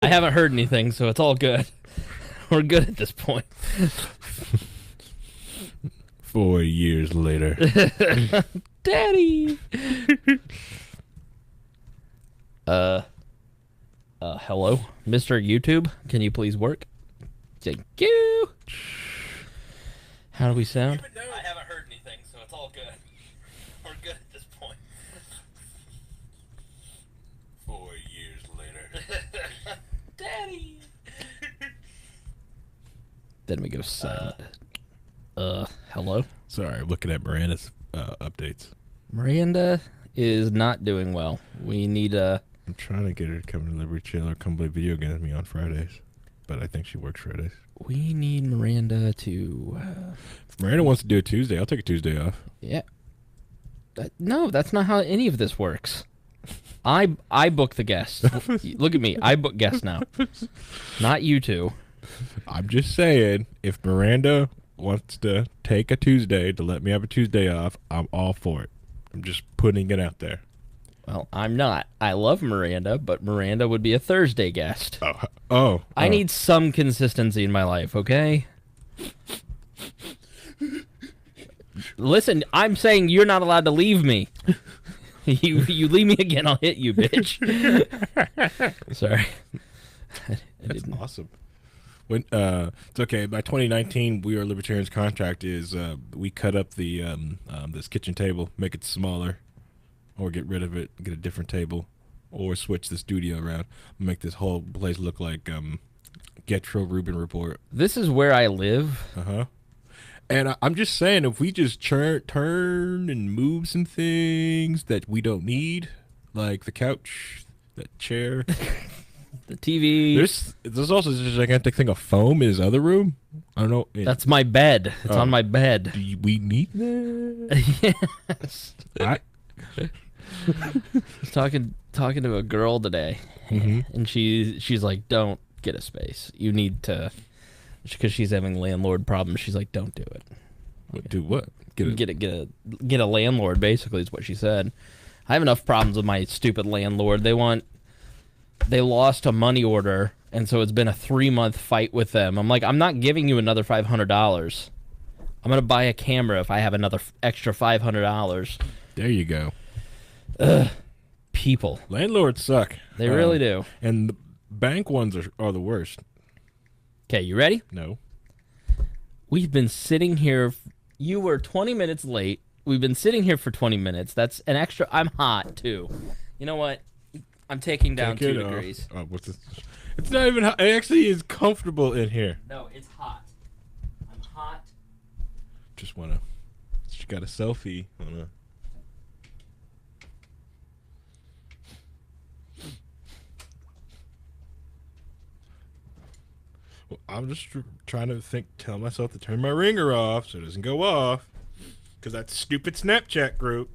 I haven't heard anything, so it's all good. We're good at this point. 4 years later. Daddy! Hello? Mr. YouTube, can you please work? Thank you! How do we sound? I haven't heard anything, so it's all good. We're good at this point. 4 years later. Daddy! Then we go silent. Hello? Sorry, I'm looking at Miranda's updates. Miranda is not doing well. We need I'm trying to get her to come to Liberty Channel or come play video games with me on Fridays. But I think she works Fridays. we need Miranda to If Miranda wants to do a Tuesday, I'll take a Tuesday off. yeah. No, that's not how any of this works. I book the guests. Look at me. I book guests now. Not you two. I'm just saying, if Miranda wants to take a Tuesday to let me have a Tuesday off, I'm all for it. I'm just putting it out there. Well, I'm not. I love Miranda, but Miranda would be a Thursday guest. Oh. I need some consistency in my life, okay? Listen, I'm saying you're not allowed to leave me. You leave me again, I'll hit you, bitch. Sorry. That's awesome. When it's okay. By 2019, We Are Libertarians contract is we cut up the this kitchen table, make it smaller, or get rid of it, get a different table, or switch the studio around, make this whole place look like Getro Rubin Report. This is where I live. And I'm just saying, if we just turn and move some things that we don't need, like the couch, that chair. The TV. There's also this gigantic thing of foam in his other room. I don't know. That's my bed. It's on my bed. Do we need that? Yes. I was talking to a girl today, and she's like, "Don't get a space. You need to," because she's having landlord problems. She's like, "Don't do it." Do what? Get a landlord. Basically, is what she said. I have enough problems with my stupid landlord. They lost a money order, and so it's been a 3-month fight with them. I'm like, I'm not giving you another $500. I'm gonna buy a camera if I have another extra $500. There you go. People. Landlords suck. They really do. And the bank ones are the worst. Okay, you ready? No. We've been sitting here. You were 20 minutes late. We've been sitting here for 20 minutes. That's an extra. I'm hot, too. You know what? I'm taking down 2 degrees. Oh, what's this? It's not even hot. It actually is comfortable in here. No, it's hot. I'm hot. Just wanna. She got a selfie on a. Well, I'm just trying to tell myself to turn my ringer off so it doesn't go off. Because that stupid Snapchat group.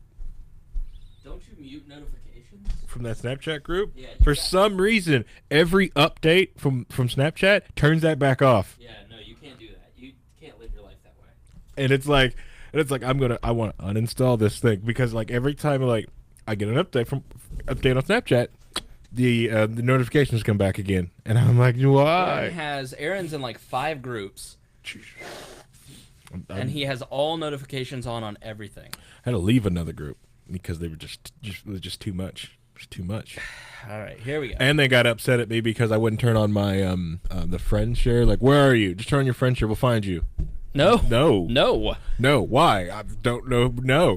Don't you mute notifications? From that Snapchat group? Yeah, for some reason, every update from Snapchat turns that back off. Yeah, no, you can't do that. You can't live your life that way. And it's like I want to uninstall this thing because like every time like I get an update on Snapchat, the notifications come back again, and I'm like, why? Aaron's in like 5 groups, and he has all notifications on everything. I had to leave another group because they were just too much. It's too much. All right, here we go. And they got upset at me because I wouldn't turn on my the friend share. Like, where are you? Just turn on your friend share. We'll find you. No. Why? I don't know. No.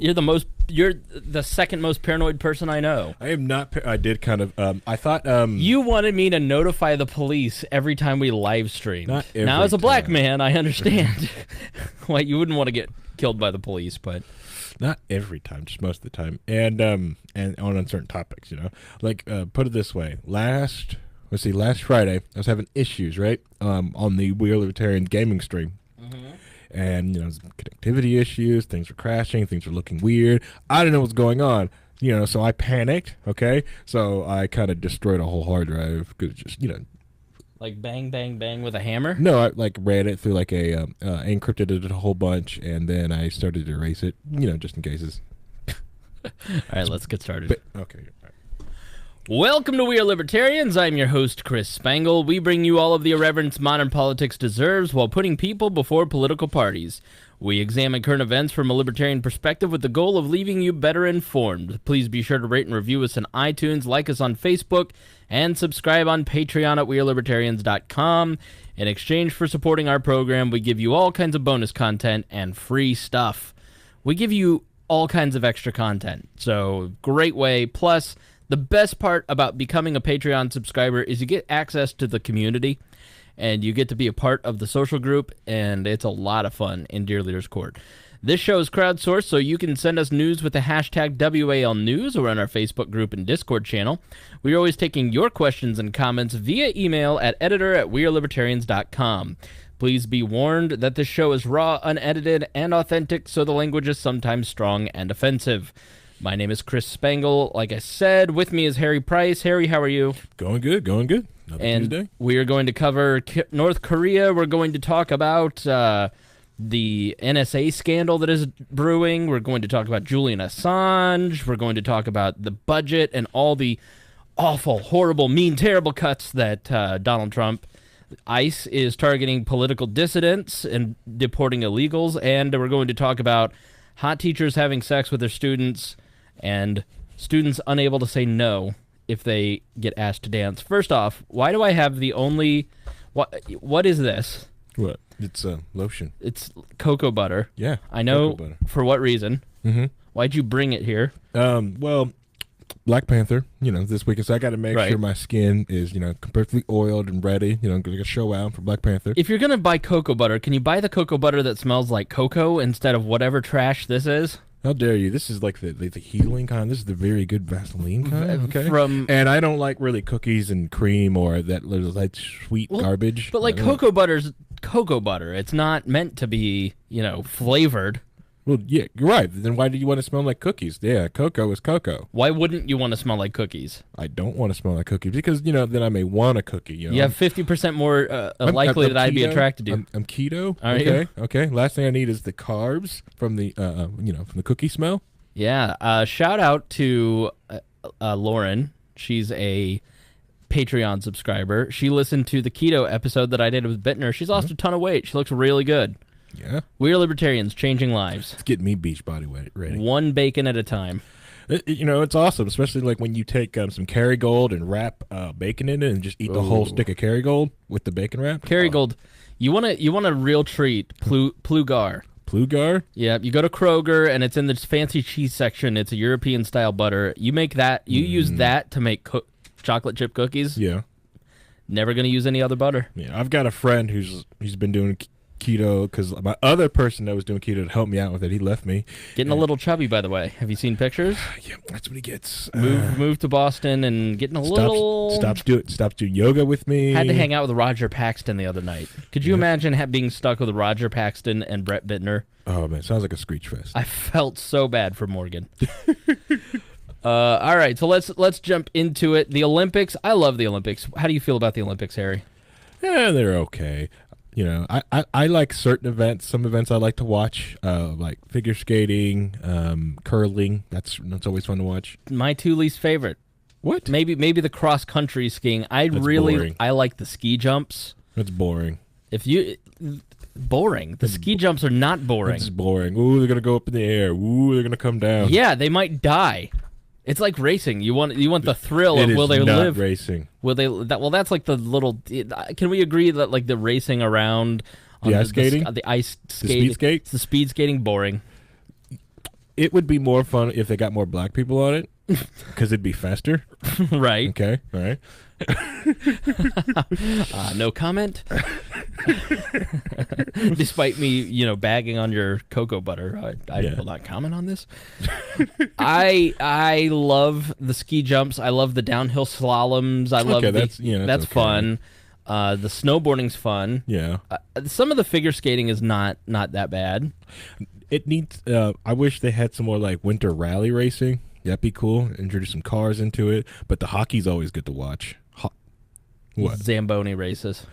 You're the second most paranoid person I know. I am not. I did kind of. I thought. You wanted me to notify the police every time we live streamed. Not every now, as a black time. man, I understand. Why you wouldn't want to get killed by the police, but not every time, just most of the time, and on uncertain topics. You know, like put it this way: last Friday, I was having issues right on the We Are Libertarian gaming stream. And, you know, connectivity issues, things were crashing, things were looking weird. I didn't know what's going on, you know, so I panicked, okay? So I kind of destroyed a whole hard drive because just, you know. Like bang, bang, bang with a hammer? No, I, like, ran it through, like, encrypted it a whole bunch, and then I started to erase it, you know, just in cases. All right, let's get started. Okay. All right. Welcome to We Are Libertarians. I'm your host, Chris Spangle. We bring you all of the irreverence modern politics deserves while putting people before political parties. We examine current events from a libertarian perspective with the goal of leaving you better informed. Please be sure to rate and review us on iTunes, like us on Facebook, and subscribe on Patreon at WeAreLibertarians.com. In exchange for supporting our program, we give you all kinds of bonus content and free stuff. We give you all kinds of extra content, so great way. Plus, the best part about becoming a Patreon subscriber is you get access to the community, and you get to be a part of the social group, and it's a lot of fun in Dear Leaders Court. This show is crowdsourced, so you can send us news with the hashtag WALNews or on our Facebook group and Discord channel. We're always taking your questions and comments via email at editor@wearelibertarians.com. Please be warned that this show is raw, unedited, and authentic, so the language is sometimes strong and offensive. My name is Chris Spangle. Like I said, with me is Harry Price. Harry, how are you? Going good, going good. Another And Tuesday. we are going to cover North Korea. We're going to talk about the NSA scandal that is brewing. We're going to talk about Julian Assange. We're going to talk about the budget and all the awful, horrible, mean, terrible cuts that Donald Trump, ICE, is targeting political dissidents and deporting illegals. And we're going to talk about hot teachers having sex with their students and students unable to say no if they get asked to dance. First off, why do I have the only... What is this? What? It's lotion. It's cocoa butter. Yeah. I know cocoa butter. for what reason. Mm-hmm. Why'd you bring it here? Well, Black Panther, this weekend, so I got to make Right. sure my skin is, perfectly oiled and ready, going to show out for Black Panther. If you're going to buy cocoa butter, can you buy the cocoa butter that smells like cocoa instead of whatever trash this is? How dare you? This is like the healing kind. This is the very good Vaseline kind. Okay. From... And I don't like really cookies and cream or that little like sweet garbage. But like cocoa butter's cocoa butter. It's not meant to be, flavored. Well, yeah, you're right. Then why do you want to smell like cookies? Yeah, cocoa is cocoa. Why wouldn't you want to smell like cookies? I don't want to smell like cookies because, then I may want a cookie. You have 50% more likely that I'd be keto. attracted to you. I'm keto. Are okay. you? Okay. Last thing I need is the carbs from the, from the cookie smell. Yeah. Shout out to Lauren. She's a Patreon subscriber. She listened to the keto episode that I did with Bittner. She's lost a ton of weight. She looks really good. Yeah. We're libertarians, changing lives. It's getting me beach body ready. One bacon at a time. It's awesome, especially like when you take some Kerrygold and wrap bacon in it and just eat the whole stick of Kerrygold with the bacon wrap. Kerrygold, you want a real treat, Plugar. Plugar? Yeah, you go to Kroger and it's in this fancy cheese section. It's a European style butter. You make that. You use that to make chocolate chip cookies. Yeah. Never gonna use any other butter. Yeah, I've got a friend he's been doing keto because my other person that was doing keto to help me out with it, he left me. Getting a little chubby, by the way. Have you seen pictures? Yeah, that's what he gets. Move to Boston and getting a little... Stops doing yoga with me. Had to hang out with Roger Paxton the other night. Could you imagine being stuck with Roger Paxton and Brett Bittner? Oh, man, sounds like a screech fest. I felt so bad for Morgan. All right, so let's jump into it. The Olympics. I love the Olympics. How do you feel about the Olympics, Harry? Yeah, they're okay. I like certain events. Some events I like to watch, like figure skating, curling. That's always fun to watch. My two least favorite. What? Maybe the cross country skiing. Boring. I like the ski jumps. That's boring. Boring. The ski jumps are not boring. It's boring. Ooh, they're gonna go up in the air. Ooh, they're gonna come down. Yeah, they might die. It's like racing. You want the thrill of will they not live? Racing. Will they? Well, that's like the little. Can we agree that like the racing around on the ice skating, the ice the skating, speed skate, the speed skating, boring. It would be more fun if they got more black people on it, because it'd be faster. Right. Okay. All right. No comment. Despite me, bagging on your cocoa butter, I will not comment on this. I love the ski jumps. I love the downhill slaloms. I love that's okay. Fun. The snowboarding's fun. Yeah. Some of the figure skating is not that bad. It needs. I wish they had some more like winter rally racing. That'd be cool. Introduce some cars into it. But the hockey's always good to watch. What? Zamboni races.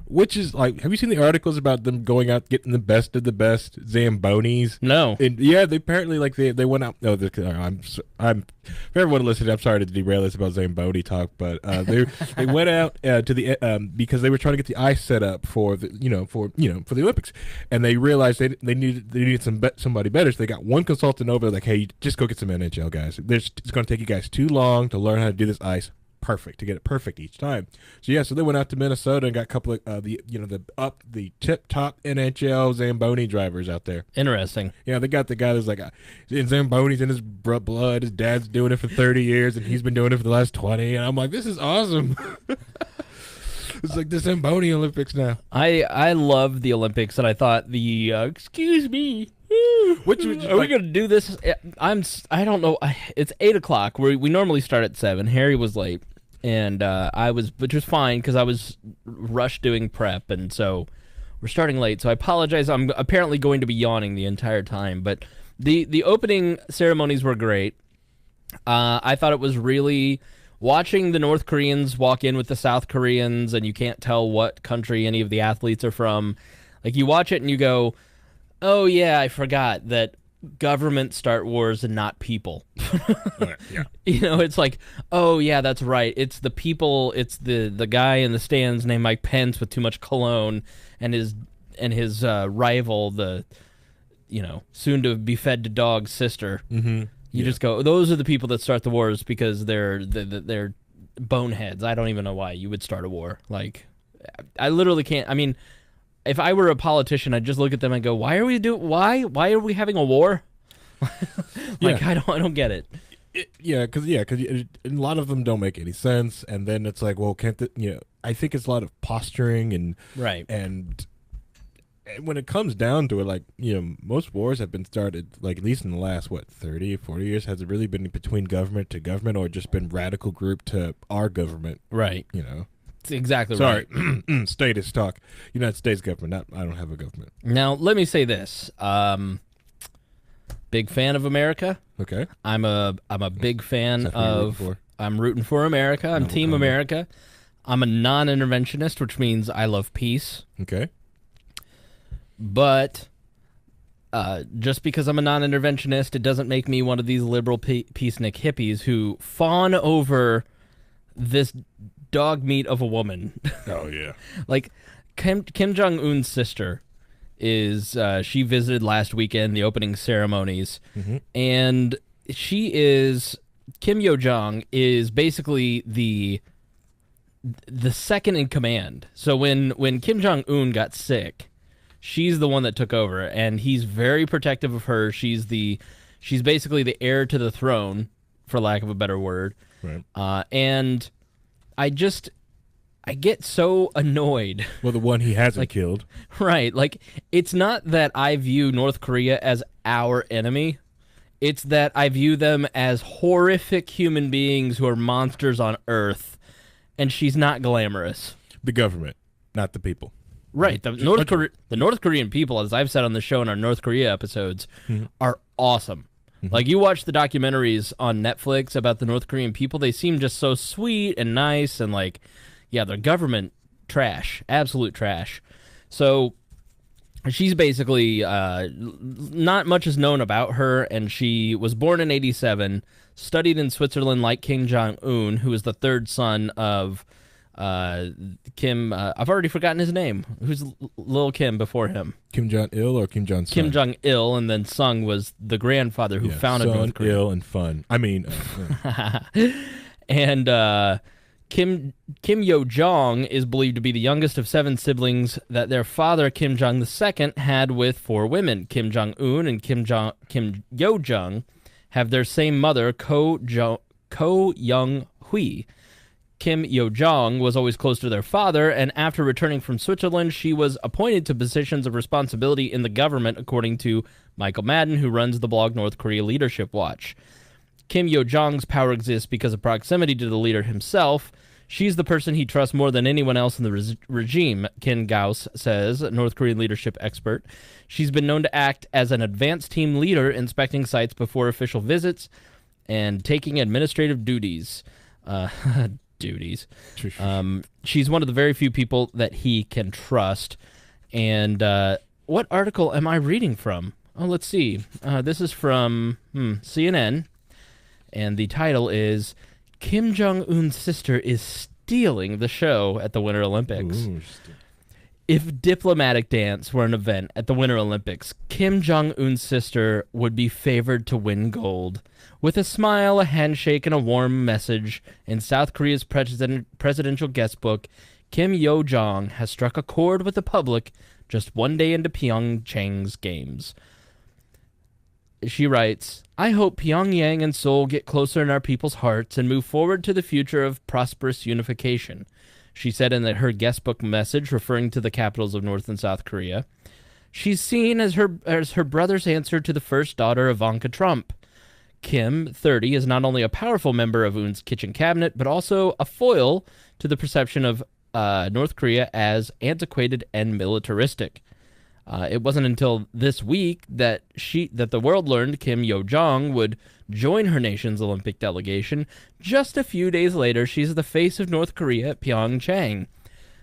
Which is like, have you seen the articles about them going out getting the best of the best Zambonis? No. And yeah, they apparently like they went out. No, I'm for everyone listening. I'm sorry to derail this about Zamboni talk, but they went out to the because they were trying to get the ice set up for the for the Olympics, and they realized they needed somebody better. So they got one consultant over, like, hey, just go get some NHL guys. It's going to take you guys too long to learn how to do this ice perfect, to get it perfect each time. So they went out to Minnesota and got a couple of the tip top NHL Zamboni drivers out there. Interesting. Yeah, they got the guy that's like Zamboni's in his blood. His dad's doing it for 30 years and he's been doing it for the last 20. And I'm like, this is awesome. It's like the Zamboni Olympics now. I love the Olympics, and I thought excuse me. Which are we gonna do this? I don't know. It's 8:00. We normally start at 7. Harry was late, and which was fine because I was rushed doing prep, and so we're starting late. So I apologize. I'm apparently going to be yawning the entire time, but the opening ceremonies were great. I thought it was really watching the North Koreans walk in with the South Koreans, and you can't tell what country any of the athletes are from. Like, you watch it and you go, oh, yeah, I forgot that governments start wars and not people. Yeah. It's like, oh, yeah, that's right. It's the people. It's the guy in the stands named Mike Pence with too much cologne and his rival, the soon to be fed to dog sister. Mm-hmm. You just go, those are the people that start the wars because they're boneheads. I don't even know why you would start a war. Like, I literally can't. I mean, if I were a politician, I'd just look at them and go, why are we having a war? Like, yeah. I don't get it. Because a lot of them don't make any sense, and then it's like, well, can't I think it's a lot of posturing and right. And when it comes down to it, like, most wars have been started, like, at least in the last 30 or 40 years. Has it really been between government to government, or just been radical group to our government? Right. It's exactly right. Sorry. Statist talk. United States government. I don't have a government. Now, let me say this. Big fan of America. Okay. I'm a big fan of. I'm rooting for America. I'm Team America. I'm a non-interventionist, which means I love peace. Okay. But just because I'm a non-interventionist, it doesn't make me one of these liberal peacenik hippies who fawn over this dog meat of a woman. Oh, yeah. Like, Kim Jong Un's sister is, she visited last weekend, the opening ceremonies, mm-hmm. and Kim Yo-jong is basically the second in command. So when Kim Jong Un got sick, she's the one that took over, and he's very protective of her. She's basically the heir to the throne, for lack of a better word. Right. And I get so annoyed. Well, the one he hasn't killed. Right. Like, it's not that I view North Korea as our enemy. It's that I view them as horrific human beings who are monsters on Earth, and she's not glamorous. The government, not the people. Right. The North Korean people, as I've said on the show in our North Korea episodes, mm-hmm. are awesome. Mm-hmm. Like, you watch the documentaries on Netflix about the North Korean people, they seem just so sweet and nice, and like, yeah, their government, trash. Absolute trash. So she's basically, not much is known about her, and she was born in 1987, studied in Switzerland like Kim Jong Un, who is the third son of Kim, I've already forgotten his name. Who's Lil Kim before him? Kim Jong-il or Kim Jong-sun? Kim Jong-il, and then Sung was the grandfather who founded North Korea. Il and fun. I mean, and Kim Yo-jong is believed to be the youngest of 7 siblings that their father, Kim Jong II, had with 4 women. Kim Jong-un and Kim Yo-jong have their same mother, Ko Young-hui. Kim Yo-jong was always close to their father, and after returning from Switzerland, she was appointed to positions of responsibility in the government, according to Michael Madden, who runs the blog North Korea Leadership Watch. Kim Yo-jong's power exists because of proximity to the leader himself. She's the person he trusts more than anyone else in the regime, Ken Gauss says, North Korean leadership expert. She's been known to act as an advanced team leader, inspecting sites before official visits and taking administrative duties. duties. She's one of the very few people that he can trust. And what article am I reading from? Oh, let's see. This is from CNN, and the title is Kim Jong Un's sister is stealing the show at the Winter Olympics. Ooh, If diplomatic dance were an event at the Winter Olympics, Kim Jong Un's sister would be favored to win gold. With a smile, a handshake, and a warm message in South Korea's presidential guest book, Kim Yo-jong has struck a chord with the public just one day into Pyeongchang's games. She writes, I hope Pyongyang and Seoul get closer in our people's hearts and move forward to the future of prosperous unification, she said in her guest book message referring to the capitals of North and South Korea. She's seen as her brother's answer to the first daughter, Ivanka Trump. Kim, 30, is not only a powerful member of Un's kitchen cabinet, but also a foil to the perception of North Korea as antiquated and militaristic. It wasn't until this week that the world learned Kim Yo-jong would join her nation's Olympic delegation. Just a few days later, she's the face of North Korea at Pyeongchang.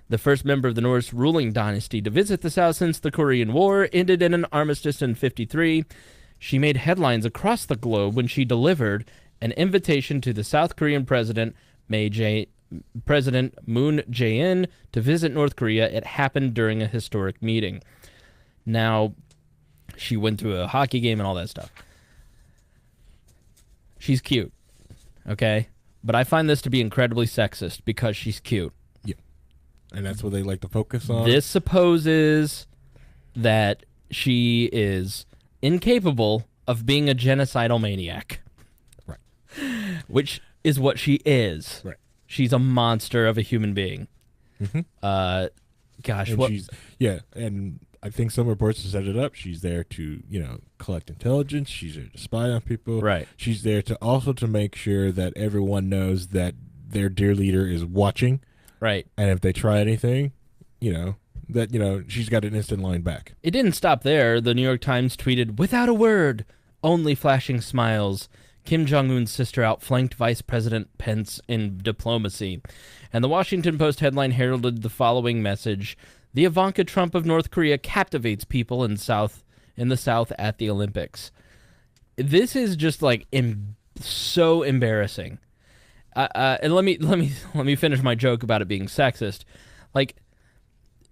The first member of the North's ruling dynasty to visit the South since the Korean War ended in an armistice in 1953. She made headlines across the globe when she delivered an invitation to the South Korean President Moon Jae-in to visit North Korea. It happened during a historic meeting. Now, she went to a hockey game and all that stuff. She's cute, okay? But I find this to be incredibly sexist because she's cute. Yeah. And that's what they like to focus on. This supposes that she is incapable of being a genocidal maniac. Right. Which is what she is. Right. She's a monster of a human being. Mm-hmm. Gosh, and what? And I think some reports have set it up. She's there to, collect intelligence. She's there to spy on people. Right. She's there to also to make sure that everyone knows that their dear leader is watching. Right. And if they try anything, she's got an instant line back. It didn't stop there. The New York Times tweeted, without a word, only flashing smiles, Kim Jong-un's sister outflanked Vice President Pence in diplomacy. And the Washington Post headline heralded the following message: the Ivanka Trump of North Korea captivates people in the South at the Olympics. This is just so embarrassing. And let me finish my joke about it being sexist. Like,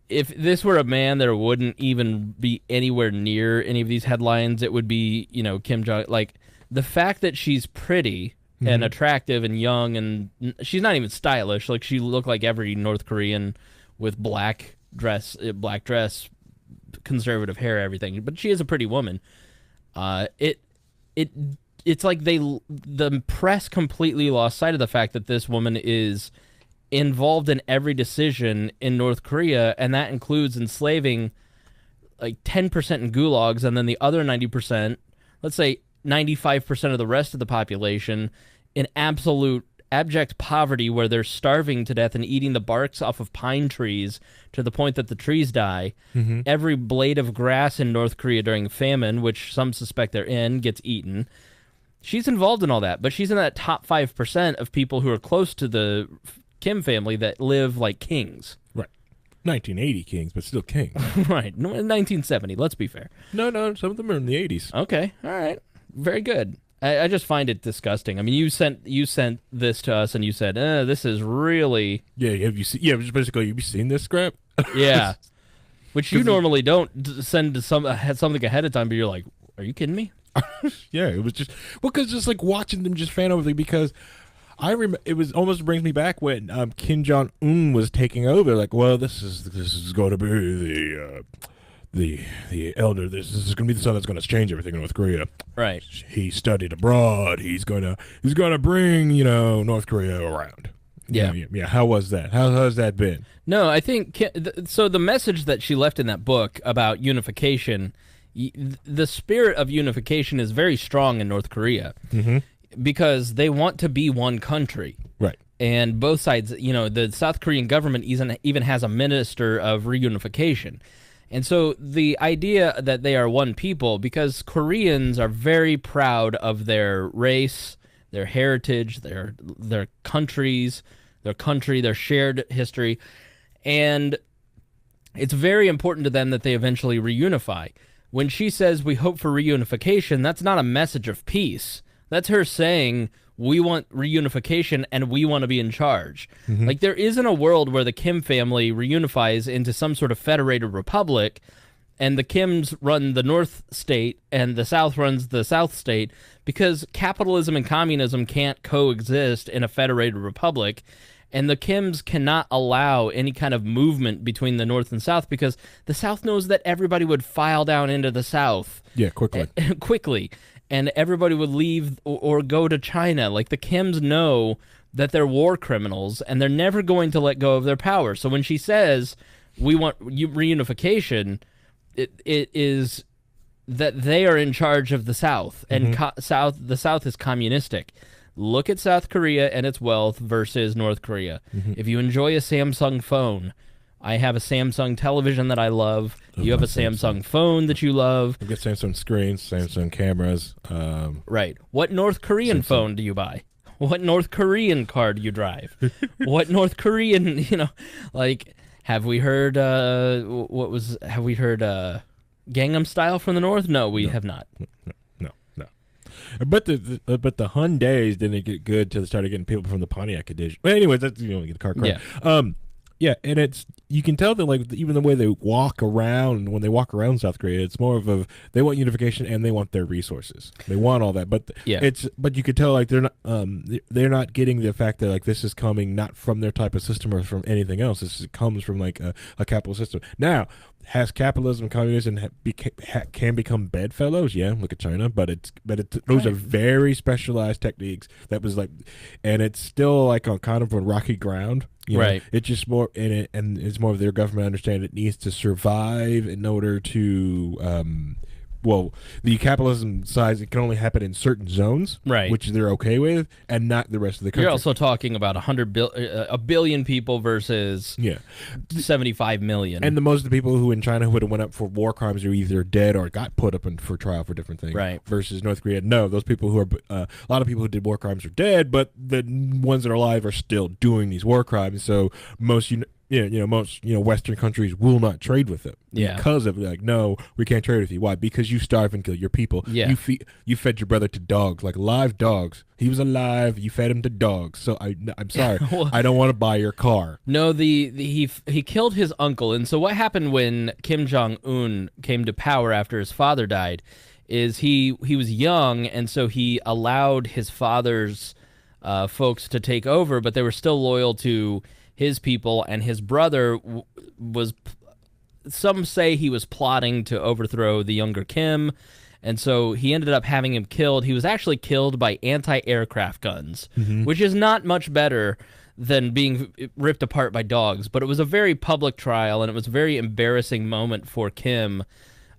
if this were a man, there wouldn't even be anywhere near any of these headlines. It would be, Kim Jong. Like, the fact that she's pretty and attractive and young, and she's not even stylish. Like, she looked like every North Korean with black dress, conservative hair, everything. But she is a pretty woman. It's like the press completely lost sight of the fact that this woman is involved in every decision in North Korea, and that includes enslaving 10% in gulags, and then the other 90%, let's say 95% of the rest of the population, in absolute abject poverty where they're starving to death and eating the barks off of pine trees to the point that the trees die. Mm-hmm. Every blade of grass in North Korea during famine, which some suspect they're in, gets eaten. She's involved in all that, but she's in that top 5% of people who are close to the Kim family that live like kings. Right. 1980 kings, but still kings. Right. 1970, let's be fair. No, some of them are in the 80s. Okay. All right. Very good. I just find it disgusting. I mean, you sent this to us, and you said, "This is really." Yeah. Have you seen? Yeah. Basically, have you seen this scrap? Yeah. Which you normally don't send something ahead of time, but you're like, "Are you kidding me?" Yeah. It was because just like watching them just fan over because I remember it was almost brings me back when Kim Jong Un was taking over. Like, well, this is going to be the elder. This is going to be the son that's going to change everything in North Korea. Right. He studied abroad. He's gonna bring North Korea around. Yeah. Yeah. How was that? How has that been? No, I think so. The message that she left in that book about unification, the spirit of unification is very strong in North Korea because they want to be one country. Right. And both sides, the South Korean government even has a minister of reunification. And so the idea that they are one people, because Koreans are very proud of their race, their heritage, their countries, their country, their shared history, and it's very important to them that they eventually reunify. When she says we hope for reunification, that's not a message of peace. That's her saying we want reunification and we want to be in charge. Like, there isn't a world where the Kim family reunifies into some sort of federated republic and the Kims run the North state and the South runs the South state, because capitalism and communism can't coexist in a federated republic. And the Kims cannot allow any kind of movement between the North and South, because the South knows that everybody would file down into the South. Yeah, quickly. Quickly. And everybody would leave or go to China. Like, the Kims know that they're war criminals, and they're never going to let go of their power. So when she says, we want reunification, it is that they are in charge of the South. And the South is communistic. Look at South Korea and its wealth versus North Korea. If you enjoy a Samsung phone, I have a Samsung television that I love. You have a Samsung phone that you love. I've got Samsung screens, Samsung cameras. Right. What North Korean phone do you buy? What North Korean car do you drive? What North Korean, have we heard, Gangnam Style from the North? No, we have not. But the Hyundais didn't get good till they started getting people from the Pontiac edition. But anyways, that's get the car correct. Yeah, and you can tell that, like, even the way they walk around, when they walk around South Korea, it's more of they want unification and they want their resources. They want all that, but but you could tell, like, they're not getting the fact that, like, this is coming not from their type of system or from anything else. This comes from, like, a capitalist system. Now, has capitalism and communism can become bedfellows? Yeah, look at China, but those are very specialized techniques. That was like, and it's still like on kind of a rocky ground. Right. It's just more in it, and it's more of their government understanding it needs to survive in order to. The capitalism size, it can only happen in certain zones, right, which they're okay with, and not the rest of the country. You're also talking about a billion people versus 75 million. And most of the people who in China who would have went up for war crimes are either dead or got put up for trial for different things. Right. Versus North Korea, no, those people who are a lot of people who did war crimes are dead, but the ones that are alive are still doing these war crimes. So most most Western countries will not trade with them because of, like, no, we can't trade with you. Why? Because you starve and kill your people. Yeah. You fed your brother to dogs, like live dogs. He was alive. You fed him to dogs. So I'm sorry, I don't want to buy your car. No, he killed his uncle, and so what happened when Kim Jong Un came to power after his father died is he was young, and so he allowed his father's folks to take over, but they were still loyal to his people, and his brother was, some say he was plotting to overthrow the younger Kim, and so he ended up having him killed. He was actually killed by anti-aircraft guns, which is not much better than being ripped apart by dogs, but it was a very public trial, and it was a very embarrassing moment for Kim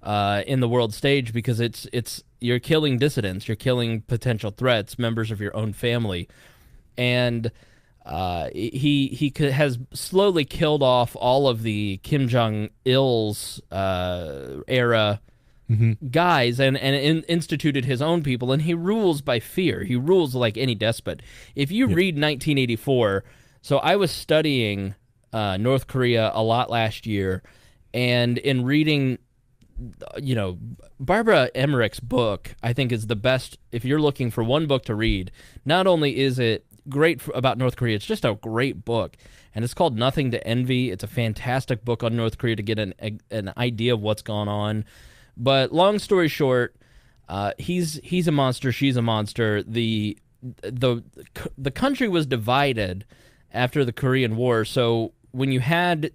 in the world stage, because it's you're killing dissidents, you're killing potential threats, members of your own family, and he has slowly killed off all of the Kim Jong-il's era guys and instituted his own people, and he rules by fear. He rules like any despot. If you read 1984, so I was studying North Korea a lot last year, and in reading, Barbara Emmerich's book, I think, is the best. If you're looking for one book to read, not only is it great about North Korea, it's just a great book, and it's called Nothing to Envy. It's a fantastic book on North Korea to get an idea of what's going on. But long story short, he's a monster, she's a monster. The country was divided after the Korean War. So when you had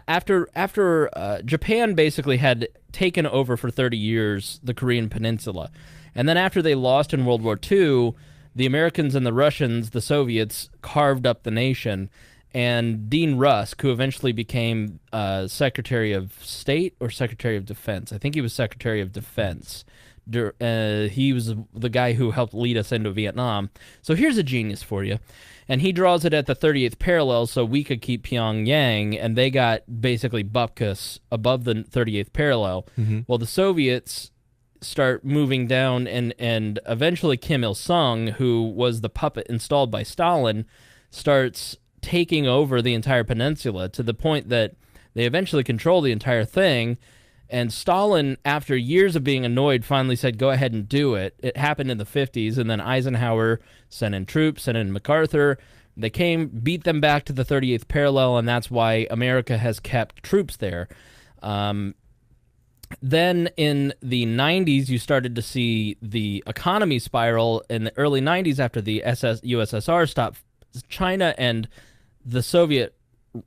after Japan basically had taken over for 30 years the Korean Peninsula, and then after they lost in World War II, the Americans and the Russians, the Soviets, carved up the nation, and Dean Rusk, who eventually became Secretary of State or Secretary of Defense, I think he was Secretary of Defense. He was the guy who helped lead us into Vietnam. So here's a genius for you. And he draws it at the 38th parallel so we could keep Pyongyang, and they got basically bupkis above the 38th parallel. Well, the Soviets start moving down, and eventually Kim Il-sung, who was the puppet installed by Stalin, starts taking over the entire peninsula to the point that they eventually control the entire thing. And Stalin, after years of being annoyed, finally said, go ahead and do it. It happened in the 50s, and then Eisenhower sent in troops, sent in MacArthur. They came, beat them back to the 38th parallel, and that's why America has kept troops there. Then in the 90s, you started to see the economy spiral. In the early 90s, after the USSR stopped, China and the Soviet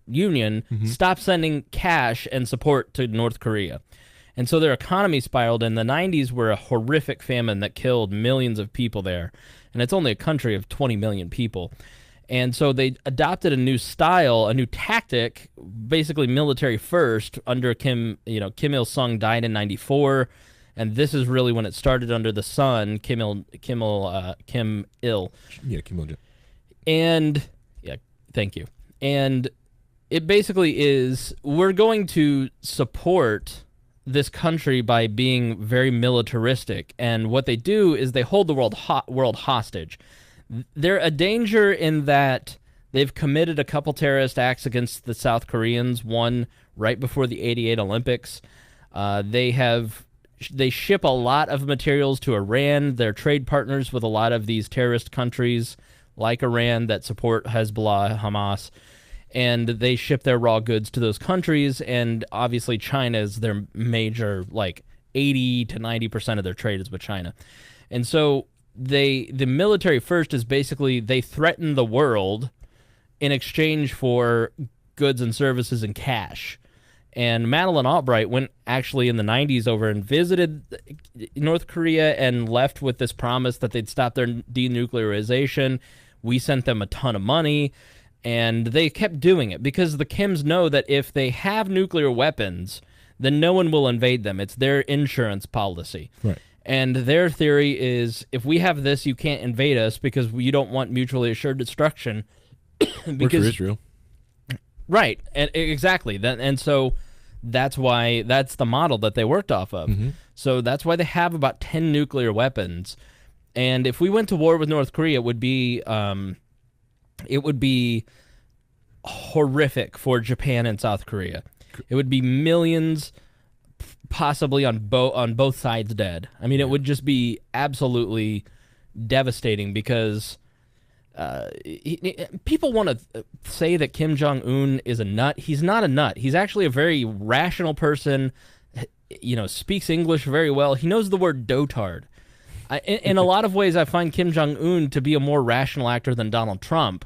Union stopped sending cash and support to North Korea. And so their economy spiraled. In the 90s were a horrific famine that killed millions of people there. And it's only a country of 20 million people. And so they adopted a new style, a new tactic, basically military first under Kim Il-sung died in 94. And this is really when it started under the son, Kim Il. Yeah, Kim Il-jung. And yeah, thank you. And it basically is, we're going to support this country by being very militaristic. And what they do is they hold the world hostage. They're a danger in that they've committed a couple terrorist acts against the South Koreans, one right before the 88 Olympics. They ship a lot of materials to Iran. They're trade partners with a lot of these terrorist countries like Iran that support Hezbollah, Hamas, and they ship their raw goods to those countries, and obviously China is their major, like 80 to 90% of their trade is with China. And so the military first is basically they threaten the world in exchange for goods and services and cash. And Madeleine Albright went actually in the 90s over and visited North Korea and left with this promise that they'd stop their denuclearization. We sent them a ton of money, and they kept doing it because the Kims know that if they have nuclear weapons, then no one will invade them. It's their insurance policy. Right. And their theory is, if we have this, you can't invade us because you don't want mutually assured destruction. Because work for Israel. Right, and exactly. And so that's why that's the model that they worked off of. So that's why they have about 10 nuclear weapons. And if we went to war with North Korea, it would be horrific for Japan and South Korea. It would be millions, possibly on both sides dead. I mean, it would just be absolutely devastating because people want to say that Kim Jong Un is a nut. He's not a nut. He's actually a very rational person. Speaks English very well. He knows the word dotard. In a lot of ways, I find Kim Jong Un to be a more rational actor than Donald Trump,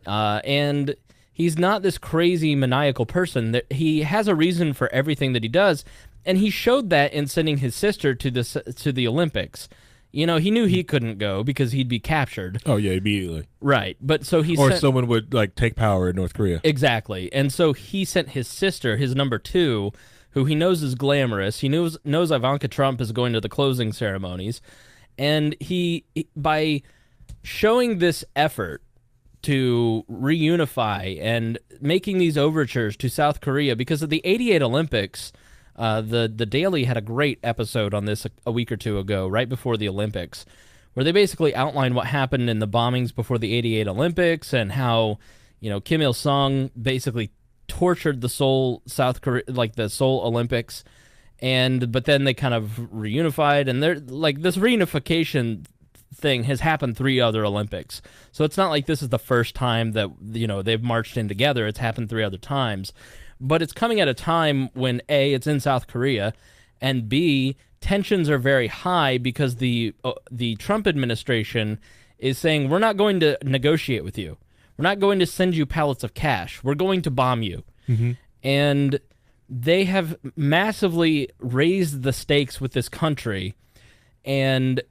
and he's not this crazy maniacal person. He has a reason for everything that he does, and he showed that in sending his sister to the Olympics. He knew he couldn't go because he'd be captured. Oh yeah, immediately. Right, but so he someone would take power in North Korea. Exactly, and so he sent his sister, his number 2, who he knows is glamorous. He knows Ivanka Trump is going to the closing ceremonies, and he by showing this effort to reunify and making these overtures to South Korea, because of the 88 Olympics. The Daily had a great episode on this a week or two ago, right before the Olympics, where they basically outlined what happened in the bombings before the 88 Olympics and how, Kim Il-sung basically tortured the Seoul, South Korea, like the Seoul Olympics, but then they kind of reunified, and they're like, this reunification thing has happened 3 other Olympics. So it's not like this is the first time that, they've marched in together. It's happened 3 other times. But it's coming at a time when, A, it's in South Korea, and B, tensions are very high because the Trump administration is saying, we're not going to negotiate with you. We're not going to send you pallets of cash. We're going to bomb you. And they have massively raised the stakes with this country, and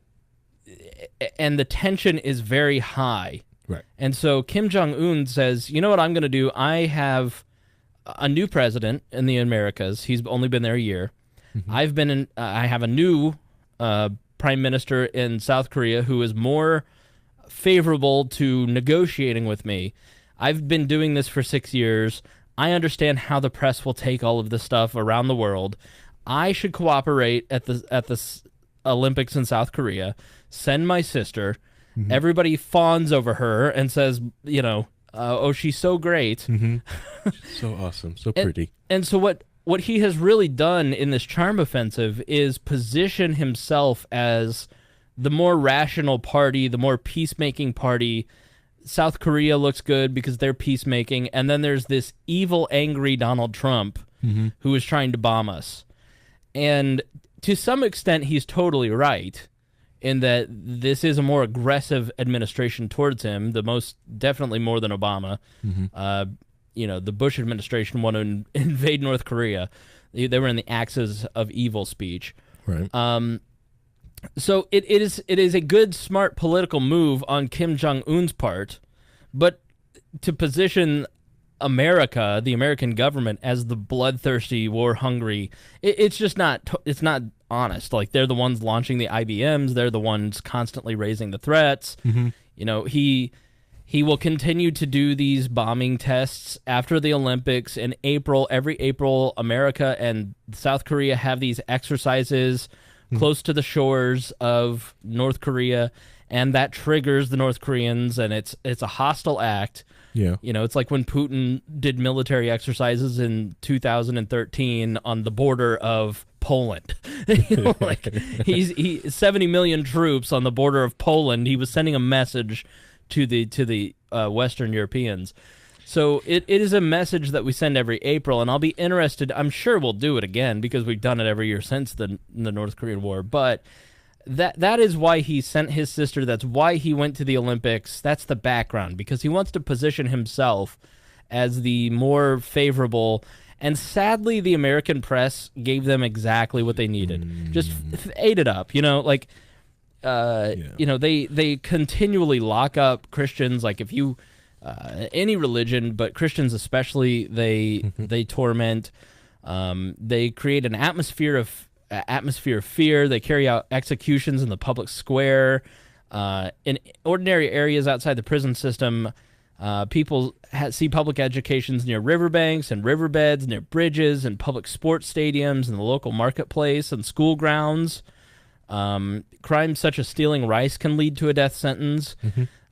the tension is very high. Right. And so Kim Jong Un says, you know what I'm going to do? I have a new president in the Americas. He's only been there a year. I have a new prime minister in South Korea who is more favorable to negotiating with me. I've been doing this for 6 years. I understand how the press will take all of this stuff around the world. I should cooperate at the Olympics in South Korea. Send my sister. Everybody fawns over her and says, She's so great. So awesome, so pretty. And so what he has really done in this charm offensive is position himself as the more rational party, the more peacemaking party. South Korea looks good because they're peacemaking, and then there's this evil, angry Donald Trump who is trying to bomb us. And to some extent, he's totally right in that this is a more aggressive administration towards him, definitely more than Obama. The Bush administration wanted to invade North Korea. They were in the axis of evil speech. Right. So it is a good, smart political move on Kim Jong Un's part, but to position America, the American government, as the bloodthirsty, war-hungry, it's just not. It's not honest. Like, they're the ones launching the IBMs. They're the ones constantly raising the threats. He will continue to do these bombing tests after the Olympics in April. Every April, America and South Korea have these exercises close to the shores of North Korea, and that triggers the North Koreans, and it's a hostile act. Yeah. It's like when Putin did military exercises in 2013 on the border of Poland. He's 70 million troops on the border of Poland. He was sending a message to the Western Europeans. So it is a message that we send every April, and I'll be interested. I'm sure we'll do it again because we've done it every year since the North Korean War. But that is why he sent his sister. That's why he went to the Olympics. That's the background, because he wants to position himself as the more favorable. And sadly, the American press gave them exactly what they needed. Just ate it up, They continually lock up Christians. Like, if you any religion, but Christians especially, they torment. They create an atmosphere of fear. They carry out executions in the public square. In ordinary areas outside the prison system, people see public educations near riverbanks and riverbeds, near bridges and public sports stadiums, and the local marketplace and school grounds. Crimes such as stealing rice can lead to a death sentence.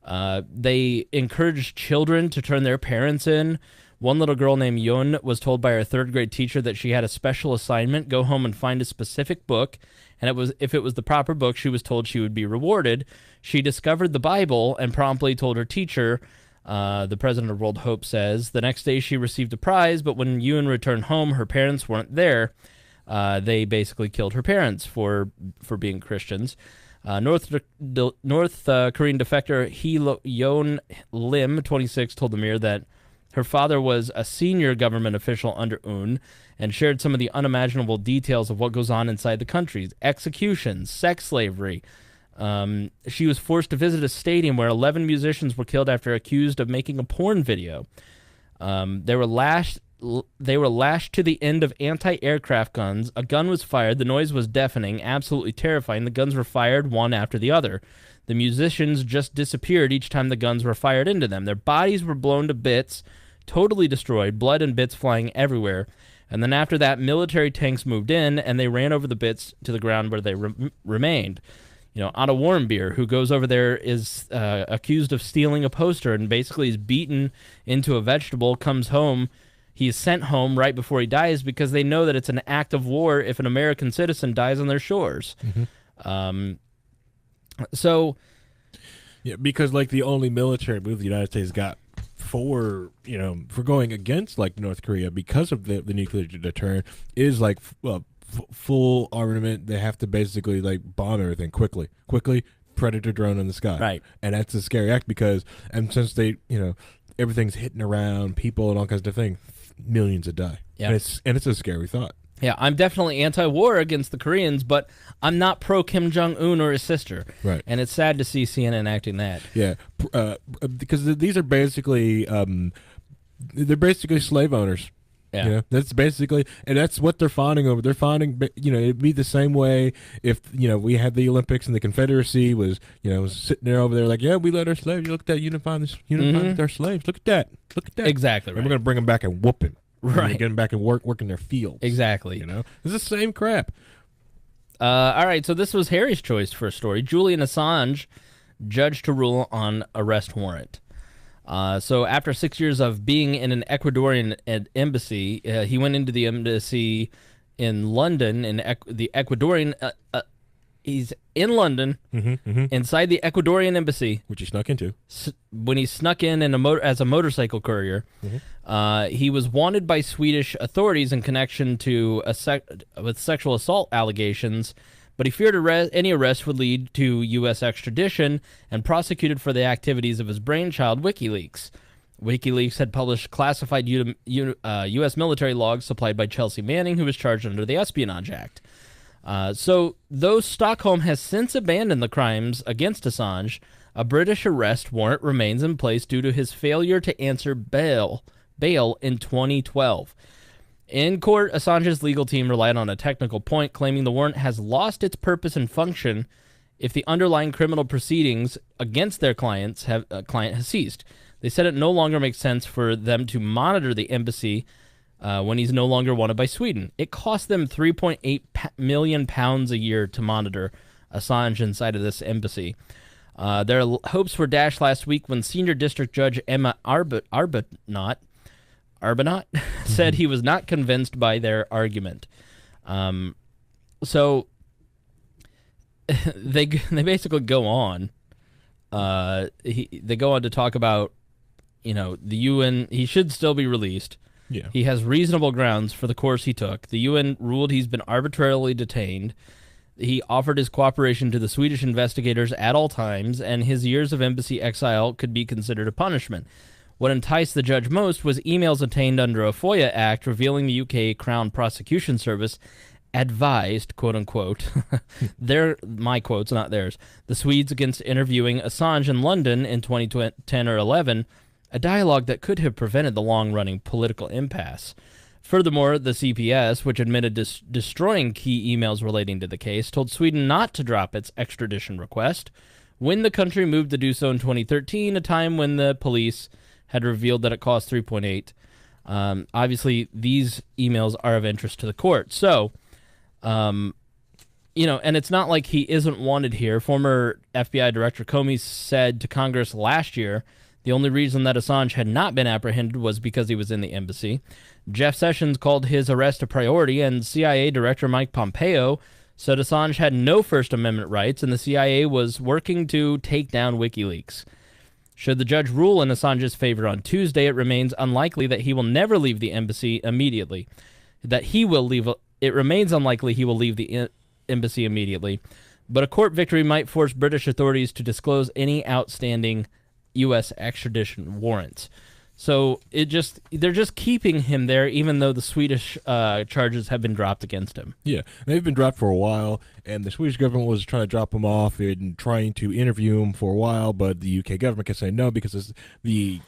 They encourage children to turn their parents in. One little girl named Yun was told by her third-grade teacher that she had a special assignment: go home and find a specific book, and if it was the proper book, she was told she would be rewarded. She discovered the Bible and promptly told her teacher. The president of World Hope says the next day she received a prize, but when Yun returned home, her parents weren't there. They basically killed her parents for being Christians. North Korean defector Hee Yeon Lim, 26, told the Mirror that her father was a senior government official under Un and shared some of the unimaginable details of what goes on inside the country: executions, sex slavery. She was forced to visit a stadium where 11 musicians were killed after accused of making a porn video. They were lashed to the end of anti-aircraft guns. A gun was fired. The noise was deafening, absolutely terrifying. The guns were fired one after the other. The musicians just disappeared each time the guns were fired into them. Their bodies were blown to bits, totally destroyed, blood and bits flying everywhere. And then after that, military tanks moved in, and they ran over the bits to the ground where they remained. Otto Warmbier, who goes over there, is accused of stealing a poster and basically is beaten into a vegetable, comes home. He is sent home right before he dies because they know that it's an act of war if an American citizen dies on their shores. Because the only military move the United States got for going against North Korea because of the nuclear deterrent is full armament. They have to basically bomb everything quickly, Predator drone in the sky, right? And that's a scary act because, and since they everything's hitting around people and all kinds of things, millions would die. And it's a scary thought. Yeah, I'm definitely anti-war against the Koreans, but I'm not pro Kim Jong Un or his sister. Right. And it's sad to see CNN acting that. Yeah, because these are basically they're basically slave owners. Yeah. That's basically, and that's what they're fawning over. They're fawning, it'd be the same way if, we had the Olympics and the Confederacy was sitting there over there we let our slaves, look at that, unifying with our slaves. Look at that. Exactly. And we're going to bring them back and whoop him. Right. Get them back and work in their fields. Exactly. It's the same crap. All right, so this was Harry's choice for a story. Julian Assange, judged to rule on arrest warrant. So after 6 years of being in an Ecuadorian embassy, he went into the embassy in London, in the Ecuadorian. He's in London, inside the Ecuadorian embassy, which he snuck into. When he snuck in as a motorcycle courier, he was wanted by Swedish authorities in connection to with sexual assault allegations, but he feared any arrest would lead to U.S. extradition and prosecuted for the activities of his brainchild, WikiLeaks. WikiLeaks had published classified U.S. military logs supplied by Chelsea Manning, who was charged under the Espionage Act. So, though Stockholm has since abandoned the crimes against Assange, a British arrest warrant remains in place due to his failure to answer bail in 2012. In court, Assange's legal team relied on a technical point, claiming the warrant has lost its purpose and function if the underlying criminal proceedings against their client has ceased. They said it no longer makes sense for them to monitor the embassy when he's no longer wanted by Sweden. It cost them £3.8 million a year to monitor Assange inside of this embassy. Their hopes were dashed last week when Senior District Judge Emma Arbuthnot said he was not convinced by their argument. So they basically go on. They go on to talk about, the UN. He should still be released. Yeah. He has reasonable grounds for the course he took. The UN ruled he's been arbitrarily detained. He offered his cooperation to the Swedish investigators at all times, and his years of embassy exile could be considered a punishment. What enticed the judge most was emails obtained under a FOIA Act revealing the UK Crown Prosecution Service advised, quote-unquote, my quotes, not theirs, the Swedes against interviewing Assange in London in 2010 or 11, a dialogue that could have prevented the long-running political impasse. Furthermore, the CPS, which admitted destroying key emails relating to the case, told Sweden not to drop its extradition request when the country moved to do so in 2013, a time when the police had revealed that it cost 3.8. Obviously, these emails are of interest to the court. So, and it's not like he isn't wanted here. Former FBI Director Comey said to Congress last year the only reason that Assange had not been apprehended was because he was in the embassy. Jeff Sessions called his arrest a priority, and CIA Director Mike Pompeo said Assange had no First Amendment rights, and the CIA was working to take down WikiLeaks. Should the judge rule in Assange's favor on Tuesday, it remains unlikely that he will never leave the embassy immediately. It remains unlikely he will leave the embassy immediately, but a court victory might force British authorities to disclose any outstanding U.S. extradition warrants. So they're just keeping him there, even though the Swedish charges have been dropped against him. Yeah, they've been dropped for a while, and the Swedish government was trying to drop him off and trying to interview him for a while, but the UK government kept saying no because the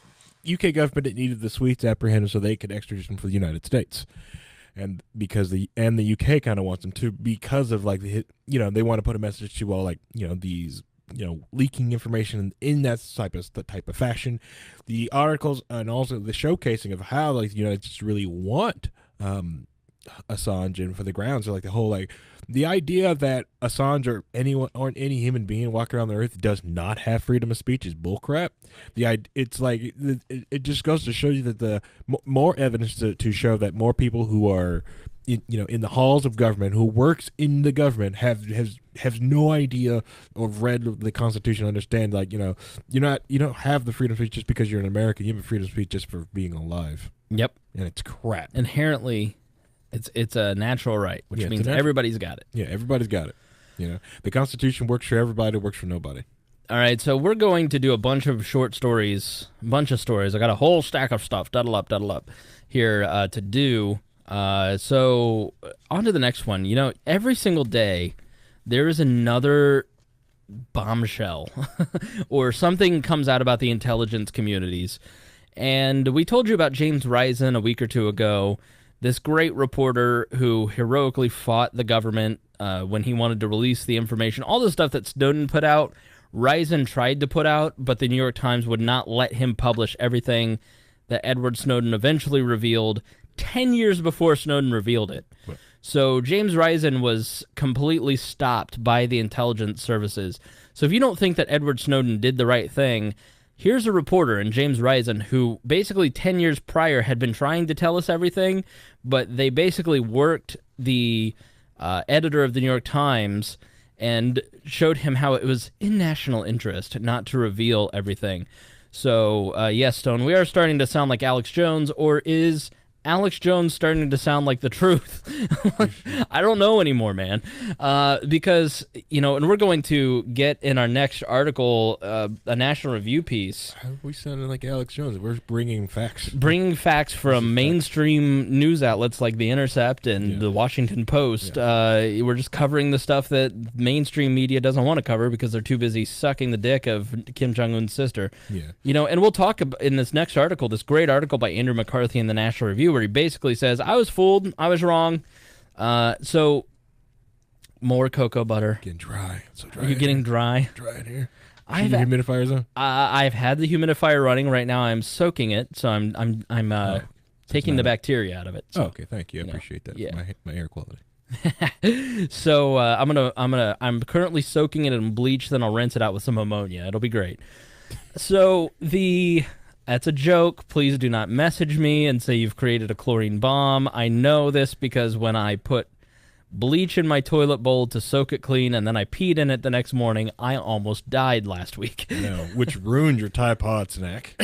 UK government needed the Swedes to apprehend him so they could extradite him for the United States. And because the UK kind of wants him to, because of they want to put a message to all these leaking information in that type of fashion. The articles and also the showcasing of how the United States really want Assange and for the grounds are the whole the idea that Assange or anyone or any human being walking around the earth does not have freedom of speech is bullcrap. It just goes to show you that the more evidence to show that more people who are in the halls of government, who works in the government, has no idea or read the Constitution, understand you don't have the freedom of speech just because you're an American. You have freedom of speech just for being alive. Yep, and it's crap. Inherently, it's a natural right, which means everybody's got it. Yeah, everybody's got it. The Constitution works for everybody, works for nobody. All right, so we're going to do a bunch of short stories, I got a whole stack of stuff, duddle up here to do. So on to the next one. Every single day there is another bombshell or something comes out about the intelligence communities. And we told you about James Risen a week or two ago, this great reporter who heroically fought the government when he wanted to release the information. All the stuff that Snowden put out, Risen tried to put out, but the New York Times would not let him publish everything that Edward Snowden eventually revealed 10 years before Snowden revealed it. Right. So James Risen was completely stopped by the intelligence services. So if you don't think that Edward Snowden did the right thing, Here's a reporter, and James Risen, who basically 10 years prior had been trying to tell us everything, but they basically worked the editor of the New York Times and showed him how it was in national interest not to reveal everything. So, yes, Stone, we are starting to sound like Alex Jones, or is Alex Jones starting to sound like the truth? I don't know anymore, man. Because, and we're going to get in our next article a National Review piece. How are we sounding like Alex Jones? We're bringing facts. Bringing facts from mainstream news outlets like The Intercept and The Washington Post. We're just covering the stuff that mainstream media doesn't want to cover because they're too busy sucking the dick of Kim Jong Un's sister. Yeah. And we'll talk in this next article, this great article by Andrew McCarthy in the National Review, where he basically says, I was fooled, I was wrong. So, more cocoa butter. Getting dry. So dry. Are you getting dry? Dry in here. I've the humidifiers on? I've had the humidifier running right now. I'm soaking it, so I'm taking the bacteria out of it. So, okay, thank you. I appreciate that. Yeah. For my air quality. So I'm currently soaking it in bleach. Then I'll rinse it out with some ammonia. It'll be great. So that's a joke. Please do not message me and say you've created a chlorine bomb. I know this because when I put bleach in my toilet bowl to soak it clean and then I peed in it the next morning, I almost died last week. No, which ruined your Tide Pod snack.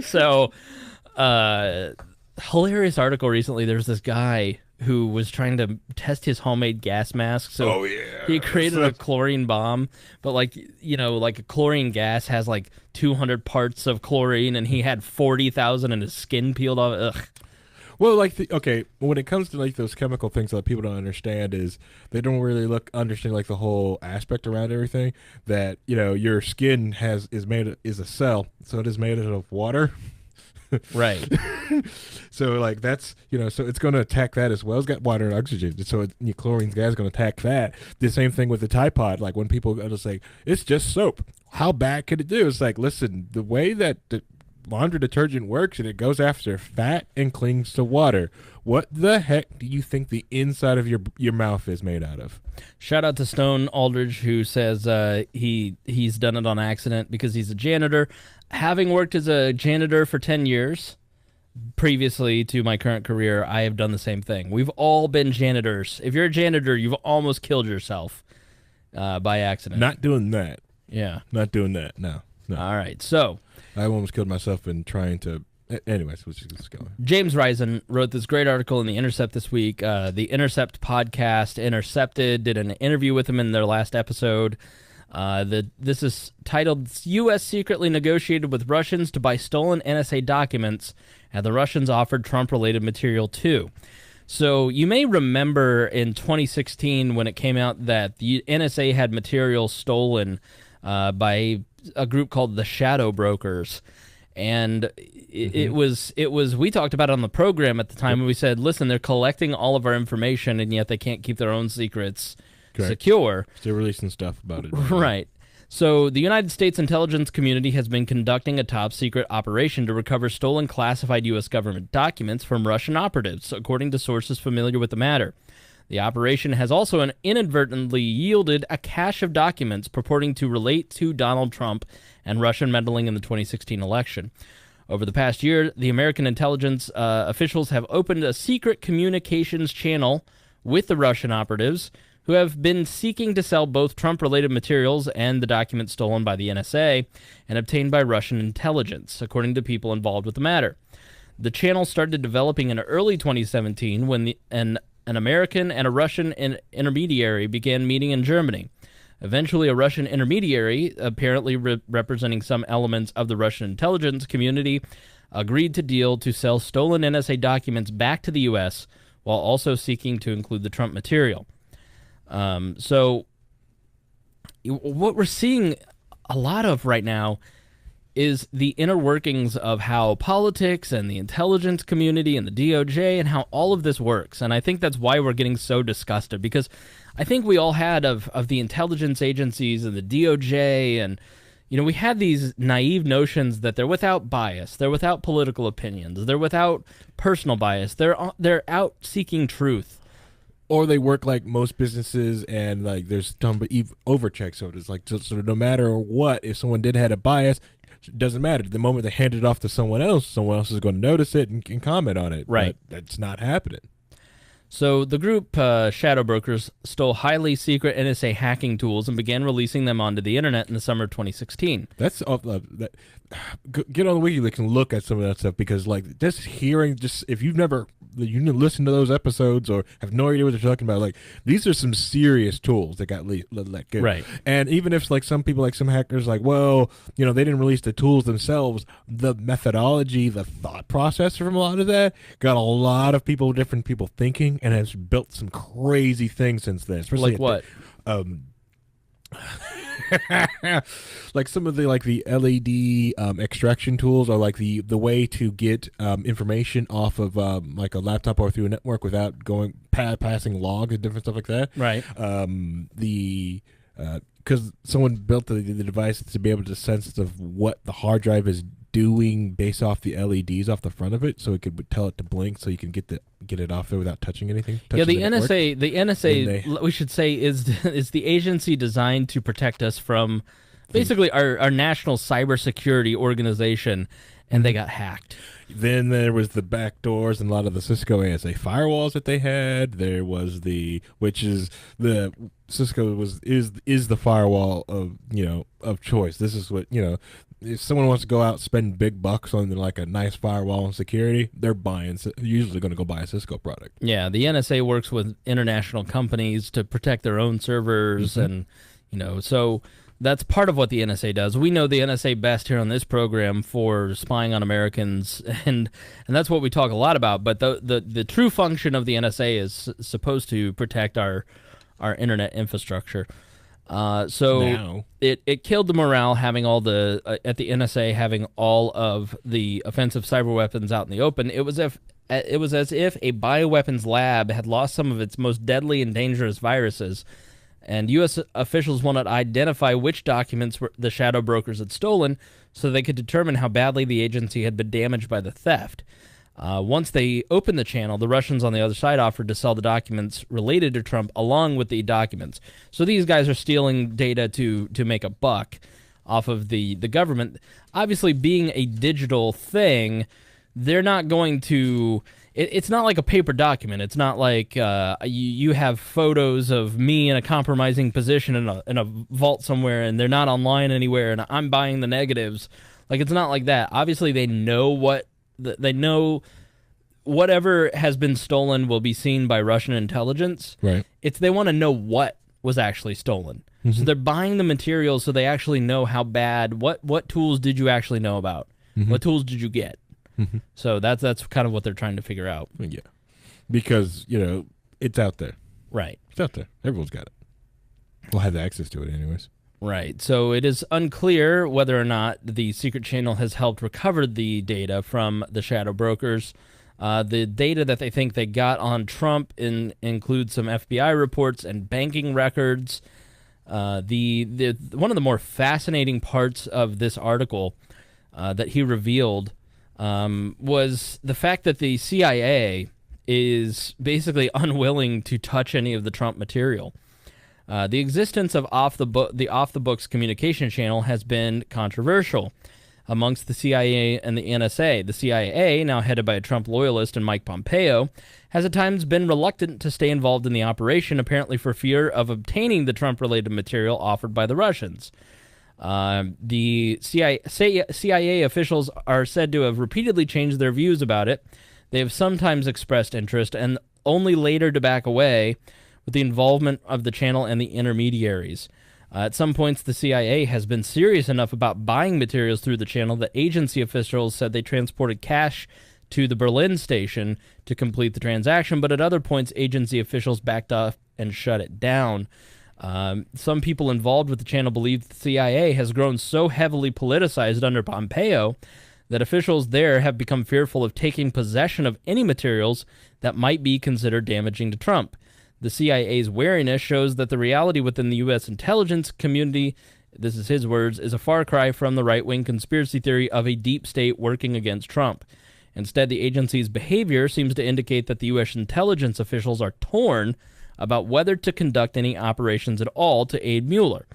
So, hilarious article recently. There's this guy who was trying to test his homemade gas mask. So he created a chlorine bomb, but like a chlorine gas has like 200 parts of chlorine, and he had 40,000 and his skin peeled off. Ugh. Well, when it comes to like those chemical things that people don't understand is they don't really understand like the whole aspect around everything. That your skin is a cell, so it is made out of water. Right. So like that's so it's going to attack that as well. It's got water and oxygen, so your chlorine gas is going to attack that. The same thing with the Tide Pod. Like when people are just like, it's just soap. How bad could it do? It's like, listen, the way that the laundry detergent works, and it goes after fat and clings to water. What the heck do you think the inside of your mouth is made out of? Shout out to Stone Aldridge, who says he's done it on accident because he's a janitor. Having worked as a janitor for 10 years previously to my current career, I have done the same thing. We've all been janitors. If you're a janitor, you've almost killed yourself by accident. Not doing that. Yeah. Not doing that. No. All right. So I almost killed myself in trying to. Anyways, let's just go. James Risen wrote this great article in The Intercept this week. The Intercept podcast, Intercepted, did an interview with him in their last episode. This is titled, U.S. secretly negotiated with Russians to buy stolen NSA documents, and the Russians offered Trump-related material too. So you may remember in 2016 when it came out that the NSA had material stolen by a group called the Shadow Brokers. And it was we talked about it on the program at the time, and we said, listen, they're collecting all of our information, and yet they can't keep their own secrets secure. They're releasing stuff about it. Right. So the United States intelligence community has been conducting a top-secret operation to recover stolen classified U.S. government documents from Russian operatives, according to sources familiar with the matter. The operation has also inadvertently yielded a cache of documents purporting to relate to Donald Trump and Russian meddling in the 2016 election. Over the past year, the American intelligence officials have opened a secret communications channel with the Russian operatives, who have been seeking to sell both Trump-related materials and the documents stolen by the NSA and obtained by Russian intelligence, according to people involved with the matter. The channel started developing in early 2017 when an American and a Russian intermediary began meeting in Germany. Eventually, a Russian intermediary, apparently representing some elements of the Russian intelligence community, agreed to deal to sell stolen NSA documents back to the U.S. while also seeking to include the Trump material. So what we're seeing a lot of right now is the inner workings of how politics and the intelligence community and the DOJ and how all of this works. And I think that's why we're getting so disgusted, because I think we all had of the intelligence agencies and the DOJ, and we had these naive notions that they're without bias, they're without political opinions, they're without personal bias, they're out seeking truth. Or they work like most businesses, and like there's some overcheck. So it's like so no matter what, if someone did had a bias, It doesn't matter. The moment they hand it off to someone else is going to notice it and comment on it. Right. But that's not happening. So the group Shadow Brokers stole highly secret NSA hacking tools and began releasing them onto the internet in the summer of 2016. That's get on the WikiLeaks and look at some of that stuff, because like just hearing, if you've never listened to those episodes or have no idea what they're talking about, like these are some serious tools that got let go. Right. And even if like some people, like some hackers, like, well, they didn't release the tools themselves, the methodology, the thought process from a lot of that got a lot of different people thinking, and has built some crazy things since then. Especially Like what? Like some of the LED extraction tools, or like the way to get information off of like a laptop or through a network without passing logs and different stuff like that. Right. Because someone built the device to be able to sense of what the hard drive is doing based off the LEDs off the front of it, so it could tell it to blink, so you can get it off there without touching anything. The NSA, we should say, is the agency designed to protect us from basically our national cybersecurity organization, and they got hacked. Then there was the back doors and a lot of the Cisco ASA firewalls that they had. There was Cisco is the firewall of choice. This is what, if someone wants to go out, spend big bucks on like a nice firewall and security, they're usually going to go buy a Cisco product. Yeah, the NSA works with international companies to protect their own servers, and so that's part of what the NSA does. We know the NSA best here on this program for spying on Americans, and that's what we talk a lot about. But the true function of the NSA is supposed to protect our internet infrastructure. So it killed the morale having all at the NSA having all of the offensive cyber weapons out in the open. It was as if a bioweapons lab had lost some of its most deadly and dangerous viruses, and U.S. officials wanted to identify which documents the Shadow Brokers had stolen so they could determine how badly the agency had been damaged by the theft. Once they opened the channel, the Russians on the other side offered to sell the documents related to Trump along with the documents. So these guys are stealing data to make a buck off of the government. Obviously, being a digital thing, they're not going to... It's not like a paper document. It's not like you have photos of me in a compromising position in a vault somewhere, and they're not online anywhere, and I'm buying the negatives. Like, it's not like that. Obviously, they know they know whatever has been stolen will be seen by Russian intelligence. Right. They want to know what was actually stolen. So they're buying the materials so they actually know how bad. What tools did you actually know about? What tools did you get? So that's kind of what they're trying to figure out. Yeah, because it's out there. Right. It's out there. Everyone's got it. We'll have access to it anyways. Right. So it is unclear whether or not the secret channel has helped recover the data from the Shadow Brokers. The data that they think they got on Trump includes some FBI reports and banking records. One of the more fascinating parts of this article that he revealed was the fact that the CIA is basically unwilling to touch any of the Trump material. The existence of the off-the-books communication channel has been controversial amongst the CIA and the NSA. The CIA, now headed by a Trump loyalist and Mike Pompeo, has at times been reluctant to stay involved in the operation, apparently for fear of obtaining the Trump-related material offered by the Russians. The CIA officials are said to have repeatedly changed their views about it. They have sometimes expressed interest and only later to back away with the involvement of the channel and the intermediaries. At some points, the CIA has been serious enough about buying materials through the channel that agency officials said they transported cash to the Berlin station to complete the transaction, but at other points, agency officials backed off and shut it down. Some people involved with the channel believe the CIA has grown so heavily politicized under Pompeo that officials there have become fearful of taking possession of any materials that might be considered damaging to Trump. The CIA's wariness shows that the reality within the U.S. intelligence community, this is his words, is a far cry from the right-wing conspiracy theory of a deep state working against Trump. Instead, the agency's behavior seems to indicate that the U.S. intelligence officials are torn about whether to conduct any operations at all to aid Mueller.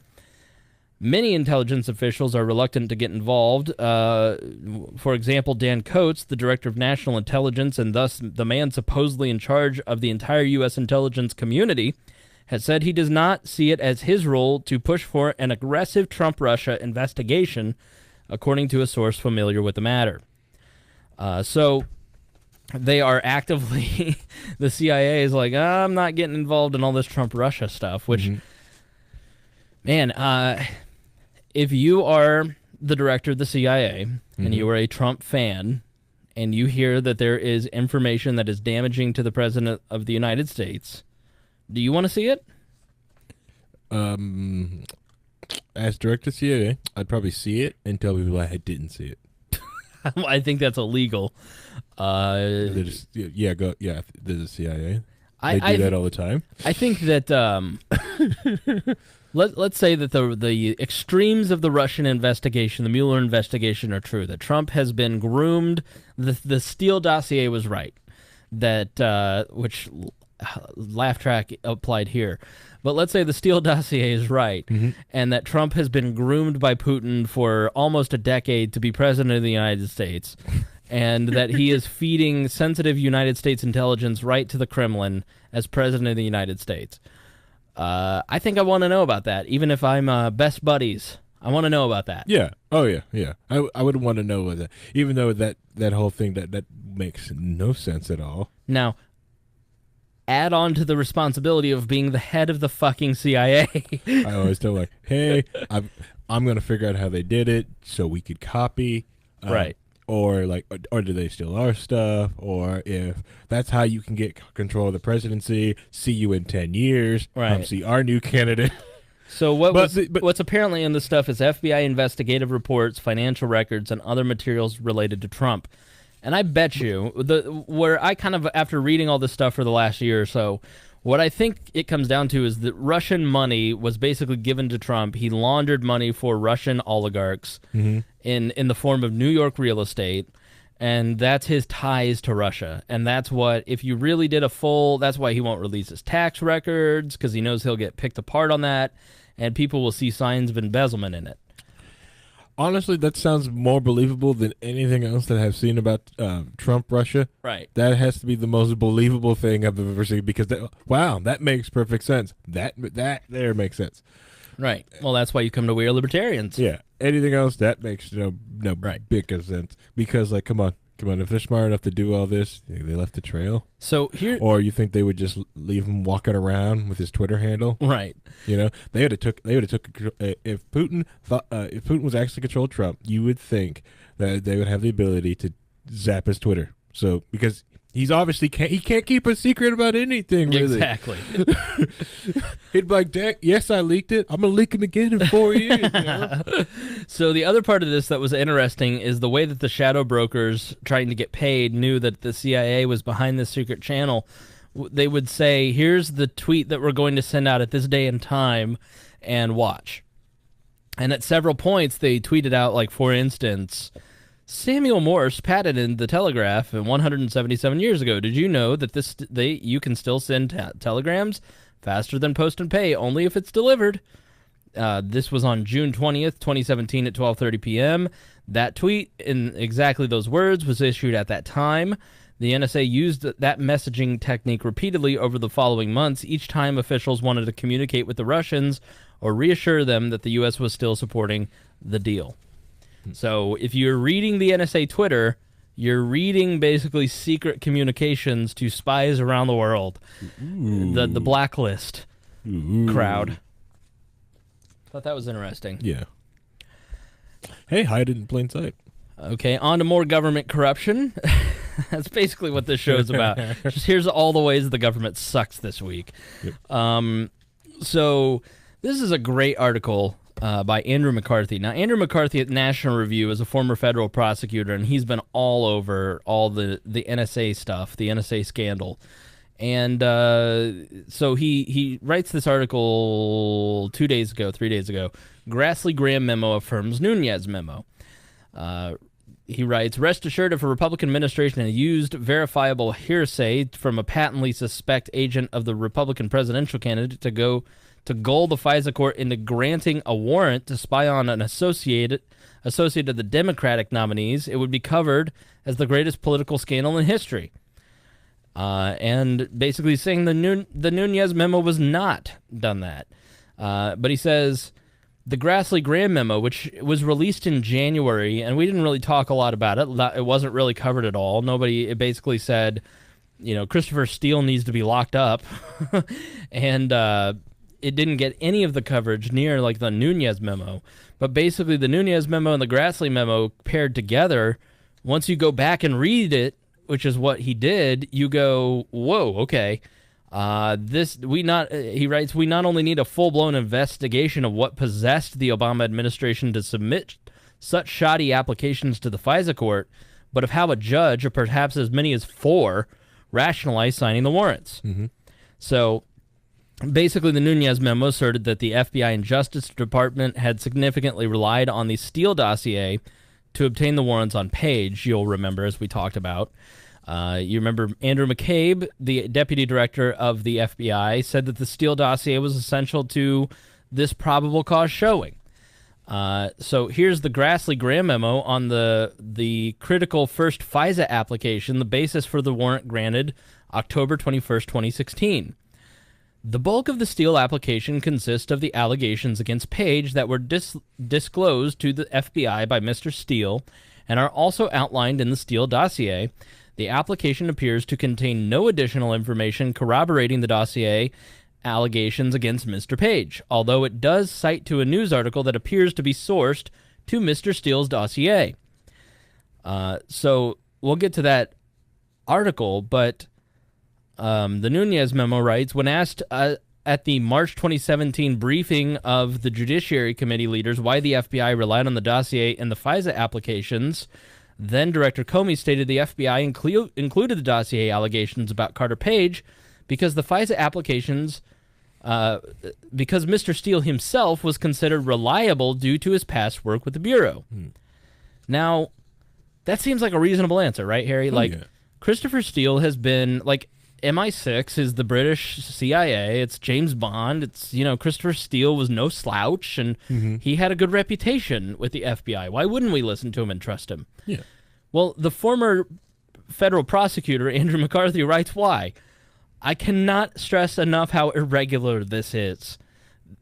Many intelligence officials are reluctant to get involved. For example, Dan Coates, the director of national intelligence and thus the man supposedly in charge of the entire U.S. intelligence community, has said he does not see it as his role to push for an aggressive Trump-Russia investigation, according to a source familiar with the matter. So they are actively, the CIA is like, I'm not getting involved in all this Trump-Russia stuff, which, man, if you are the director of the CIA and you are a Trump fan and you hear that there is information that is damaging to the President of the United States, do you want to see it? As director of CIA, I'd probably see it and tell people I didn't see it. I think that's illegal. There's the CIA. They do that all the time. I think that let's say that the extremes of the Russian investigation, the Mueller investigation, are true. That Trump has been groomed. The Steele dossier was right. That which laugh track applied here. But let's say the Steele dossier is right, and that Trump has been groomed by Putin for almost a decade to be president of the United States, and that he is feeding sensitive United States intelligence right to the Kremlin as president of the United States. I think I want to know about that, even if I'm best buddies. I want to know about that. Yeah. Oh, yeah, yeah. I would want to know about that, even though that whole thing, that makes no sense at all. Now, add on to the responsibility of being the head of the fucking CIA. I always tell like, hey, I'm going to figure out how they did it so we could copy. Right. Or do they steal our stuff? Or if that's how you can get control of the presidency, see you in 10 years. Right. Come see our new candidate. So what's apparently in the stuff is FBI investigative reports, financial records, and other materials related to Trump. And I bet you, where I kind of, after reading all this stuff for the last year or so, what I think it comes down to is that Russian money was basically given to Trump. He laundered money for Russian oligarchs in the form of New York real estate, and that's his ties to Russia. And that's what, if you really did that's why he won't release his tax records, because he knows he'll get picked apart on that, and people will see signs of embezzlement in it. Honestly, that sounds more believable than anything else that I've seen about Trump, Russia. Right. That has to be the most believable thing I've ever seen because, that makes perfect sense. That there makes sense. Right. Well, that's why you come to We Are Libertarians. Yeah. Anything else, that makes no big sense. Because, come on. If they're smart enough to do all this, they left the trail. So here, or you think they would just leave him walking around with his Twitter handle? Right. They would have took if Putin was actually controlled Trump, you would think that they would have the ability to zap his Twitter. So because he's obviously he can't keep a secret about anything. Really. Exactly. He'd be like, yes, I leaked it. I'm gonna leak him again in 4 years. So the other part of this that was interesting is the way that the shadow brokers trying to get paid knew that the CIA was behind this secret channel. They would say, here's the tweet that we're going to send out at this day and time, and watch. And at several points, they tweeted out, like, for instance, Samuel Morse patented the telegraph 177 years ago. Did you know that you can still send telegrams faster than post and pay, only if it's delivered? This was on June 20th, 2017 at 12:30 p.m. That tweet, in exactly those words, was issued at that time. The NSA used that messaging technique repeatedly over the following months, each time officials wanted to communicate with the Russians or reassure them that the U.S. was still supporting the deal. So if you're reading the NSA Twitter, you're reading basically secret communications to spies around the world. The blacklist crowd. Thought that was interesting. Yeah. Hey, hide it in plain sight. Okay, on to more government corruption. That's basically what this show is about. Just here's all the ways the government sucks this week. Yep. So this is a great article by Andrew McCarthy. Now, Andrew McCarthy at National Review is a former federal prosecutor, and he's been all over all the NSA stuff, the NSA scandal. And so he writes this article 3 days ago, Grassley Graham memo affirms Nunez memo. He writes, rest assured if a Republican administration had used verifiable hearsay from a patently suspect agent of the Republican presidential candidate to go to gull the FISA court into granting a warrant to spy on an associated the Democratic nominees, it would be covered as the greatest political scandal in history. And basically saying the Nunez memo was not done that. But he says the Grassley-Graham memo, which was released in January, and we didn't really talk a lot about it. It wasn't really covered at all. It basically said, Christopher Steele needs to be locked up. And it didn't get any of the coverage near like the Nunez memo. But basically the Nunez memo and the Grassley memo paired together, once you go back and read it, which is what he did, you go, whoa, okay. He writes, we not only need a full-blown investigation of what possessed the Obama administration to submit such shoddy applications to the FISA court, but of how a judge, or perhaps as many as 4, rationalized signing the warrants. Mm-hmm. So basically the Nunez memo asserted that the FBI and Justice Department had significantly relied on the Steele dossier to obtain the warrants on Page, you'll remember, as we talked about. You remember Andrew McCabe, the deputy director of the FBI, said that the Steele dossier was essential to this probable cause showing. So here's the Grassley-Graham memo on the critical first FISA application, the basis for the warrant granted October 21st, 2016. The bulk of the Steele application consists of the allegations against Page that were disclosed to the FBI by Mr. Steele and are also outlined in the Steele dossier. The application appears to contain no additional information corroborating the dossier allegations against Mr. Page, although it does cite to a news article that appears to be sourced to Mr. Steele's dossier. So we'll get to that article, but the Nunez memo writes, when asked at the March 2017 briefing of the Judiciary Committee leaders why the FBI relied on the dossier and the FISA applications, then Director Comey stated the FBI included the dossier allegations about Carter Page because the FISA applications, because Mr. Steele himself was considered reliable due to his past work with the Bureau. Now, that seems like a reasonable answer, right, Harry? Christopher Steele has been, MI6 is the British CIA. It's James Bond. It's, Christopher Steele was no slouch, and he had a good reputation with the FBI. Why wouldn't we listen to him and trust him? Yeah. Well, the former federal prosecutor, Andrew McCarthy, writes why. I cannot stress enough how irregular this is.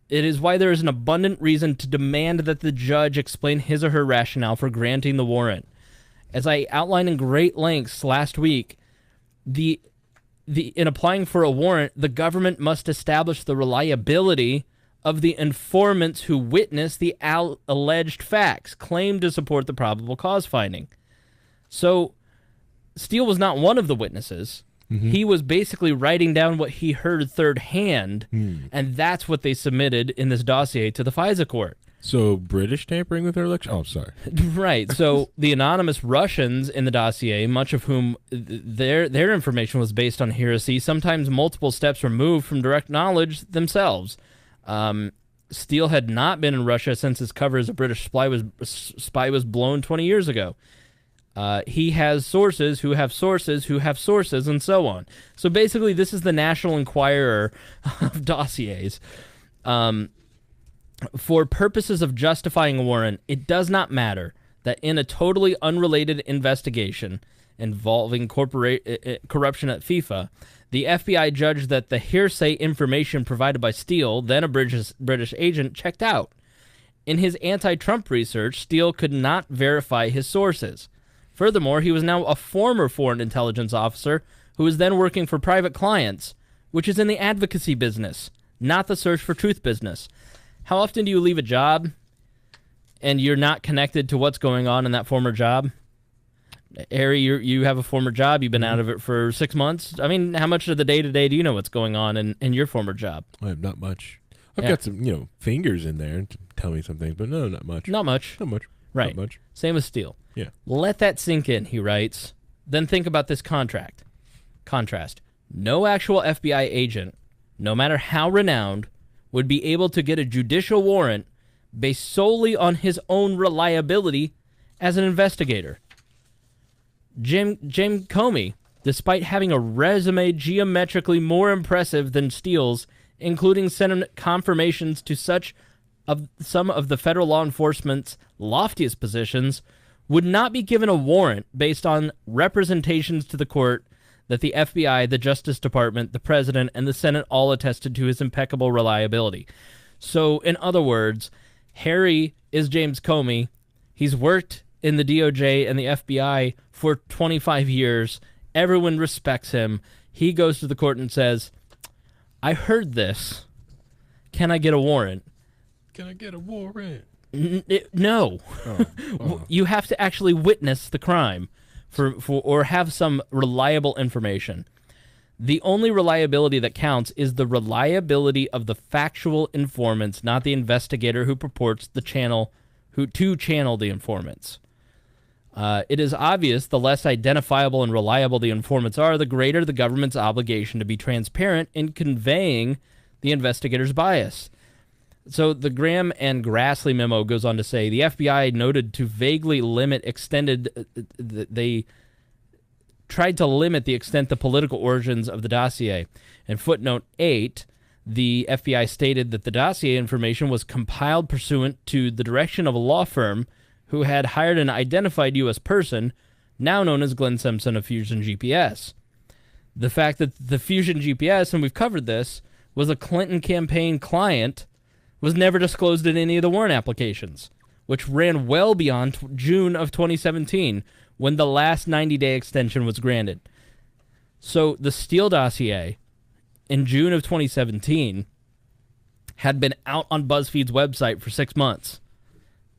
It is why there is an abundant reason to demand that the judge explain his or her rationale for granting the warrant. As I outlined in great lengths last week, in applying for a warrant, the government must establish the reliability of the informants who witnessed the alleged facts claimed to support the probable cause finding. So, Steele was not one of the witnesses. He was basically writing down what he heard third hand, and that's what they submitted in this dossier to the FISA court. So British tampering with their election? Oh, sorry. Right. So the anonymous Russians in the dossier, much of whom their information was based on heresy, sometimes multiple steps removed from direct knowledge themselves. Steele had not been in Russia since his cover as a British spy was blown 20 years ago. He has sources who have sources who have sources, and so on. So basically, this is the National Enquirer of dossiers. For purposes of justifying a warrant, it does not matter that in a totally unrelated investigation involving corruption at FIFA, the FBI judged that the hearsay information provided by Steele, then a British agent, checked out. In his anti-Trump research, Steele could not verify his sources. Furthermore, he was now a former foreign intelligence officer who was then working for private clients, which is in the advocacy business, not the search for truth business. How often do you leave a job and you're not connected to what's going on in that former job? Harry, you have a former job. You've been out of it for 6 months. I mean, how much of the day-to-day do you know what's going on in your former job? I have not much. I've got some, fingers in there to tell me some things, but no, not much. Not much. Not much. Right. Not much. Same with Steele. Yeah. Let that sink in, he writes. Then think about this contrast. No actual FBI agent, no matter how renowned, would be able to get a judicial warrant based solely on his own reliability as an investigator. Jim Comey, despite having a resume geometrically more impressive than Steele's, including Senate confirmations to some of the federal law enforcement's loftiest positions, would not be given a warrant based on representations to the court that the FBI, the Justice Department, the President, and the Senate all attested to his impeccable reliability. So, in other words, Harry is James Comey. He's worked in the DOJ and the FBI for 25 years. Everyone respects him. He goes to the court and says, I heard this. Can I get a warrant? Can I get a warrant? No. You have to actually witness the crime or have some reliable information. The only reliability that counts is the reliability of the factual informants, not the investigator who purports to channel the informants. It is obvious the less identifiable and reliable the informants are, the greater the government's obligation to be transparent in conveying the investigator's bias. So the Graham and Grassley memo goes on to say the FBI noted to vaguely limit they tried to limit the extent the political origins of the dossier. In footnote 8, the FBI stated that the dossier information was compiled pursuant to the direction of a law firm who had hired an identified U.S. person, now known as Glenn Simpson of Fusion GPS. The fact that the Fusion GPS, and we've covered this, was a Clinton campaign client was never disclosed in any of the warrant applications, which ran well beyond June of 2017, when the last 90-day extension was granted. So the Steele dossier, in June of 2017, had been out on BuzzFeed's website for 6 months.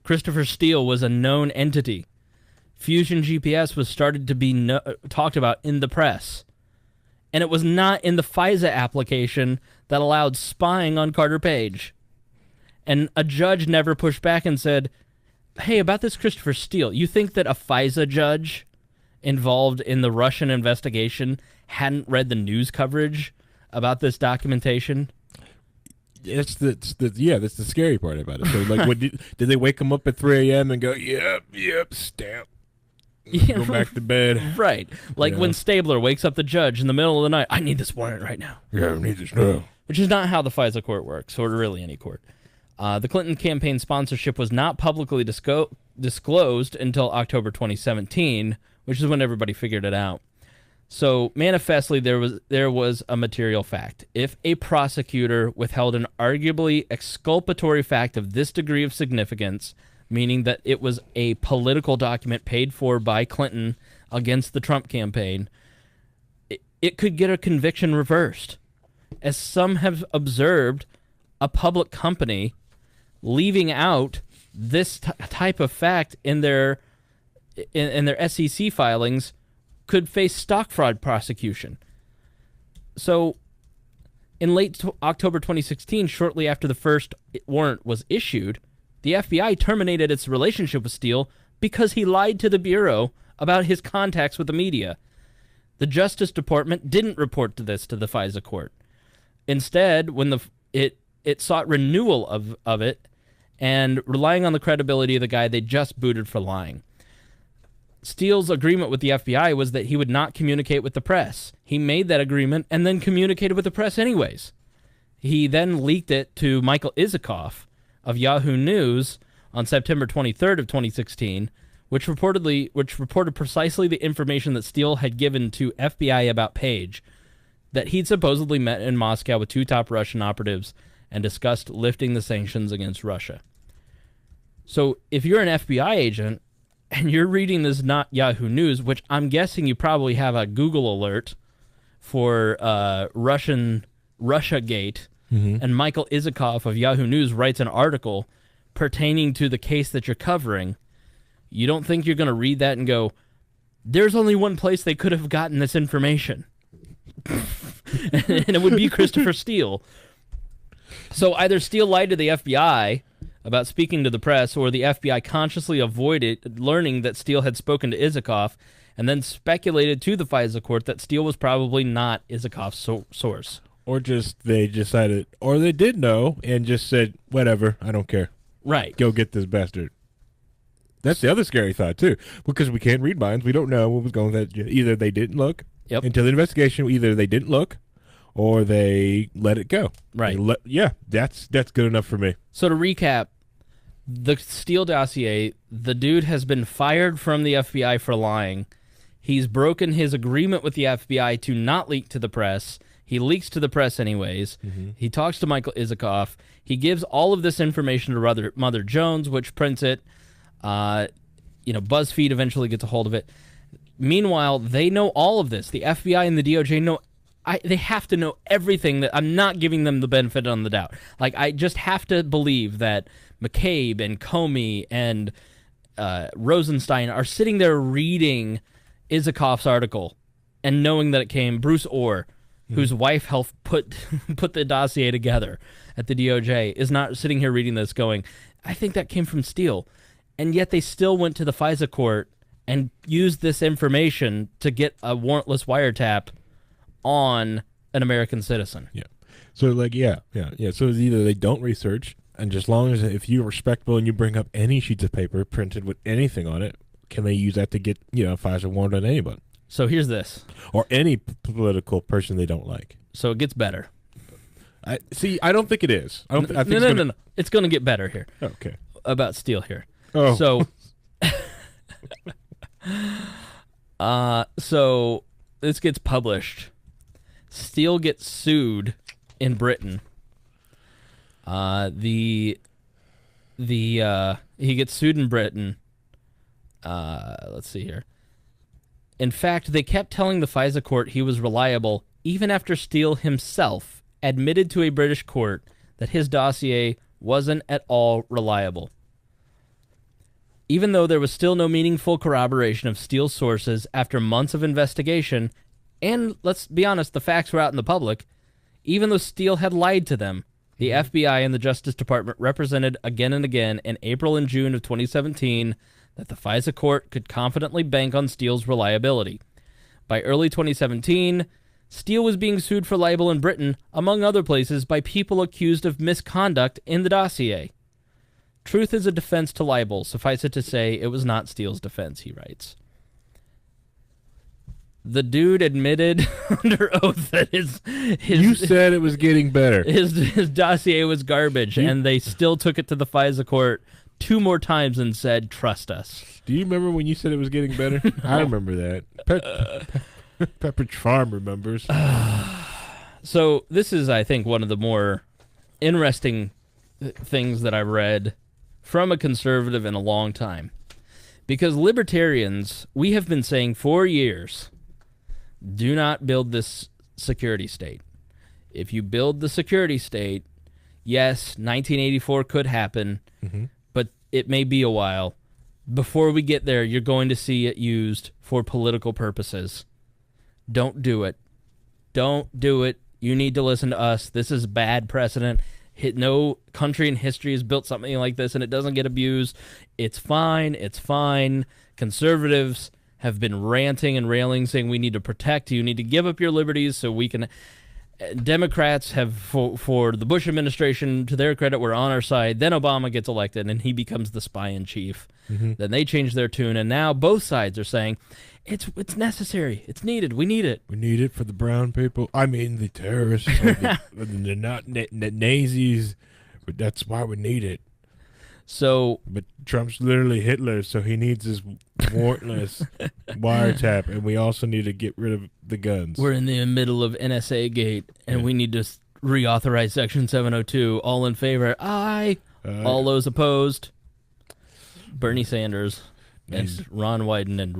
Christopher Steele was a known entity. Fusion GPS was started to be talked about in the press. And it was not in the FISA application that allowed spying on Carter Page. And a judge never pushed back and said, hey, about this Christopher Steele, you think that a FISA judge involved in the Russian investigation hadn't read the news coverage about this documentation? That's the scary part about it. So, like, did they wake him up at 3 a.m. and go, yep, stamp, go back to bed? Right. Like when Stabler wakes up the judge in the middle of the night, I need this warrant right now. Yeah, I need this now. Which is not how the FISA court works, or really any court. The Clinton campaign sponsorship was not publicly disclosed until October 2017, which is when everybody figured it out. So manifestly, there was a material fact. If a prosecutor withheld an arguably exculpatory fact of this degree of significance, meaning that it was a political document paid for by Clinton against the Trump campaign, it could get a conviction reversed. As some have observed, a public company leaving out this type of fact in their SEC filings could face stock fraud prosecution. So, in late October 2016, shortly after the first warrant was issued, the FBI terminated its relationship with Steele because he lied to the Bureau about his contacts with the media. The Justice Department didn't report this to the FISA court. Instead, when it sought renewal of it, and relying on the credibility of the guy they just booted for lying. Steele's agreement with the FBI was that he would not communicate with the press. He made that agreement and then communicated with the press anyways. He then leaked it to Michael Isikoff of Yahoo News on September 23rd of 2016, which reported precisely the information that Steele had given to FBI about Page, that he'd supposedly met in Moscow with 2 top Russian operatives and discussed lifting the sanctions against Russia. So if you're an FBI agent and you're reading this not Yahoo News, which I'm guessing you probably have a Google alert for Russiagate, and Michael Isikoff of Yahoo News writes an article pertaining to the case that you're covering, you don't think you're going to read that and go, there's only one place they could have gotten this information. And it would be Christopher Steele. So either Steele lied to the FBI about speaking to the press, or the FBI consciously avoided learning that Steele had spoken to Isikoff and then speculated to the FISA court that Steele was probably not Isikoff's source. Or just they decided, or they did know and just said, whatever, I don't care. Right. Go get this bastard. That's the other scary thought, too, because we can't read minds. We don't know what was going on. Either they didn't look until the investigation, either they didn't look, or they let it go. Right. That's good enough for me. So to recap, the Steele dossier, the dude has been fired from the FBI for lying. He's broken his agreement with the FBI to not leak to the press. He leaks to the press anyways. He talks to Michael Isikoff. He gives all of this information to Mother Jones, which prints it. BuzzFeed eventually gets a hold of it. Meanwhile, they know all of this. The FBI and the DOJ know. They have to know everything. That I'm not giving them the benefit of the doubt. Like, I just have to believe that McCabe and Comey and Rosenstein are sitting there reading Isikoff's article and knowing that it came Bruce Orr, whose wife helped put the dossier together at the DOJ, is not sitting here reading this going, I think that came from Steele. And yet they still went to the FISA court and used this information to get a warrantless wiretap on an American citizen. Yeah. So, So it's either they don't research, and just long as if you're respectable and you bring up any sheets of paper printed with anything on it, can they use that to get, a FISA warrant on anybody? So here's this. Or any political person they don't like. So it gets better. I don't think it is. I think no. It's going to get better here. Okay. About Steele here. Oh. So this gets published. Steele gets sued in Britain. He gets sued in Britain. Let's see here. In fact, they kept telling the FISA court he was reliable, even after Steele himself admitted to a British court that his dossier wasn't at all reliable. Even though there was still no meaningful corroboration of Steele's sources after months of investigation, and let's be honest, the facts were out in the public, even though Steele had lied to them, the FBI and the Justice Department represented again and again in April and June of 2017 that the FISA court could confidently bank on Steele's reliability. By early 2017, Steele was being sued for libel in Britain, among other places, by people accused of misconduct in the dossier. Truth is a defense to libel. Suffice it to say, it was not Steele's defense, he writes. The dude admitted under oath that his You said it was getting better. His dossier was garbage, and they still took it to the FISA court 2 more times and said, trust us. Do you remember when you said it was getting better? No. I remember that. Pepperidge Farm remembers. So this is, I think, one of the more interesting things that I've read from a conservative in a long time. Because libertarians, we have been saying for years, do not build this security state. If you build the security state, yes, 1984 could happen, but it may be a while. Before we get there, you're going to see it used for political purposes. Don't do it. Don't do it. You need to listen to us. This is bad precedent. No country in history has built something like this, and it doesn't get abused. It's fine. It's fine. Conservatives have been ranting and railing, saying we need to protect you, need to give up your liberties so we can. Democrats have, for the Bush administration, to their credit, were on our side. Then Obama gets elected, and he becomes the spy-in-chief. Then they change their tune, and now both sides are saying, it's necessary. It's needed. We need it. We need it for the brown people. I mean, the terrorists, the not Nazis. But that's why we need it. So, but Trump's literally Hitler, so he needs his warrantless wiretap, and we also need to get rid of the guns. We're in the middle of NSA gate, and we need to reauthorize Section 702. All in favor? Aye. All those opposed? Bernie Sanders and Ron Wyden and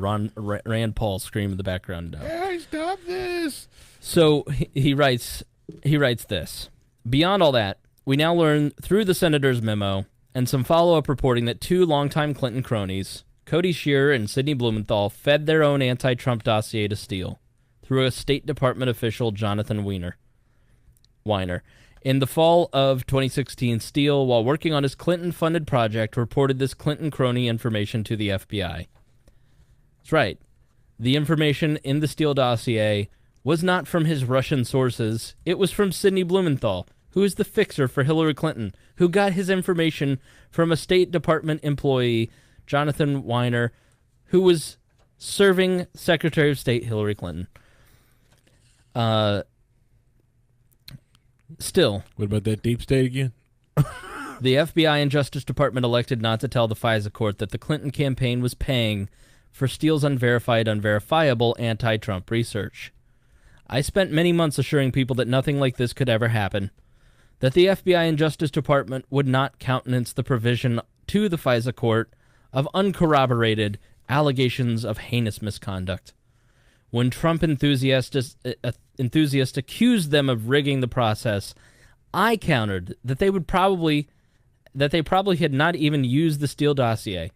Rand Paul scream in the background. Hey, stop this! So he writes this. Beyond all that, we now learn through the senator's memo and some follow-up reporting that 2 longtime Clinton cronies, Cody Shearer and Sidney Blumenthal, fed their own anti-Trump dossier to Steele through a State Department official, Jonathan Weiner. In the fall of 2016, Steele, while working on his Clinton-funded project, reported this Clinton crony information to the FBI. That's right. The information in the Steele dossier was not from his Russian sources. It was from Sidney Blumenthal, who is the fixer for Hillary Clinton, who got his information from a State Department employee, Jonathan Weiner, who was serving Secretary of State Hillary Clinton. Still, What about that deep state again? the FBI and Justice Department elected not to tell the FISA court that the Clinton campaign was paying for Steele's unverifiable anti-Trump research. I spent many months assuring people that nothing like this could ever happen, that the FBI and Justice Department would not countenance the provision to the FISA court of uncorroborated allegations of heinous misconduct. When Trump enthusiasts accused them of rigging the process, I countered that they probably had not even used the Steele dossier.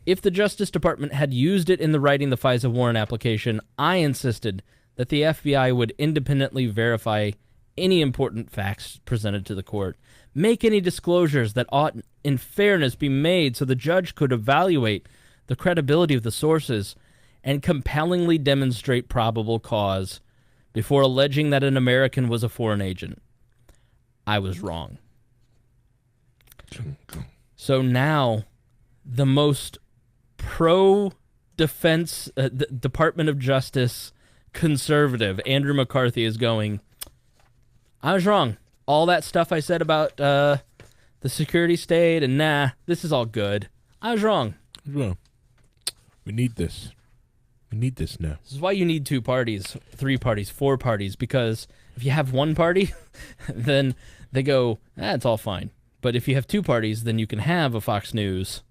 If the Justice Department had used it in the writing the FISA warrant application, I insisted that the FBI would independently verify any important facts presented to the court, make any disclosures that ought in fairness be made so the judge could evaluate the credibility of the sources, and compellingly demonstrate probable cause before alleging that an American was a foreign agent. I was wrong. So now, the most pro-defense Department of Justice conservative, Andrew McCarthy, is going, I was wrong. All that stuff I said about the security state, and this is all good. I was wrong. Well, we need this. We need this now. This is why you need 2 parties, 3 parties, 4 parties, because if you have one party, then they go, it's all fine. But if you have 2 parties, then you can have a Fox News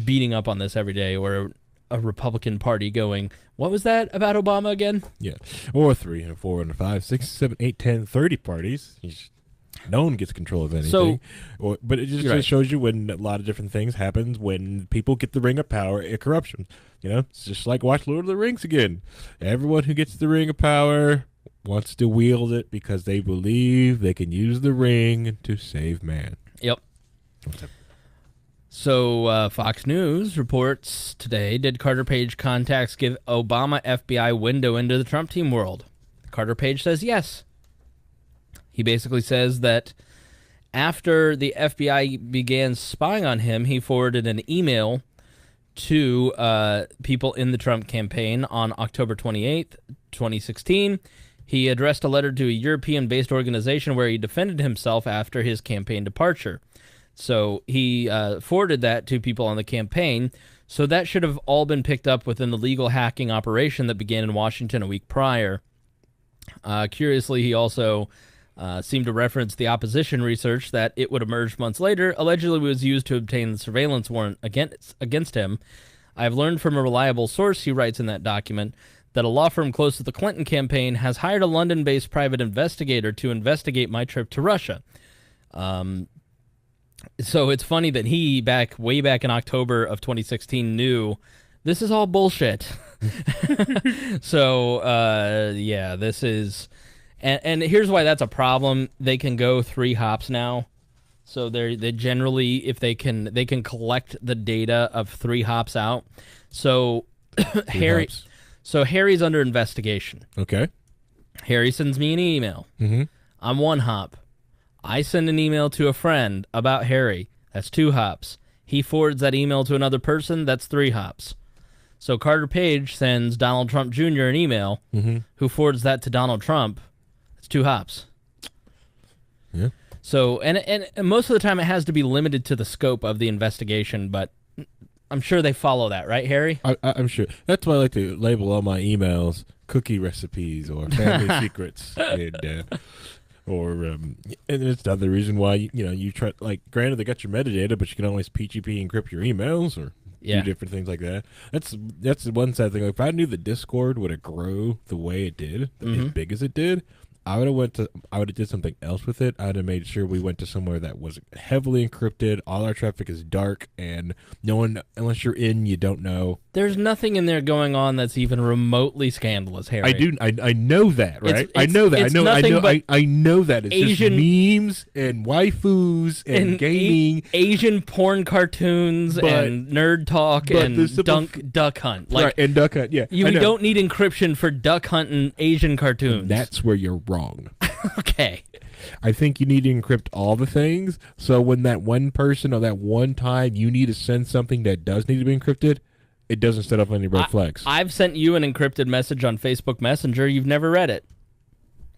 beating up on this every day, or a Republican Party going, what was that about Obama again? Yeah. Or 3 and 4 and 5, 6, 7, 8, 10, 30 parties. No one gets control of anything. But it just shows you when a lot of different things happen when people get the ring of power and corruption. It's just like watch Lord of the Rings again. Everyone who gets the ring of power wants to wield it because they believe they can use the ring to save man. Yep. What's up? So Fox News reports today, did Carter Page contacts give Obama FBI window into the Trump team world? Carter Page says yes. He basically says that after the FBI began spying on him, he forwarded an email to people in the Trump campaign on October 28th, 2016. He addressed a letter to a European-based organization where he defended himself after his campaign departure. So he forwarded that to people on the campaign. So that should have all been picked up within the legal hacking operation that began in Washington a week prior. Curiously, he also seemed to reference the opposition research that it would emerge months later allegedly was used to obtain the surveillance warrant against him. I've learned from a reliable source, he writes in that document, that a law firm close to the Clinton campaign has hired a London-based private investigator to investigate my trip to Russia. So it's funny that he, way back in October of 2016, knew this is all bullshit. So, yeah, this is... And here's why that's a problem. They can go 3 hops now. So they generally, if they can collect the data of 3 hops out. So Harry's under investigation. Okay. Harry sends me an email. Mm-hmm. I'm 1 hop. I send an email to a friend about Harry. That's 2 hops. He forwards that email to another person. That's 3 hops. So Carter Page sends Donald Trump Jr. an email, who forwards that to Donald Trump. It's 2 hops. Yeah. So, and most of the time it has to be limited to the scope of the investigation, but I'm sure they follow that, right, Harry? I'm sure. That's why I like to label all my emails cookie recipes or family secrets. And it's another reason why, you try, granted they got your metadata, but you can always PGP encrypt your emails or do different things like that. That's the one sad thing. If I knew the Discord would have grown the way it did, as big as it did, I would have did something else with it. I would have made sure we went to somewhere that was heavily encrypted. All our traffic is dark, and no one, unless you're in, you don't know. There's nothing in there going on that's even remotely scandalous, Harry. I know that, right? I know that. I know that. It's Asian, just memes and waifus and gaming, Asian porn cartoons and nerd talk and duck hunt. Right, and duck hunt. Yeah, you don't need encryption for duck hunting Asian cartoons. That's where you're wrong. Okay. I think you need to encrypt all the things, so when that one person or that one time you need to send something that does need to be encrypted, it doesn't set up any red flags. I've sent you an encrypted message on Facebook Messenger. You've never read it.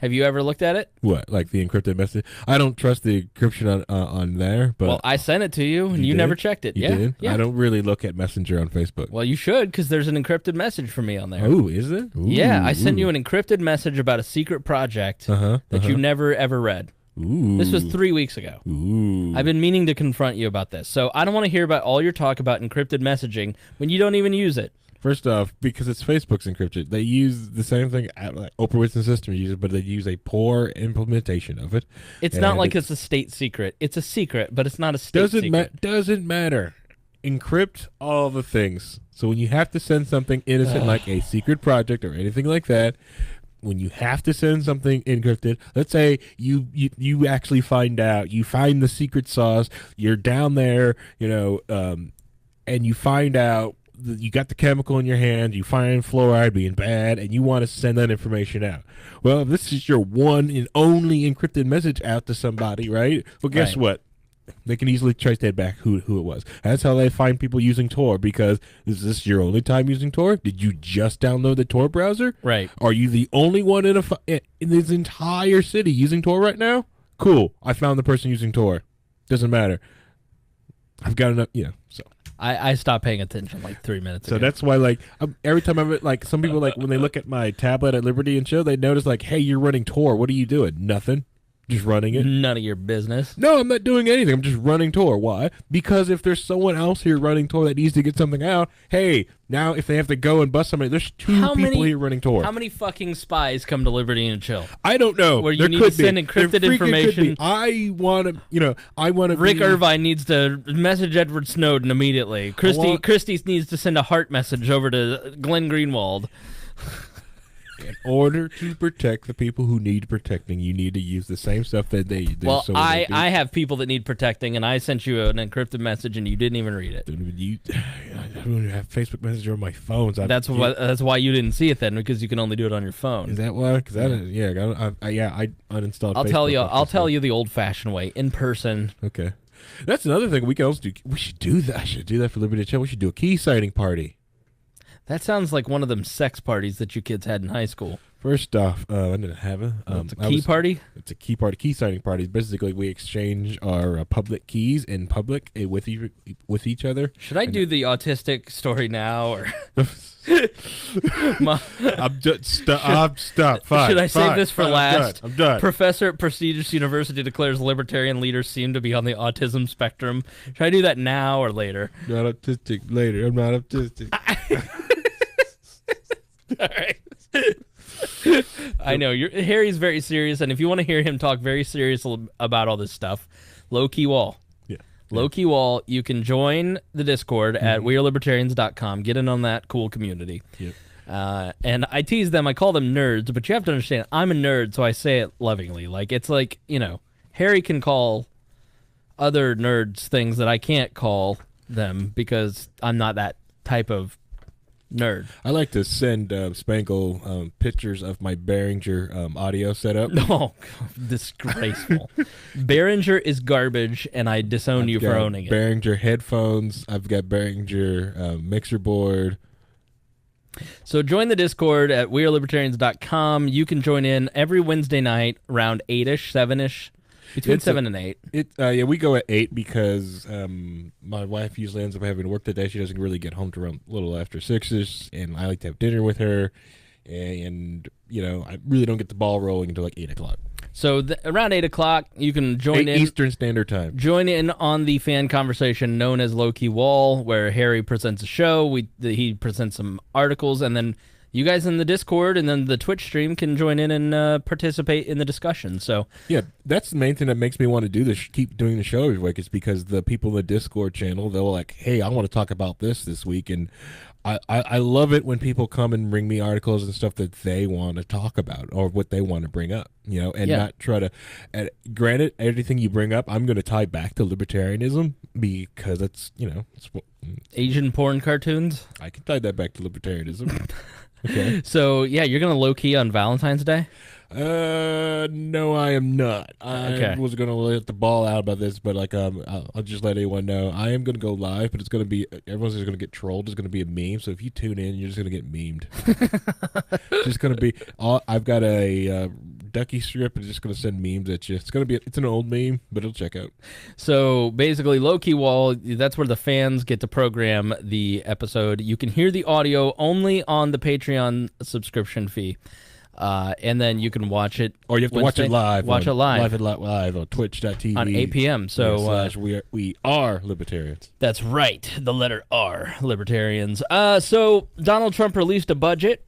Have you ever looked at it? What, like the encrypted message? I don't trust the encryption on there, but Well, I sent it to you, and you did? never checked it. You yeah, did? yeah. I don't really look at Messenger on Facebook. Well, you should, because there's an encrypted message from me on there. Oh, is there? Ooh, Yeah, I sent you an encrypted message about a secret project that you never ever read. Ooh. This was 3 weeks ago. Ooh. I've been meaning to confront you about this. So I don't want to hear about all your talk about encrypted messaging when you don't even use it. First off, because it's Facebook's encrypted, they use the same thing like Oprah Winfrey System uses, but they use a poor implementation of it. It's not like it's a state secret. It's a secret, but it's not a state secret. Doesn't matter. Encrypt all the things. So when you have to send something innocent like a secret project or anything like that, when you have to send something encrypted, let's say you actually find out, you find the secret sauce, you're down there, and you find out you got the chemical in your hand, you find fluoride being bad, and you want to send that information out. Well, if this is your one and only encrypted message out to somebody, right? Well, guess what? They can easily trace that back who it was. That's how they find people using Tor, because is this your only time using Tor? Did you just download the Tor browser? Right. Are you the only one in this entire city using Tor right now? Cool. I found the person using Tor. Doesn't matter. I've got enough, so. I stopped paying attention like 3 minutes ago. So that's why, every time I'm some people, when they look at my tablet at Liberty and show, they notice, hey, you're running Tor. What are you doing? Nothing. Just running it. None of your business. No, I'm not doing anything. I'm just running Tor. Why? Because if there's someone else here running Tor that needs to get something out, hey, now if they have to go and bust somebody, there's two people here running Tor. How many fucking spies come to Liberty and Chill? I don't know. Where you need to send encrypted information. I want to, Rick Irvine needs to message Edward Snowden immediately. Christie needs to send a heart message over to Glenn Greenwald. In order to protect the people who need protecting, you need to use the same stuff that they do. Well, I have people that need protecting, and I sent you an encrypted message, and you didn't even read it. I don't even have Facebook Messenger on my phone. So that's why you didn't see it then, because you can only do it on your phone. Is that why? Because I uninstalled. I'll tell you the old-fashioned way, in person. Okay, that's another thing we can also do. We should do that. I should do that for Liberty Chat. We should do a key signing party. That sounds like one of them sex parties that you kids had in high school. First off, I didn't have it. It's a key party? It's a key party. Key signing party. Basically, we exchange our public keys in public with each other. Should I do the autistic story now? Or I'm stop. Fine. Should I save this for last? I'm done. Professor at prestigious university declares libertarian leaders seem to be on the autism spectrum. Should I do that now or later? Not autistic. Later. I'm not autistic. All right. I know Harry's very serious, and if you want to hear him talk very serious about all this stuff, Low Key Wall. Yeah. Low Key Wall, you can join the Discord at wearelibertarians.com. Get in on that cool community. Yep. And I tease them, I call them nerds, but you have to understand, I'm a nerd, so I say it lovingly. It's like, Harry can call other nerds things that I can't call them because I'm not that type of nerd. I like to send Spangle pictures of my Behringer audio setup. No, disgraceful. Behringer is garbage, and I disown you for owning it. Behringer headphones. I've got Behringer mixer board. So join the Discord at wearelibertarians.com. You can join in every Wednesday night around 8-ish, 7-ish. Between 7 and 8. We go at 8 because my wife usually ends up having to work that day. She doesn't really get home to around a little after 6-ish, and I like to have dinner with her. And, I really don't get the ball rolling until 8 o'clock. So around 8 o'clock, you can join in. Eastern Standard Time. Join in on the fan conversation known as Low Key Wall, where Harry presents a show. He presents some articles, and then you guys in the Discord and then the Twitch stream can join in and participate in the discussion. So yeah, that's the main thing that makes me want to do this. Keep doing the show every week is because the people in the Discord channel, they'll hey, I want to talk about this week, and I love it when people come and bring me articles and stuff that they want to talk about or what they want to bring up, and not try to. And granted, everything you bring up, I'm going to tie back to libertarianism because it's Asian porn cartoons. I can tie that back to libertarianism. Okay. So yeah, you're gonna low key on Valentine's Day? No, I am not. I was gonna let the ball out about this, but I'll just let anyone know I am gonna go live, but it's gonna be everyone's just gonna get trolled. It's gonna be a meme. So if you tune in, you're just gonna get memed. It's just gonna be. I've got a ducky strip and just going to send memes at you. It's an old meme, but it'll check out. So basically, Loki Wall, that's where the fans get to program the episode. You can hear the audio only on the Patreon subscription fee. And then you can watch it. Or you have to watch it live. Watch it live. Live on twitch.tv. On 8 p.m. So we are libertarians. That's right. The letter R, libertarians. So Donald Trump released a budget.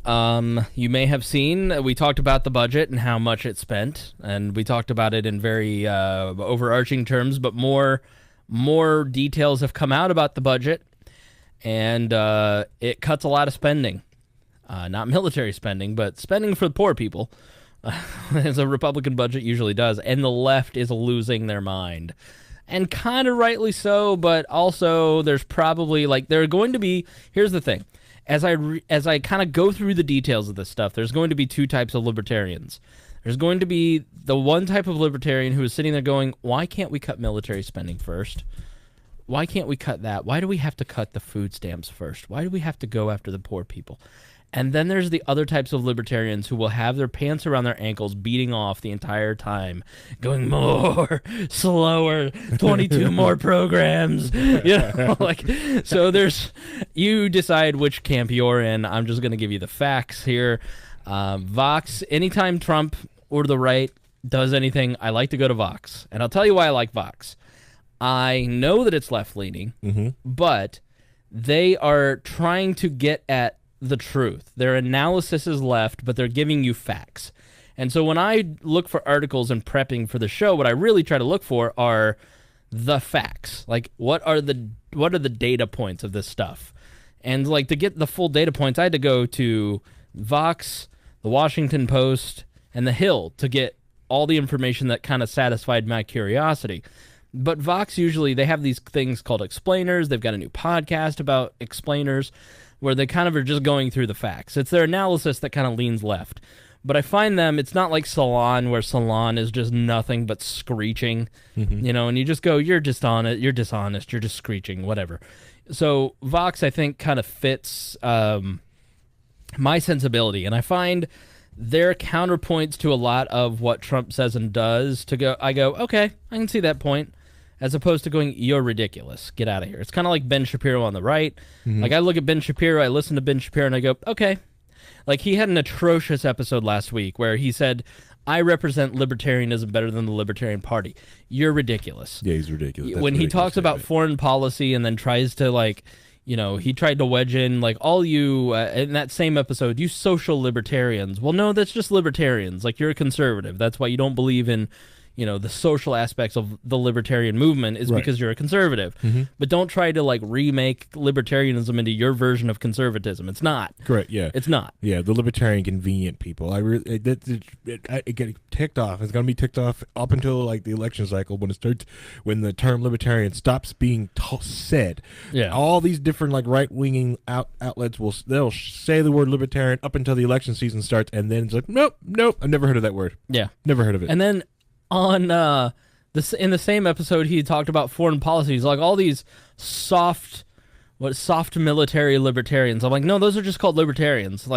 You may have seen, we talked about the budget and how much it spent. And we talked about it in very overarching terms. But more details have come out about the budget. And it cuts a lot of spending. Not military spending, but spending for the poor people, as a Republican budget usually does. And the left is losing their mind. And kind of rightly so, but also there's probably, there are going to be, here's the thing. As I kind of go through the details of this stuff, there's going to be two types of libertarians. There's going to be the one type of libertarian who is sitting there going, why can't we cut military spending first? Why can't we cut that? Why do we have to cut the food stamps first? Why do we have to go after the poor people? And then there's the other types of libertarians who will have their pants around their ankles beating off the entire time, going more, slower, 22 more programs. So you decide which camp you're in. I'm just going to give you the facts here. Vox, anytime Trump or the right does anything, I like to go to Vox. And I'll tell you why I like Vox. I know that it's left-leaning, but they are trying to get at the truth. Their analysis is left, but they're giving you facts. And so when I look for articles and prepping for the show, what I really try to look for are the facts. What are the data points of this stuff? And to get the full data points, I had to go to Vox, the Washington Post, and the Hill to get all the information that kind of satisfied my curiosity. But Vox usually, they have these things called explainers. They've got a new podcast about explainers, where they kind of are just going through the facts. It's their analysis that kind of leans left. But I find them, it's not like Salon, where Salon is just nothing but screeching, and you just go, you're dishonest, you're just screeching, whatever. So Vox, I think, kind of fits my sensibility, and I find their counterpoints to a lot of what Trump says and does I go, okay, I can see that point. As opposed to going, you're ridiculous. Get out of here. It's kind of like Ben Shapiro on the right. I look at Ben Shapiro, I listen to Ben Shapiro, and I go, okay. He had an atrocious episode last week where he said, I represent libertarianism better than the Libertarian Party. You're ridiculous. Yeah, he's ridiculous. When he talks about foreign policy and then tries to, he tried to wedge in, all you, in that same episode, you social libertarians. Well, no, that's just libertarians. You're a conservative. That's why you don't believe in the social aspects of the libertarian movement is because you're a conservative. But don't try to remake libertarianism into your version of conservatism. It's not. Correct, yeah. It's not. Yeah, the libertarian convenient people. It get ticked off. It's going to be ticked off up until the election cycle when the term libertarian stops being said. Yeah. All these different outlets they'll say the word libertarian up until the election season starts, and then it's nope, I've never heard of that word. Yeah. Never heard of it. And then on in the same episode, he talked about foreign policies, all these soft military libertarians. I'm no, those are just called libertarians.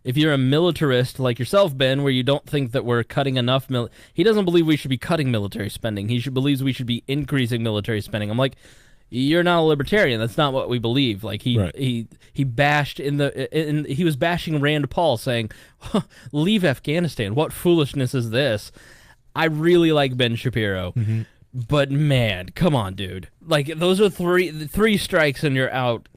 If you're a militarist like yourself, Ben, where you don't think that we're cutting enough, he doesn't believe we should be cutting military spending. He believes we should be increasing military spending. I'm you're not a libertarian. That's not what we believe. He bashed he was bashing Rand Paul, saying, leave Afghanistan. What foolishness is this? I really like Ben Shapiro, but man, come on, dude. Those are three strikes and you're out.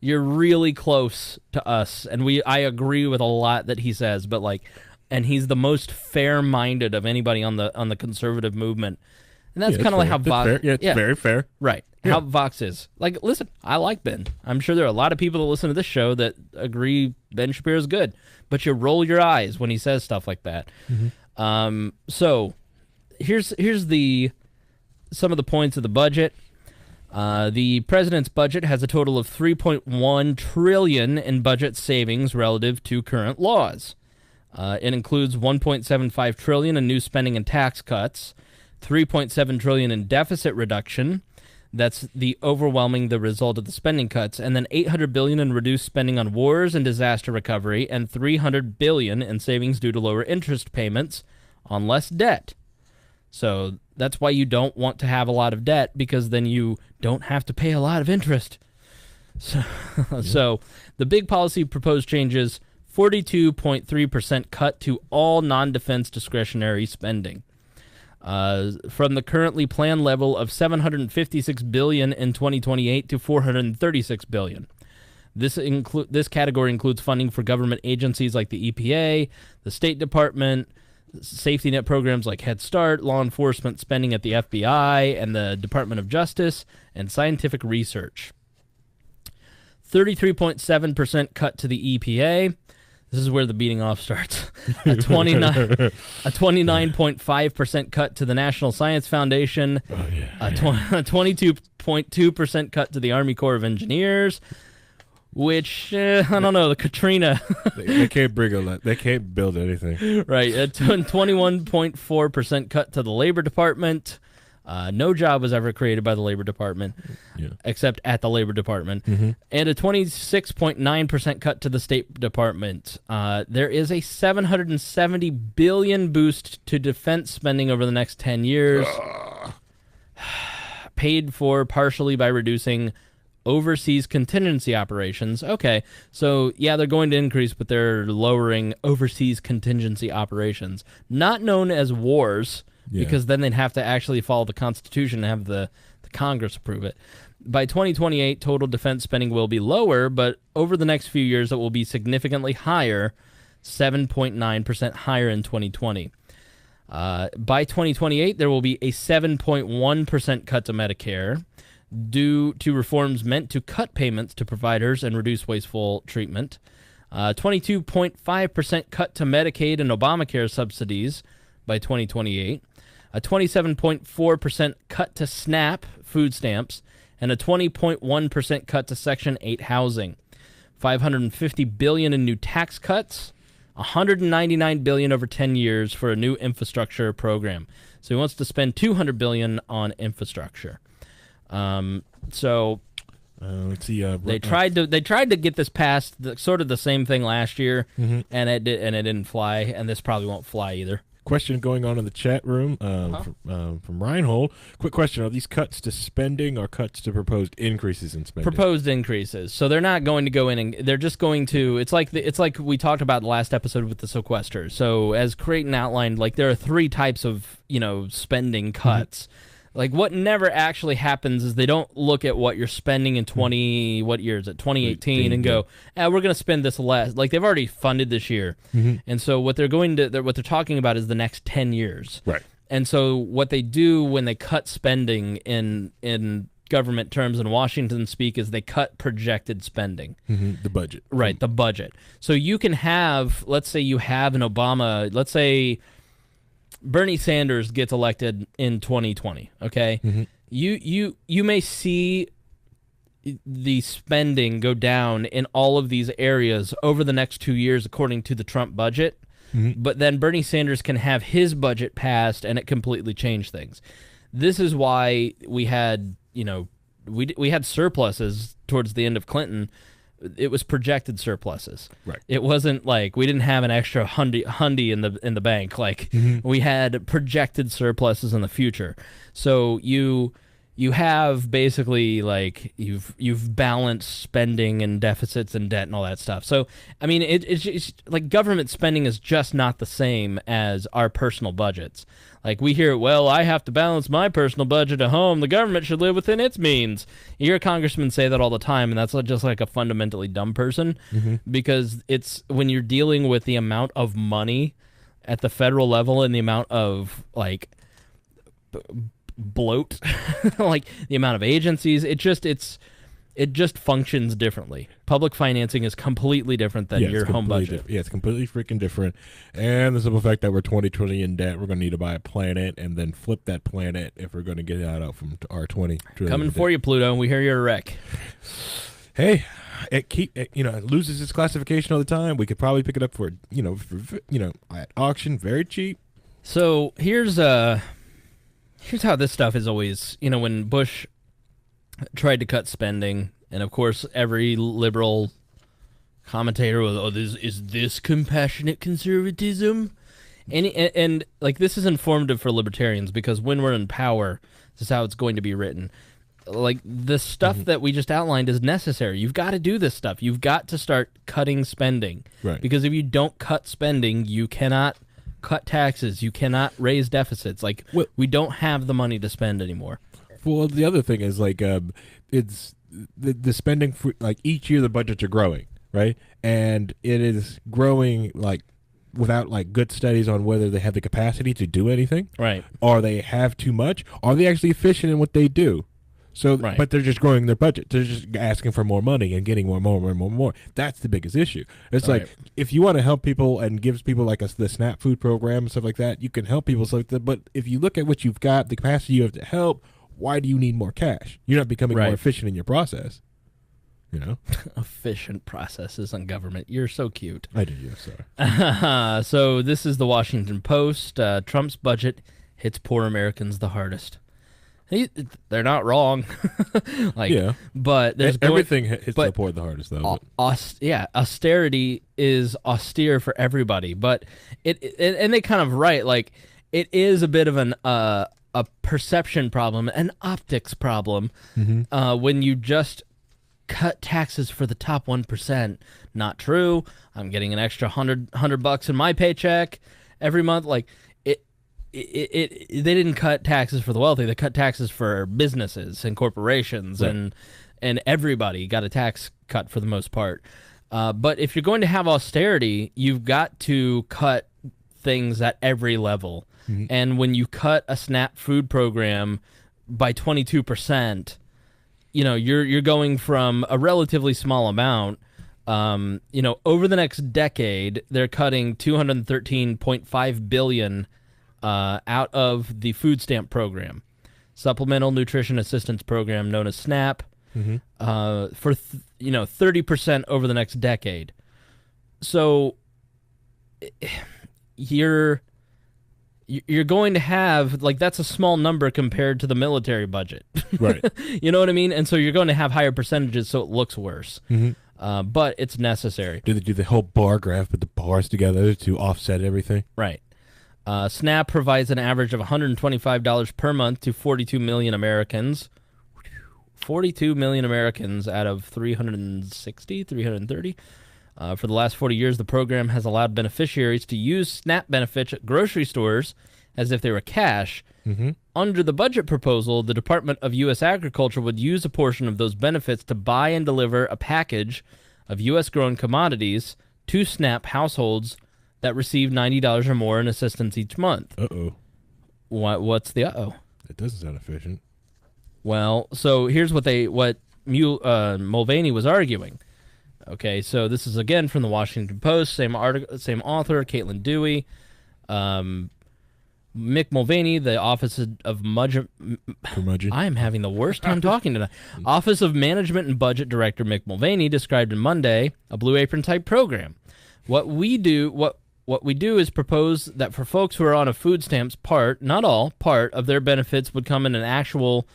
You're really close to us, and I agree with a lot that he says, but and he's the most fair-minded of anybody on the conservative movement. And that's kind of how Vox. Yeah, it's very fair. Right. Yeah. How Vox is. Listen, I like Ben. I'm sure there are a lot of people that listen to this show that agree Ben Shapiro's good, but you roll your eyes when he says stuff like that. So here's some of the points of the budget. The president's budget has a total of $3.1 trillion in budget savings relative to current laws. It includes $1.75 trillion in new spending and tax cuts, $3.7 trillion in deficit reduction. That's the result of the spending cuts, and then $800 billion in reduced spending on wars and disaster recovery, and $300 billion in savings due to lower interest payments on less debt. So that's why you don't want to have a lot of debt, because then you don't have to pay a lot of interest. So, so the big policy proposed changes: 42.3% cut to all non-defense discretionary spending. From the currently planned level of $756 billion in 2028 to $436 billion. This category includes funding for government agencies like the EPA, the State Department, safety net programs like Head Start, law enforcement spending at the FBI and the Department of Justice, and scientific research. 33.7% cut to the EPA. This is where the beating off starts. A 29.5% cut to the National Science Foundation. Oh, yeah. A 22.2% cut to the Army Corps of Engineers, which, I don't know, the Katrina. They can't bring a lot. They can't build anything. Right. A 21.4% cut to the Labor Department. No job was ever created by the Labor Department, except at the Labor Department. Mm-hmm. And a 26.9% cut to the State Department. There is a $770 billion boost to defense spending over the next 10 years, paid for partially by reducing overseas contingency operations. Okay, so yeah, they're going to increase, but they're lowering overseas contingency operations, not known as wars. Yeah. Because then they'd have to actually follow the Constitution and have the Congress approve it. By 2028, total defense spending will be lower, but over the next few years, it will be significantly higher, 7.9% higher in 2020. By 2028, there will be a 7.1% cut to Medicare due to reforms meant to cut payments to providers and reduce wasteful treatment. 22.5% cut to Medicaid and Obamacare subsidies by 2028. A 27.4% cut to SNAP food stamps, and a 20.1% cut to Section 8 housing. $550 billion in new tax cuts, $199 billion over 10 years for a new infrastructure program. So he wants to spend $200 billion on infrastructure. Let's see. They tried to get this passed, sort of the same thing last year, and it didn't fly, and this probably won't fly either. Question going on in the chat room from Reinhold. Quick question: are these cuts to spending or cuts to proposed increases in spending? Proposed increases. So they're not going to go in and they're just going to. It's like we talked about the last episode with the sequesters. So as Creighton outlined, like there are three types of spending cuts. Mm-hmm. Like what never actually happens is they don't look at what you're spending in 2018 and go, we're going to spend this less. Like they've already funded this year. Mm-hmm. And so what they're talking about is the next 10 years. Right. And so what they do when they cut spending in government terms in Washington speak is they cut projected spending. Mm-hmm. The budget. Right, the budget. So you can have, let's say you have an Obama, let's say Bernie Sanders gets elected in 2020, okay? Mm-hmm. You may see the spending go down in all of these areas over the next 2 years according to the Trump budget, but then Bernie Sanders can have his budget passed and it completely change things. This is why we had, we had surpluses towards the end of Clinton. It was projected surpluses. Right. It wasn't like we didn't have an extra hundy in the bank. Like we had projected surpluses in the future. So you have basically like you've balanced spending and deficits and debt and all that stuff. So I mean it's like government spending is just not the same as our personal budgets. Like we hear, well, I have to balance my personal budget at home. The government should live within its means. You hear congressmen say that all the time, and that's just like a fundamentally dumb person because it's when you're dealing with the amount of money at the federal level and the amount of like bloat, like the amount of agencies, it just functions differently. Public financing is completely different than your home budget. It's completely freaking different. And the simple fact that we're 2020 in debt, we're going to need to buy a planet and then flip that planet if we're going to get out from our 20 trillion. Coming for you, Pluto. We hear you're a wreck. Hey, it loses its classification all the time. We could probably pick it up for at auction, very cheap. So here's how this stuff is always, when Bush tried to cut spending, and of course, every liberal commentator was, "Oh, is this compassionate conservatism?" And like this is informative for libertarians because when we're in power, this is how it's going to be written. Like the stuff that we just outlined is necessary. You've got to do this stuff. You've got to start cutting spending, Right. because if you don't cut spending, you cannot cut taxes. You cannot raise deficits. Like we don't have the money to spend anymore. Well, the other thing is like it's the spending for like each year the budgets are growing, right? And it is growing like without like good studies on whether they have the capacity to do anything, Right. or they have too much, are they actually efficient in what they do? So, Right. but they're just growing their budget. They're just asking for more money and getting more. That's the biggest issue. It's Right. like if you want to help people and gives people like the SNAP food program and stuff like that, you can help people. So, but if you look at what you've got, the capacity you have to help, why do you need more cash? You're not becoming Right. more efficient in your process. You know, Efficient processes on government. You're so cute. I do. Yeah, sorry. So this is the Washington Post. Trump's budget hits poor Americans the hardest. They're not wrong. Like, Yeah. but there's Everything hits but the poor the hardest, though. austerity is austere for everybody. But and they kind of write like it is a bit of a perception problem, an optics problem, when you just cut taxes for the top 1%. Not true. I'm getting an extra $100 in my paycheck every month. Like they didn't cut taxes for the wealthy. They cut taxes for businesses and corporations, Right. and everybody got a tax cut for the most part. But if you're going to have austerity, you've got to cut things at every level. And when you cut a SNAP food program by 22%, you know, you're going from a relatively small amount. You know, over the next decade, they're cutting $213.5 billion out of the food stamp program, Supplemental Nutrition Assistance Program, known as SNAP, for 30% over the next decade. So you're going to have, like, that's a small number compared to the military budget. Right. You know what I mean? And so you're going to have higher percentages, so it looks worse. But it's necessary. Do they do the whole bar graph, put the bars together to offset everything? Right. SNAP provides an average of $125 per month to 42 million Americans. 42 million Americans out of 330. For the last 40 years, the program has allowed beneficiaries to use SNAP benefits at grocery stores as if they were cash. Under the budget proposal, the Department of U.S. Agriculture would use a portion of those benefits to buy and deliver a package of U.S.-grown commodities to SNAP households that receive $90 or more in assistance each month. Uh-oh. What's the uh-oh? That doesn't sound efficient. Well, so here's what Mulvaney was arguing. Okay, so this is again from the Washington Post, same article, same author, Caitlin Dewey. Mick Mulvaney, the Office of Curmudgeon. I am having the worst time talking tonight. Office of Management and Budget Director Mick Mulvaney described on Monday a Blue Apron type program. What we do is propose that for folks who are on a food stamps, not all, part of their benefits would come in an actual,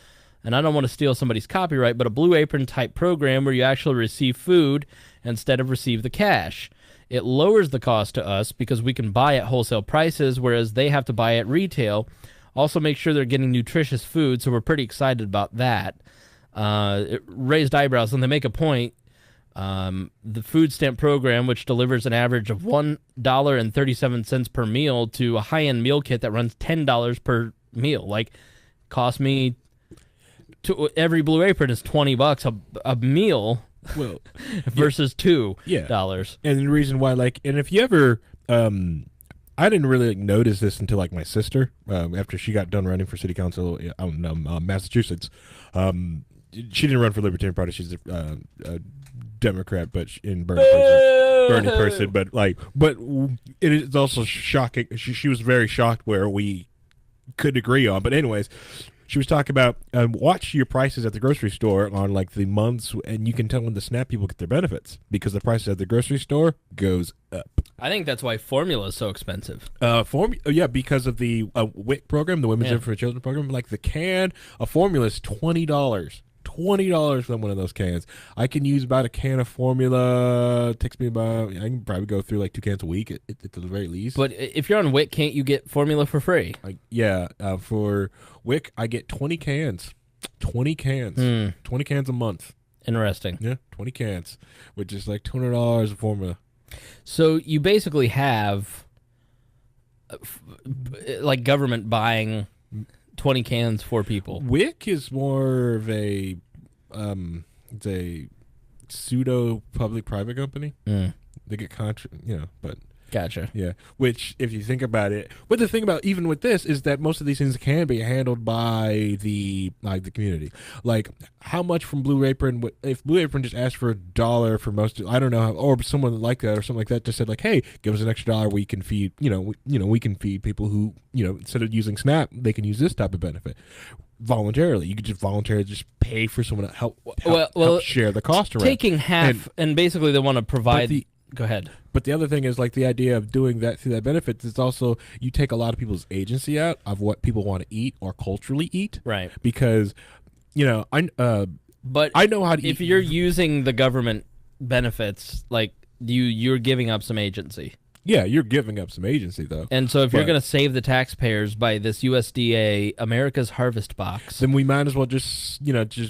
and I don't want to steal somebody's copyright, but a Blue Apron type program where you actually receive food instead of receive the cash. It lowers the cost to us because we can buy at wholesale prices, whereas they have to buy at retail. Also make sure they're getting nutritious food, so we're pretty excited about that. It raised eyebrows, and they make a point. The food stamp program, which delivers an average of $1.37 per meal to a high-end meal kit that runs $10 per meal, like cost me every Blue Apron is $20 a meal. Well, versus $2. Yeah. And the reason why, like, and if you ever, I didn't really notice this until like my sister, after she got done running for city council out in Massachusetts. She didn't run for Libertarian Party. She's a Democrat, but Bernie person. But it is also shocking. She was very shocked where we could agree on. But anyways, she was talking about watch your prices at the grocery store on like the months, and you can tell when the SNAP people get their benefits because the prices at the grocery store goes up. I think that's why formula is so expensive. Because of the WIC program, the Women's Infant for Children program. Like the can of formula is $20. $20 for one of those cans. I can use about a can of formula. It takes me about, I can probably go through like 2 cans a week at the very least. But if you're on WIC, can't you get formula for free? For WIC, I get 20 cans. 20 cans. 20 cans a month. Interesting. Yeah, 20 cans, which is like $200 a formula. So you basically have like government buying 20 cans for people. WIC is more of a it's a pseudo public-private company. They get but Gotcha. yeah. Which, if you think about it, but the thing about even with this is that most of these things can be handled by the community. Like, how much from Blue Apron? If Blue Apron just asked for $1 for most, I don't know, how, or someone like that or something like that just said like, hey, give us an extra $1, we can feed, we can feed people who, instead of using SNAP, they can use this type of benefit. Voluntarily, you could just voluntarily just pay for someone to help share the cost around. Taking half, and basically they want to provide. Go ahead. But the other thing is, like, the idea of doing that through that benefits is also you take a lot of people's agency out of what people want to eat or culturally eat. Right. Because, I know how to eat. If you're using the government benefits, like, you're giving up some agency. Yeah, you're giving up some agency, though. And so if you're going to save the taxpayers by this USDA America's Harvest Box, then we might as well just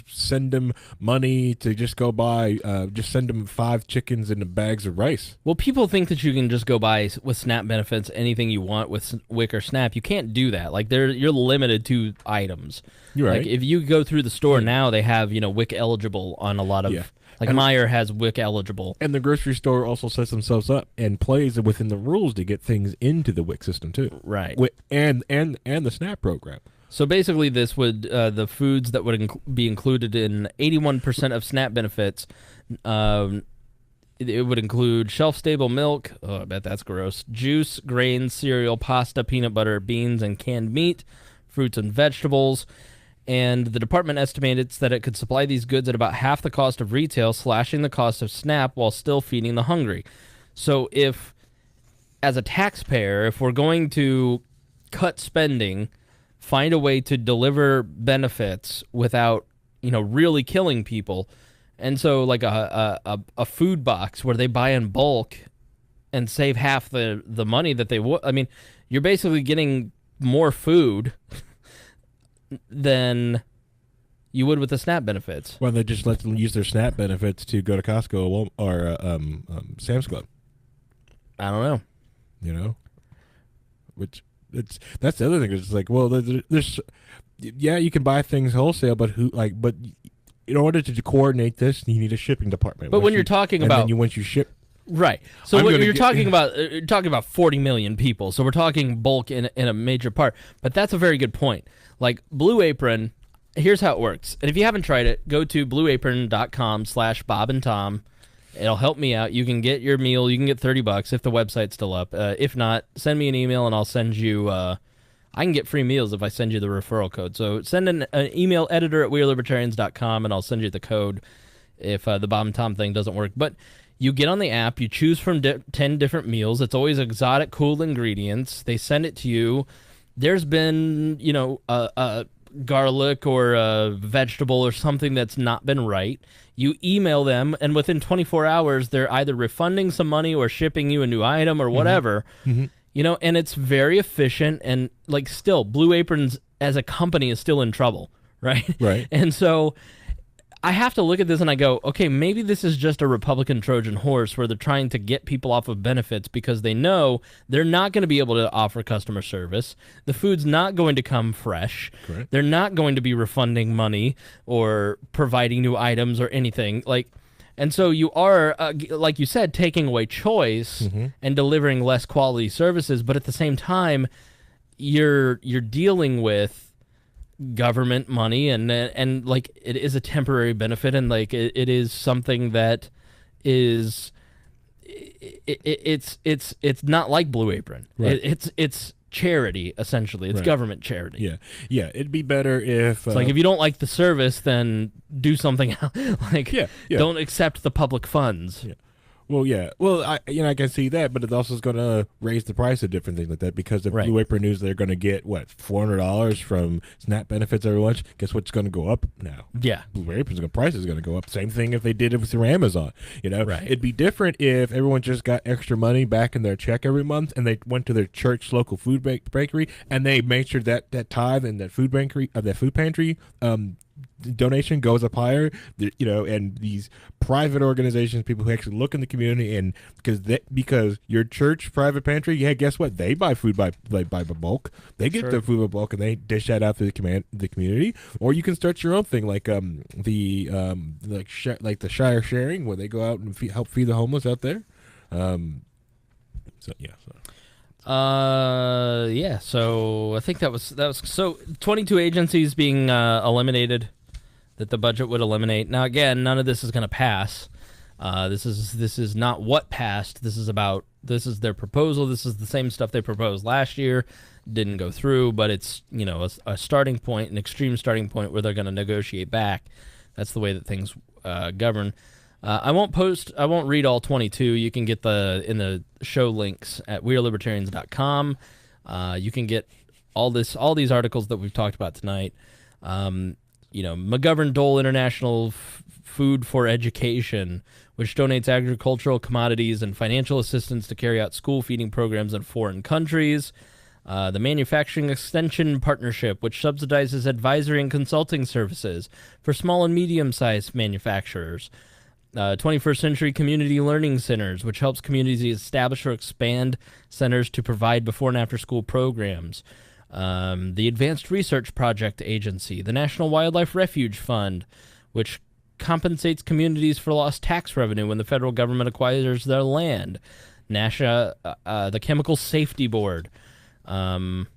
send them money to just go buy, just send them 5 chickens and bags of rice. Well, people think that you can just go buy with SNAP benefits anything you want with WIC or SNAP. You can't do that. Like, you're limited to items. You're right. Like, if you go through the store now, they have, WIC eligible on a lot of... Yeah. Like, Meijer has WIC eligible. And the grocery store also sets themselves up and plays within the rules to get things into the WIC system, too. Right. And the SNAP program. So basically this would, the foods that would be included in 81% of SNAP benefits, it would include shelf-stable milk, oh, I bet that's gross, juice, grains, cereal, pasta, peanut butter, beans, and canned meat, fruits and vegetables. And the department estimated that it could supply these goods at about half the cost of retail, slashing the cost of SNAP while still feeding the hungry. So if, as a taxpayer, if we're going to cut spending, find a way to deliver benefits without, really killing people, and so like a food box where they buy in bulk and save half the money that they would, I mean, you're basically getting more food than you would with the SNAP benefits. Well, they just let them use their SNAP benefits to go to Costco or Sam's Club. I don't know. Which that's the other thing. It's like, well, there's you can buy things wholesale, but but in order to coordinate this, you need a shipping department. But when you're talking about, once you ship. Right. So what you're talking about 40 million people. So we're talking bulk in a major part. But that's a very good point. Like Blue Apron, here's how it works. And if you haven't tried it, go to blueapron.com/BobandTom. It'll help me out. You can get your meal. You can get $30 if the website's still up. If not, send me an email and I'll send you. I can get free meals if I send you the referral code. So send an email, editor@wearelibertarians.com, and I'll send you the code if the Bob and Tom thing doesn't work. But you get on the app, you choose from 10 different meals. It's always exotic, cool ingredients. They send it to you. There's been, a garlic or a vegetable or something that's not been right. You email them, and within 24 hours, they're either refunding some money or shipping you a new item or whatever. Mm-hmm. And it's very efficient, and, like, still, Blue Aprons as a company is still in trouble, right? Right. And so I have to look at this and I go, okay, maybe this is just a Republican Trojan horse where they're trying to get people off of benefits because they know they're not going to be able to offer customer service. The food's not going to come fresh. Correct. They're not going to be refunding money or providing new items or anything. And so you are, like you said, taking away choice and delivering less quality services, but at the same time, you're dealing with government money and like it is a temporary benefit, and like it is something that is it's not like Blue Apron. Right. It's charity, essentially. It's government charity. Yeah. It'd be better if it's like if you don't like the service, then do something else. Like, yeah. don't accept the public funds. Yeah. Well, yeah. Well, I can see that, but it also is going to raise the price of different things like that because the Right. Blue Apron news they're going to get what $400 from SNAP benefits every lunch. Guess what's going to go up now? Yeah. Blue Apron's price is going to go up. Same thing if they did it through Amazon. Right. It'd be different if everyone just got extra money back in their check every month and they went to their church local food bakery and they made sure that tithe and that food bakery that food pantry donation goes up higher, and these private organizations, people who actually look in the community, and because your church private pantry, yeah, guess what? They buy food by bulk. They get the food by bulk, and they dish that out to the community. Or you can start your own thing, like the Shire sharing, where they go out and help feed the homeless out there. Yeah. So I think that was so 22 agencies being eliminated that the budget would eliminate. Now again, none of this is going to pass. This is not what passed. This is their proposal. This is the same stuff they proposed last year. Didn't go through, but it's a starting point, an extreme starting point where they're going to negotiate back. That's the way that things govern. I won't read all 22. You can get in the show links at wearelibertarians.com. You can get all these articles that we've talked about tonight. McGovern Dole International Food for Education, which donates agricultural commodities and financial assistance to carry out school feeding programs in foreign countries. The Manufacturing Extension Partnership, which subsidizes advisory and consulting services for small and medium-sized manufacturers. 21st Century Community Learning Centers, which helps communities establish or expand centers to provide before and after school programs. The Advanced Research Project Agency, the National Wildlife Refuge Fund, which compensates communities for lost tax revenue when the federal government acquires their land. the Chemical Safety Board, the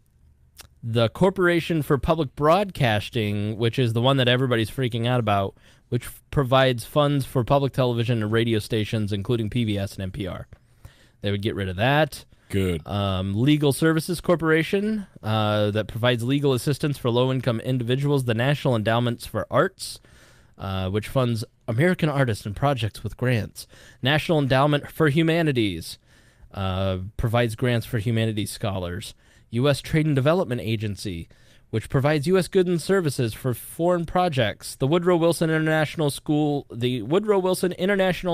Corporation for Public Broadcasting, which is the one that everybody's freaking out about, which provides funds for public television and radio stations, including PBS and NPR. They would get rid of that. Good. Legal Services Corporation, that provides legal assistance for low-income individuals. The National Endowments for Arts, which funds American artists and projects with grants. National Endowment for Humanities, provides grants for humanities scholars. U.S. Trade and Development Agency, which provides U.S. goods and services for foreign projects. The Woodrow Wilson International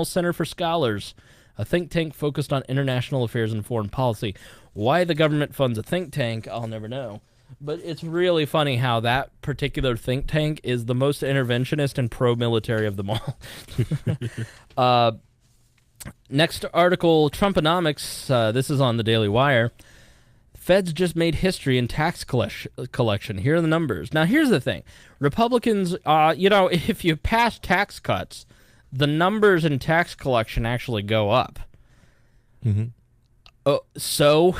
Center for Scholars, a think tank focused on international affairs and foreign policy. Why the government funds a think tank, I'll never know. But it's really funny how that particular think tank is the most interventionist and pro-military of them all. Next article, Trumponomics. This is on the Daily Wire. Feds just made history in tax collection. Here are the numbers. Now, here's the thing. Republicans, if you pass tax cuts, the numbers in tax collection actually go up. Mm-hmm. So?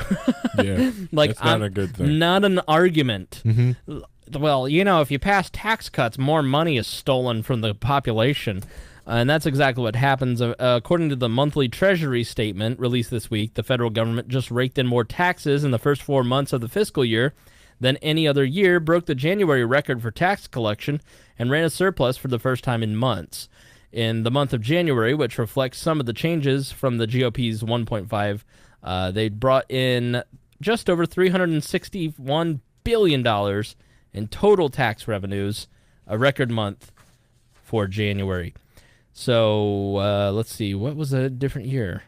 Yeah, like, that's not a good thing. Not an argument. Mm-hmm. Well, if you pass tax cuts, more money is stolen from the population. And that's exactly what happens. According to the monthly Treasury statement released this week, the federal government just raked in more taxes in the first 4 months of the fiscal year than any other year, broke the January record for tax collection, and ran a surplus for the first time in months. In the month of January, which reflects some of the changes from the GOP's 1.5, they brought in just over $361 billion in total tax revenues, a record month for January. So, let's see. What was a different year?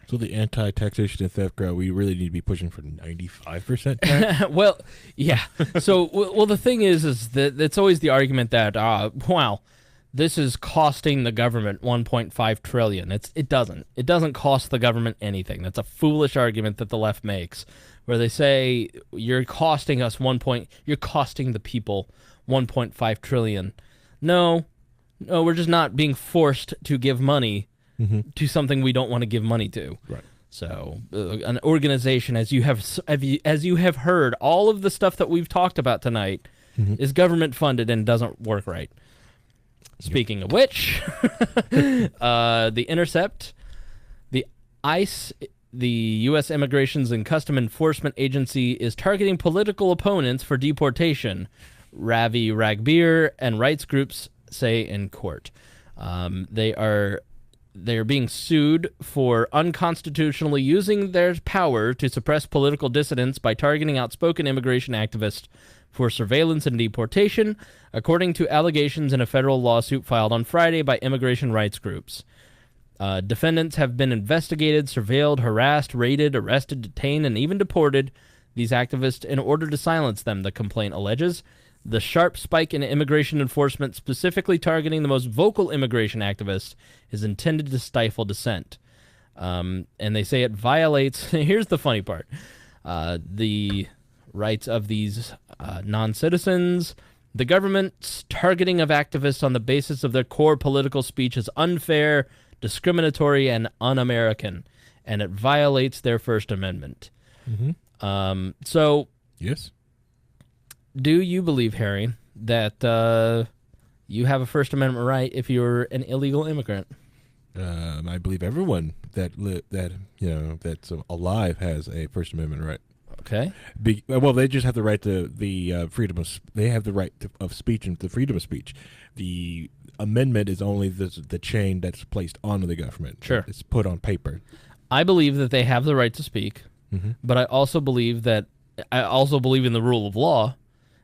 So the anti-taxation and theft crowd, we really need to be pushing for 95% tax? Well, yeah. So, the thing is that it's always the argument that, this is costing the government $1.5 trillion. It doesn't. It doesn't cost the government anything. That's a foolish argument that the left makes, where they say you're costing us you're costing the people $1.5 trillion. No, we're just not being forced to give money to something we don't want to give money to. Right. So, an organization, as you have heard, all of the stuff that we've talked about tonight is government funded and doesn't work right. Speaking of which, the Intercept, the ICE, the U.S. Immigrations and Custom Enforcement Agency, is targeting political opponents for deportation, Ravi Ragbir and rights groups say in court. They are being sued for unconstitutionally using their power to suppress political dissidents by targeting outspoken immigration activists for surveillance and deportation, according to allegations in a federal lawsuit filed on Friday by immigration rights groups. Defendants have been investigated, surveilled, harassed, raided, arrested, detained, and even deported these activists in order to silence them, the complaint alleges. The sharp spike in immigration enforcement, specifically targeting the most vocal immigration activists, is intended to stifle dissent. And they say it violates, here's the funny part, the rights of these non-citizens. The government's targeting of activists on the basis of their core political speech is unfair, discriminatory, and un-American, and it violates their First Amendment. So, yes. Do you believe, Harry, that you have a First Amendment right if you're an illegal immigrant? I believe everyone that's alive has a First Amendment right. Okay. Well, they just have the right to the freedom of. They have the right of speech and the freedom of speech. The amendment is only the chain that's placed onto the government. Sure. It's put on paper. I believe that they have the right to speak, but I also believe in the rule of law.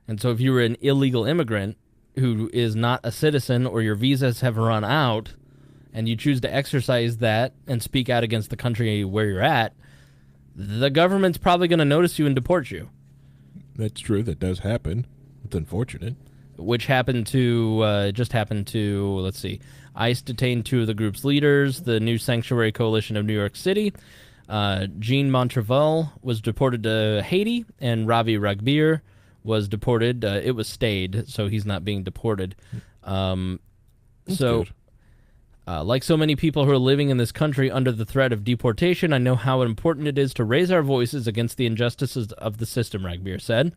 And so if you were an illegal immigrant who is not a citizen or your visas have run out and you choose to exercise that and speak out against the country where you're at, the government's probably going to notice you and deport you. That's true. That does happen. It's unfortunate. Which happened to, let's see, ICE detained 2 of the group's leaders, the New Sanctuary Coalition of New York City. Jean Montreville was deported to Haiti, and Ravi Ragbir was deported. It was stayed, so he's not being deported. Like so many people who are living in this country under the threat of deportation, I know how important it is to raise our voices against the injustices of the system, Ragbir said.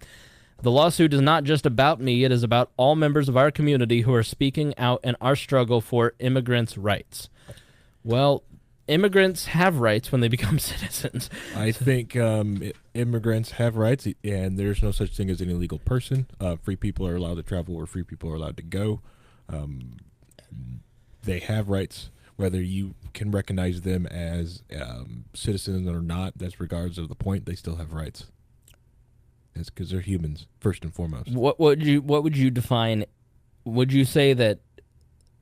The lawsuit is not just about me, it is about all members of our community who are speaking out in our struggle for immigrants' rights. Well, immigrants have rights when they become citizens. I think immigrants have rights, and there's no such thing as an illegal person. Free people are allowed to travel where free people are allowed to go. They have rights, whether you can recognize them as citizens or not. That's regardless of the point. They still have rights. It's because they're humans, first and foremost. What would you define? Would you say that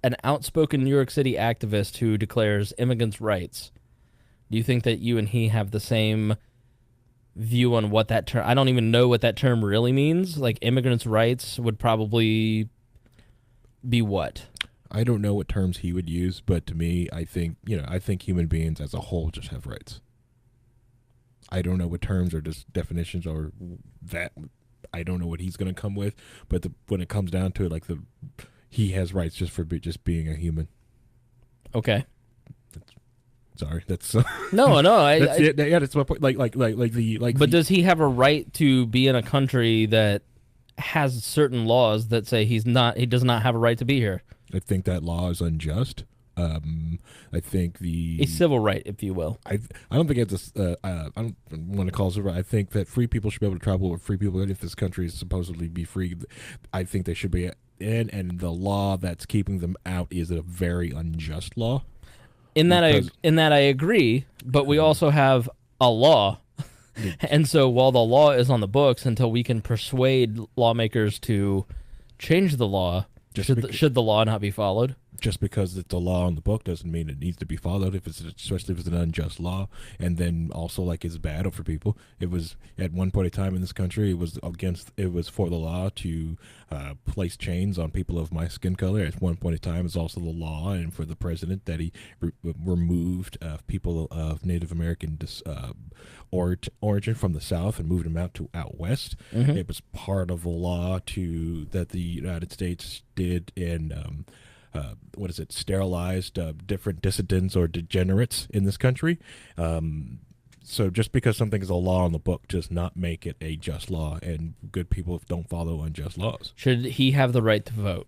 an outspoken New York City activist who declares immigrants' rights, do you think that you and he have the same view on what that term? I don't even know what that term really means. Like, immigrants' rights would probably be what? I don't know what terms he would use, but to me, I think human beings as a whole just have rights. I don't know what terms or just definitions or that. I don't know what he's going to come with, but when it comes down to it, he has rights just for just being a human. Okay. Sorry, that's no. That's my point. But does he have a right to be in a country that has certain laws that say he does not have a right to be here? I think that law is unjust. I think a civil right, if you will. I don't think it's I don't want to call it. I think that free people should be able to travel where free people. If this country is supposedly be free, I think they should be in. And the law that's keeping them out is a very unjust law. In that I agree, but we also have a law, and so while the law is on the books, until we can persuade lawmakers to change the law, should the law not be followed? Just because it's a law on the book doesn't mean it needs to be followed. Especially if it's an unjust law, and then also it's bad for people. It was at one point in time in this country, it was for the law to place chains on people of my skin color. At one point in time, it's also the law, and for the president that he removed people of Native American origin from the South and moved them out west. Mm-hmm. It was part of the law that the United States did in. Sterilized different dissidents or degenerates in this country. So just because something is a law on the book does not make it a just law, and good people don't follow unjust laws. Should he have the right to vote?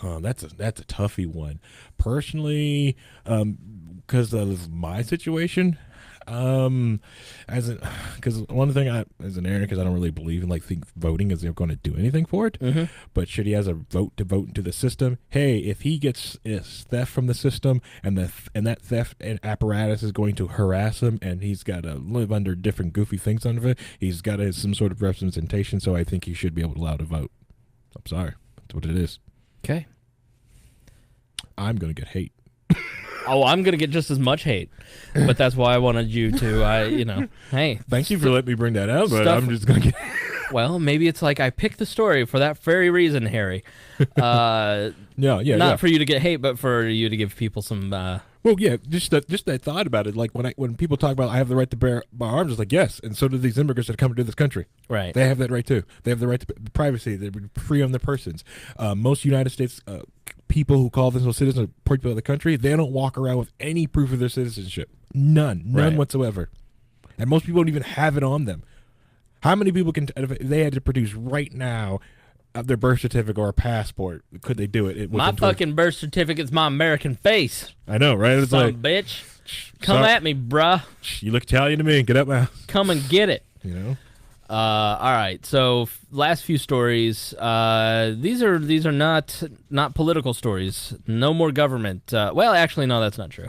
That's a toughie one. Personally, because of my situation, Because one thing as an Aaron, because I don't really believe in think voting is going to do anything for it. Mm-hmm. But should he has a vote to vote into the system? Hey, if he gets theft from the system, and that theft and apparatus is going to harass him, and he's got to live under different goofy things under it, he's got to have some sort of representation. So I think he should be allowed to vote. I'm sorry, that's what it is. Okay. I'm gonna get hate. Oh, I'm gonna get just as much hate, but that's why I wanted you to. Hey, thank you for letting me bring that out, but stuff- I'm just gonna get. Well, maybe it's like I picked the story for that very reason, Harry. Not for you to get hate, but for you to give people some. Well, yeah, just that thought about it. Like when people talk about I have the right to bear arms, it's like yes, and so do these immigrants that come into this country. Right. They have that right too. They have the right to privacy. They're free on their persons. Most United States people who call themselves citizens of people of the country, they don't walk around with any proof of their citizenship. None Right. whatsoever. And most people don't even have it on them. How many people can, if they had to produce right now their birth certificate or a passport, could they do it? My fucking birth certificate's my American face. I know, right? It's Son like, of a bitch. Come at me, bruh. You look Italian to me. Get up, man. Come and get it. You know. All right. So last few stories. These are not political stories. No more government. Well, actually, no, that's not true.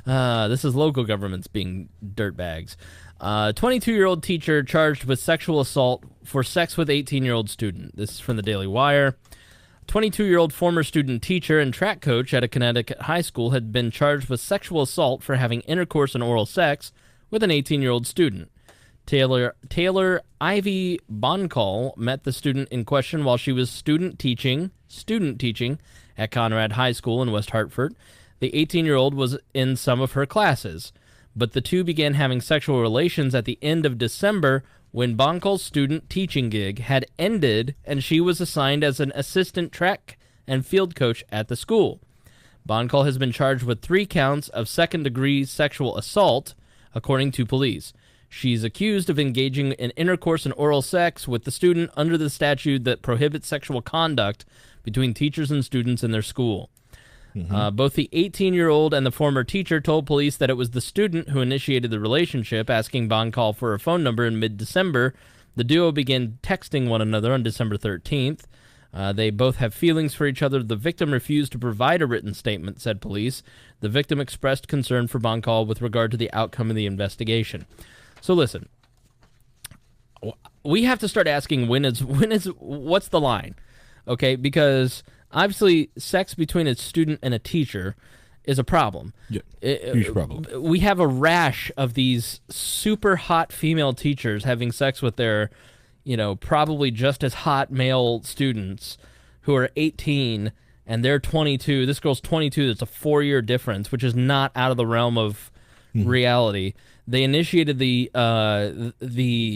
This is local governments being dirtbags. 22-year-old teacher charged with sexual assault for sex with 18-year-old student. This is from the Daily Wire. 22-year-old former student teacher and track coach at a Connecticut high school had been charged with sexual assault for having intercourse and oral sex with an 18-year-old student. Taylor Ivy Boncall met the student in question while she was student teaching at Conrad High School in West Hartford. The 18-year-old was in some of her classes, but the two began having sexual relations at the end of December when Boncall's student teaching gig had ended and she was assigned as an assistant track and field coach at the school. Boncall has been charged with 3 counts of second-degree sexual assault, according to police. She's accused of engaging in intercourse and oral sex with the student under the statute that prohibits sexual conduct between teachers and students in their school. Mm-hmm. Both the 18-year-old and the former teacher told police that it was the student who initiated the relationship, asking Boncall for her phone number in mid-December. The duo began texting one another on December 13th. They both have feelings for each other. The victim refused to provide a written statement, said police. The victim expressed concern for Boncall with regard to the outcome of the investigation. So listen, we have to start asking what's the line, okay? Because obviously sex between a student and a teacher is a problem. Yeah, huge problem. We have a rash of these super hot female teachers having sex with their, probably just as hot male students who are 18 and they're 22. This girl's 22. That's a 4-year difference, which is not out of the realm of reality. They initiated the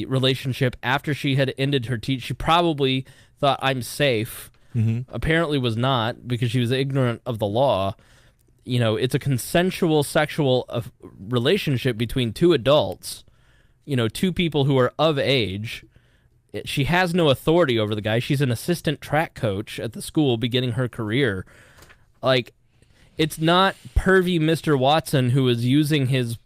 relationship after she had ended her teach. She probably thought, I'm safe. Mm-hmm. Apparently was not, because she was ignorant of the law. It's a consensual sexual relationship between 2 adults, 2 people who are of age. She has no authority over the guy. She's an assistant track coach at the school beginning her career. Like, it's not pervy Mr. Watson who is using his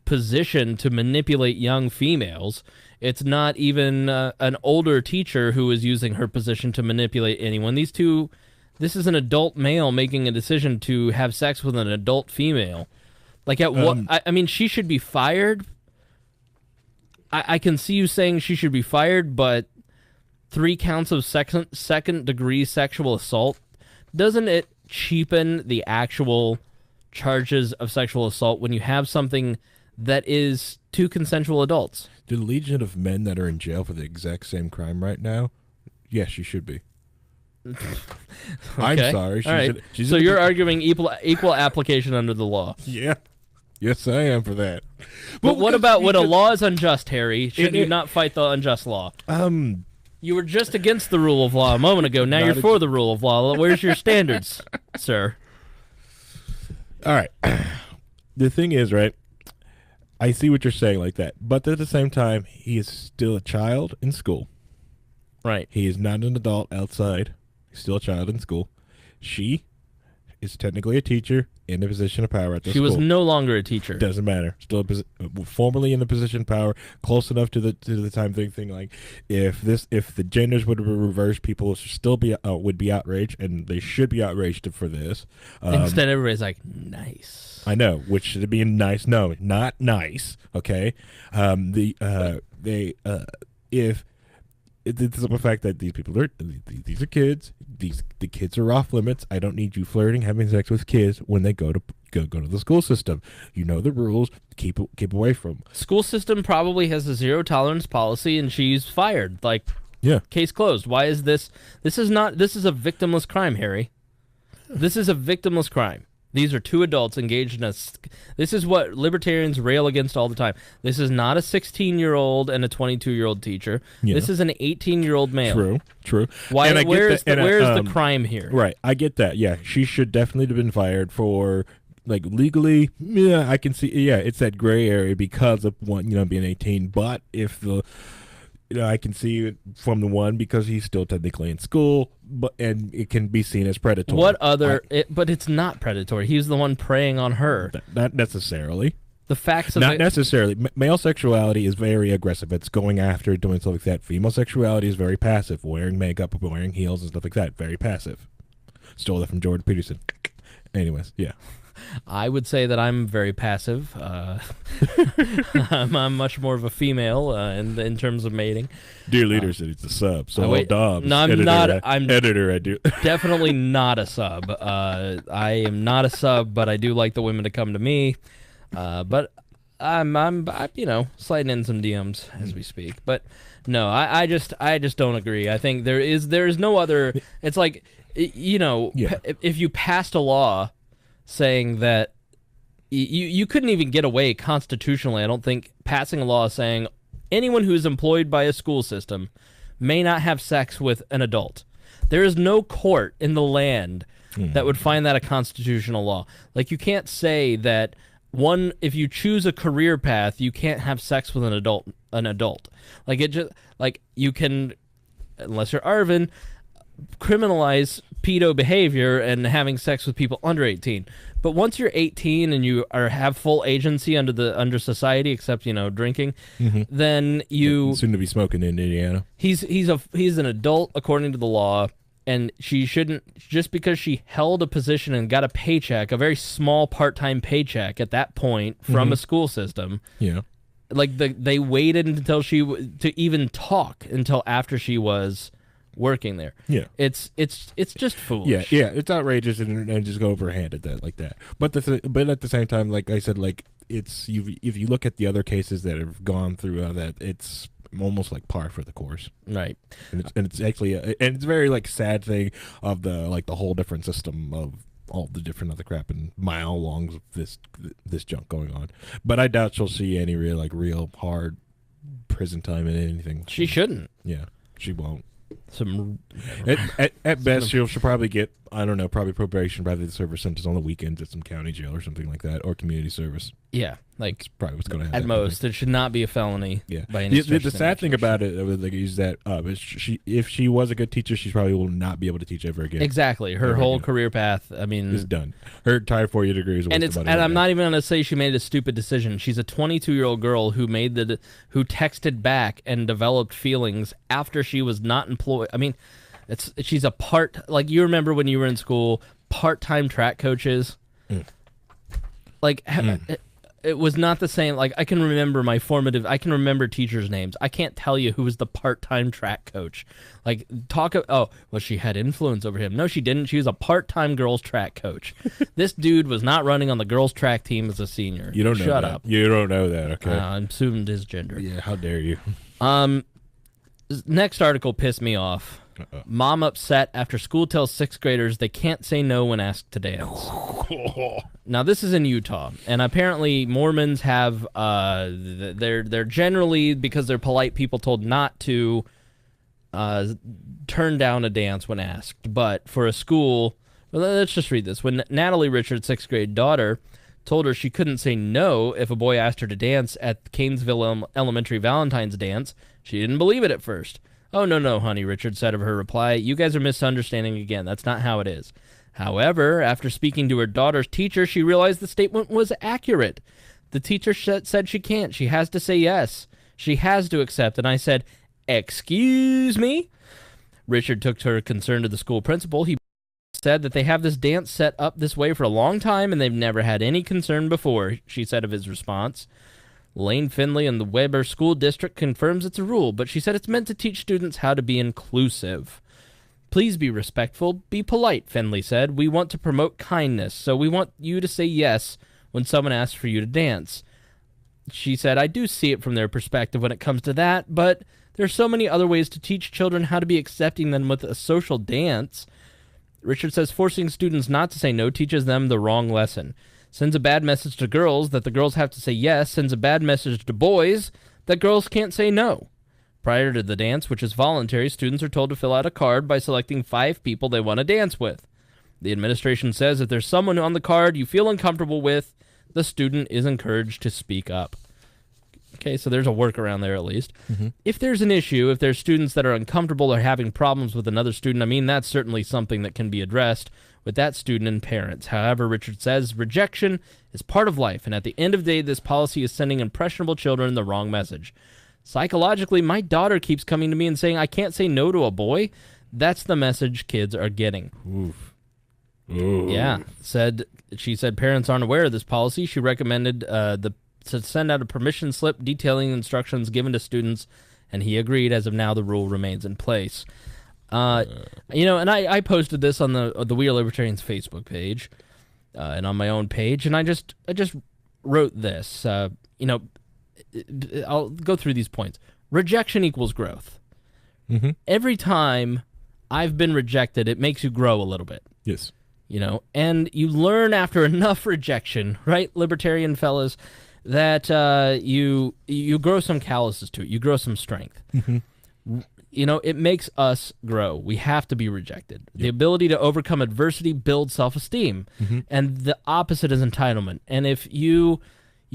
position to manipulate young females. It's not even an older teacher who is using her position to manipulate anyone. This is an adult male making a decision to have sex with an adult female. Like, at what? I mean, she should be fired. I can see you saying she should be fired, but 3 counts of second-degree sexual assault, doesn't it cheapen the actual charges of sexual assault when you have something that is 2 consensual adults? The legion of men that are in jail for the exact same crime right now, yes, she should be. Okay. I'm sorry. All right. So you're arguing equal application under the law. Yeah. Yes, I am for that. But what about when a law is unjust, Harry? Should you not fight the unjust law? You were just against the rule of law a moment ago. Now you're for the rule of law. Where's your standards, sir? All right. The thing is, right, I see what you're saying like that. But at the same time, he is still a child in school. Right. He is not an adult outside. He's still a child in school. She is technically a teacher in a position of power at the She school. was no longer a teacher. Doesn't matter. Still formerly in the position of power, close enough to the time thing. Like if the genders would reverse, people would be outraged, and they should be outraged for this. Instead, everybody's like, nice. I know, which should be nice. No, not nice. Okay. If it's the simple fact that these are kids. The kids are off limits. I don't need you flirting, having sex with kids when they go to the school system. You know the rules. Keep away from. School system probably has a zero tolerance policy, and she's fired. Like, Yeah. case closed. Why is this? This is a victimless crime, Harry. This is a victimless crime. These are two adults engaged in this is what libertarians rail against all the time. This is not a 16-year-old and a 22-year-old teacher. Yeah. This is an 18-year-old male. True. Why? Where's the crime here? Right, I get that. Yeah, she should definitely have been fired for, like, legally. Yeah, I can see. Yeah, it's that gray area because of being 18. But if the I can see it from the one because he's still technically in school, and it can be seen as predatory. But it's not predatory. He's the one preying on her. Not necessarily. The facts of Not necessarily. Male sexuality is very aggressive. It's going after, doing stuff like that. Female sexuality is very passive. Wearing makeup, wearing heels and stuff like that. Very passive. Stole that from Jordan Peterson. Anyways, yeah. I would say that I'm very passive. I'm much more of a female in terms of mating. Dear leader said it's a sub. So wait, Dobbs, no, I'm editor, not. I'm editor. I do definitely not a sub. I am not a sub, but I do like the women to come to me. But I'm sliding in some DMs as we speak. But no, I just don't agree. I think there is no other. It's like if you passed a law saying that you couldn't even get away constitutionally, I don't think, passing a law saying anyone who is employed by a school system may not have sex with an adult. There is no court in the land that would find that a constitutional law. Like, you can't say that if you choose a career path, you can't have sex with an adult. Like, you can, unless you're Arvin, criminalize pedo behavior and having sex with people under 18. But once you're 18 and you have full agency under society, except drinking, then you soon to be smoking in Indiana. He's an adult according to the law, and she shouldn't, just because she held a position and got a paycheck, a very small part-time paycheck at that point from a school system. Yeah, like they waited until to even talk until after she was working there. Yeah, it's just foolish. Yeah, it's outrageous and just go overhand at that like that. But at the same time, like I said, like if you look at the other cases that have gone through that, it's almost like par for the course. Right. And it's actually and it's a very like sad thing of the whole different system of all the different other crap and mile longs of this junk going on. But I doubt she'll see any real hard prison time in anything. She shouldn't. Yeah, she won't. At best, she'll probably get, I don't know, probably probation, probably the service sentence on the weekends at some county jail or something like that, or community service. Yeah, like that's probably what's going to happen. At most, it should not be a felony. Yeah. By any the sad thing about it, is that if she was a good teacher, she probably will not be able to teach ever again. Exactly, her whole career path. I mean, is done. Her entire 4-year degree is. And I'm not even going to say she made a stupid decision. She's a 22-year-old girl who who texted back and developed feelings after she was not employed. I mean, she's a like, you remember when you were in school, part-time track coaches. It was not the same. Like, I can remember teachers' names. I can't tell you who was the part-time track coach. Like, she had influence over him. No, she didn't. She was a part-time girls track coach. This dude was not running on the girls track team as a senior. You don't know Shut that. up. You don't know that, okay? I assumed his gender. Yeah, how dare you? Next article pissed me off. Mom upset after school tells 6th graders they can't say no when asked to dance. Now, this is in Utah, and apparently Mormons have they're generally, because they're polite people, told not to turn down a dance when asked. But for a school, let's just read this. When Natalie Richards' 6th grade daughter told her she couldn't say no if a boy asked her to dance at Canesville Elementary Valentine's Dance, she didn't believe it at first. "Oh, no, honey," Richard said of her reply. "You guys are misunderstanding again. That's not how it is." However, after speaking to her daughter's teacher, she realized the statement was accurate. The teacher said she can't. She has to say yes. She has to accept. And I said, "Excuse me?" Richard took her concern to the school principal. He said that they have this dance set up this way for a long time and they've never had any concern before, she said of his response. Lane Finley and the Weber School District confirms it's a rule, but she said it's meant to teach students how to be inclusive. "Please be respectful, be polite," Finley said. "We want to promote kindness, so we want you to say yes when someone asks for you to dance." She said, "I do see it from their perspective when it comes to that, but there are so many other ways to teach children how to be accepting than with a social dance." Richard says forcing students not to say no teaches them the wrong lesson. Sends a bad message to girls that the girls have to say yes, sends a bad message to boys that girls can't say no. Prior to the dance, which is voluntary, students are told to fill out a card by selecting 5 people they want to dance with. The administration says if there's someone on the card you feel uncomfortable with, the student is encouraged to speak up. Okay, so there's a workaround there at least. Mm-hmm. If there's an issue, if there's students that are uncomfortable or having problems with another student, I mean, that's certainly something that can be addressed with that student and parents. However, Richard says rejection is part of life, and at the end of the day, this policy is sending impressionable children the wrong message. Psychologically, my daughter keeps coming to me and saying, "I can't say no to a boy." That's the message kids are getting. Oof. Ooh. Yeah, she said parents aren't aware of this policy. She recommended to send out a permission slip detailing instructions given to students, and he agreed. As of now, the rule remains in place. And I posted this on the We Are Libertarians Facebook page and on my own page, and I just wrote this. I'll go through these points. Rejection equals growth. Mm-hmm. Every time I've been rejected, it makes you grow a little bit. Yes. And you learn after enough rejection, right, libertarian fellas, that you grow some calluses to it. You grow some strength. Mm-hmm. It makes us grow. We have to be rejected. Yep. The ability to overcome adversity builds self-esteem, mm-hmm. and the opposite is entitlement. And if you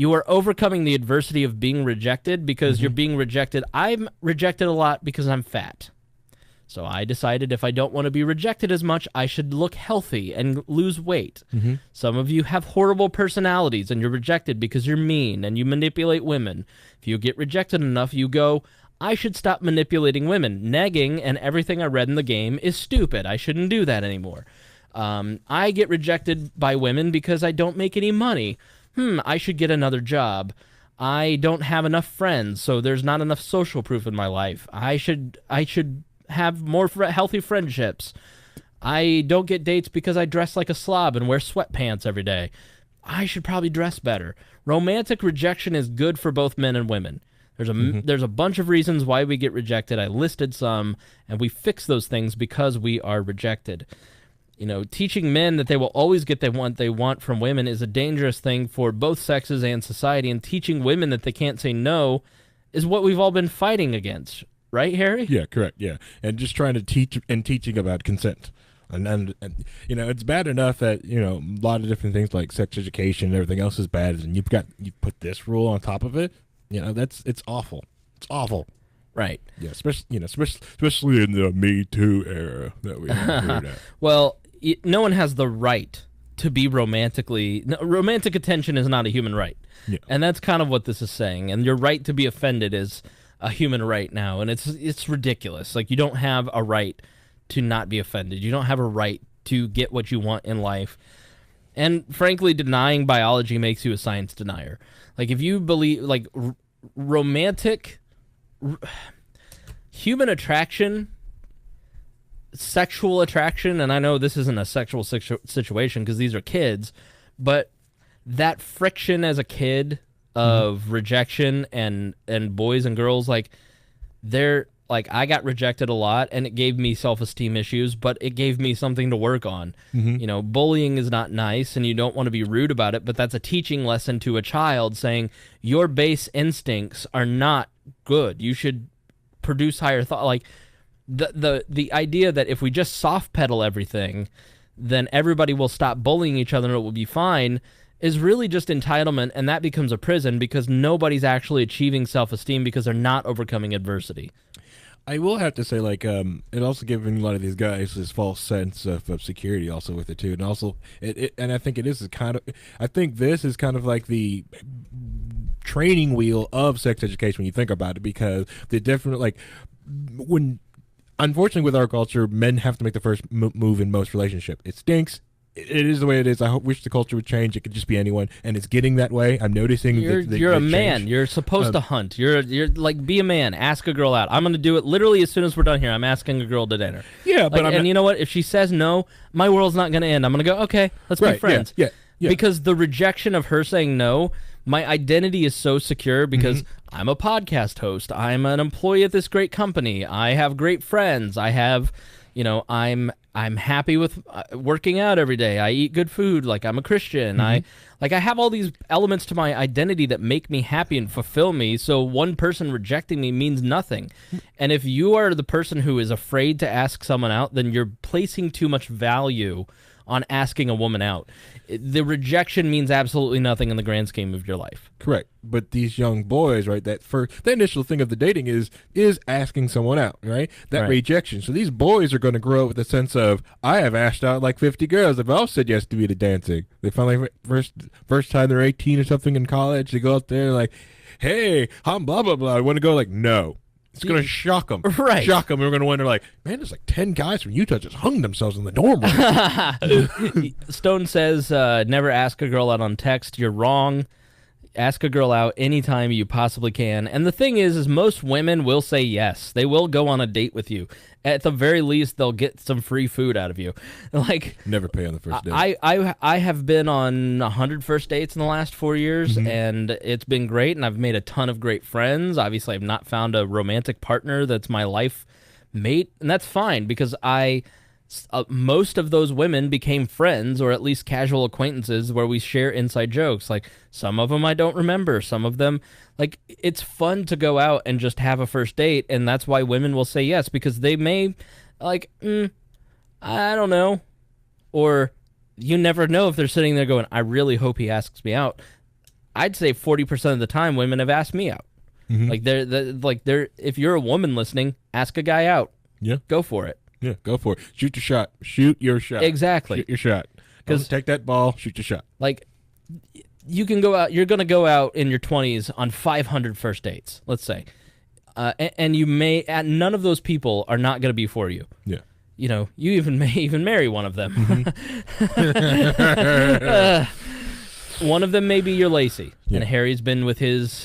are overcoming the adversity of being rejected because mm-hmm. you're being rejected, I'm rejected a lot because I'm fat. So I decided if I don't want to be rejected as much, I should look healthy and lose weight. Mm-hmm. Some of you have horrible personalities and you're rejected because you're mean and you manipulate women. If you get rejected enough, you go, "I should stop manipulating women. Negging and everything I read in the game is stupid. I shouldn't do that anymore." I get rejected by women because I don't make any money. I should get another job. I don't have enough friends, so there's not enough social proof in my life. I should have more healthy friendships. I don't get dates because I dress like a slob and wear sweatpants every day. I should probably dress better. Romantic rejection is good for both men and women. There's a bunch of reasons why we get rejected. I listed some, and we fix those things because we are rejected. Teaching men that they will always get what they want from women is a dangerous thing for both sexes and society, and teaching women that they can't say no is what we've all been fighting against. Right, Harry? Yeah, correct, yeah. And just trying to teaching about consent. And it's bad enough that, a lot of different things like sex education and everything else is bad, and you put this rule on top of it. It's awful. It's awful. Right. Yeah, especially in the Me Too era that we have here now. Well, no one has the right to be romantic attention is not a human right. Yeah. And that's kind of what this is saying. And your right to be offended is a human right now, and it's ridiculous. Like, you don't have a right to not be offended. You don't have a right to get what you want in life. And frankly, denying biology makes you a science denier. Like, if you believe, like, human attraction, sexual attraction, and I know this isn't a sexual situation because these are kids, but that friction as a kid of rejection and boys and girls, like, I got rejected a lot, and it gave me self-esteem issues, but it gave me something to work on. Mm-hmm. Bullying is not nice, and you don't want to be rude about it, but that's a teaching lesson to a child saying your base instincts are not good. You should produce higher thought. Like, the idea that if we just soft pedal everything, then everybody will stop bullying each other and it will be fine is really just entitlement, and that becomes a prison because nobody's actually achieving self-esteem because they're not overcoming adversity. I will have to say, like, it also giving a lot of these guys this false sense of security also with it too, and also and I think I think this is kind of like the training wheel of sex education when you think about it, because the different, like, when, unfortunately with our culture, men have to make the first move in most relationships. It stinks. It is the way it is. Wish the culture would change. It could just be anyone, and it's getting that way. I'm noticing you're a man. change. You're supposed to hunt. You're like, be a man. Ask a girl out. I'm gonna do it literally as soon as we're done here. I'm asking a girl to dinner. Yeah, but and you know what? If she says no, my world's not gonna end. I'm gonna go, okay, let's be friends. Yeah. Because the rejection of her saying no, my identity is so secure because I'm a podcast host. I'm an employee at this great company. I have great friends. I have, I'm happy with working out every day. I eat good food. Like, I'm a Christian. I have all these elements to my identity that make me happy and fulfill me. So one person rejecting me means nothing. And if you are the person who is afraid to ask someone out, then you're placing too much value on asking a woman out. The rejection means absolutely nothing in the grand scheme of your life. Correct. But these young boys, right, the initial thing of the dating is asking someone out, right? That rejection. So these boys are going to grow up with a sense of, I have asked out like 50 girls. They've all said yes to me to dancing. They finally, first time they're 18 or something in college, they go up there like, hey, I'm blah, blah, blah. I want to go, like, no. It's going to shock them. Right. Shock them. We're going to wonder, like, man, there's like 10 guys from Utah just hung themselves in the dorm room. Stone says, never ask a girl out on text. You're wrong. Ask a girl out anytime you possibly can. And the thing is most women will say yes. They will go on a date with you. At the very least, they'll get some free food out of you. Like, never pay on the first date. I have been on 100 first dates in the last 4 years, and it's been great, and I've made a ton of great friends. Obviously, I've not found a romantic partner that's my life mate, and that's fine, because most of those women became friends, or at least casual acquaintances where we share inside jokes. Like, some of them I don't remember. Some of them, like, it's fun to go out and just have a first date, and that's why women will say yes, because they may, like, I don't know. Or you never know if they're sitting there going, I really hope he asks me out. I'd say 40% of the time women have asked me out. Like, if you're a woman listening, ask a guy out. Yeah. Go for it. Yeah, go for it. Shoot your shot. Shoot your shot. Exactly. Shoot your shot. Because take that ball, shoot your shot. Like, you can go out, you're going to go out in your 20s on 500 first dates, let's say. And you may, none of those people are not going to be for you. Yeah. You may even marry one of them. One of them may be your Lacey. Yeah. And Harry's been with his...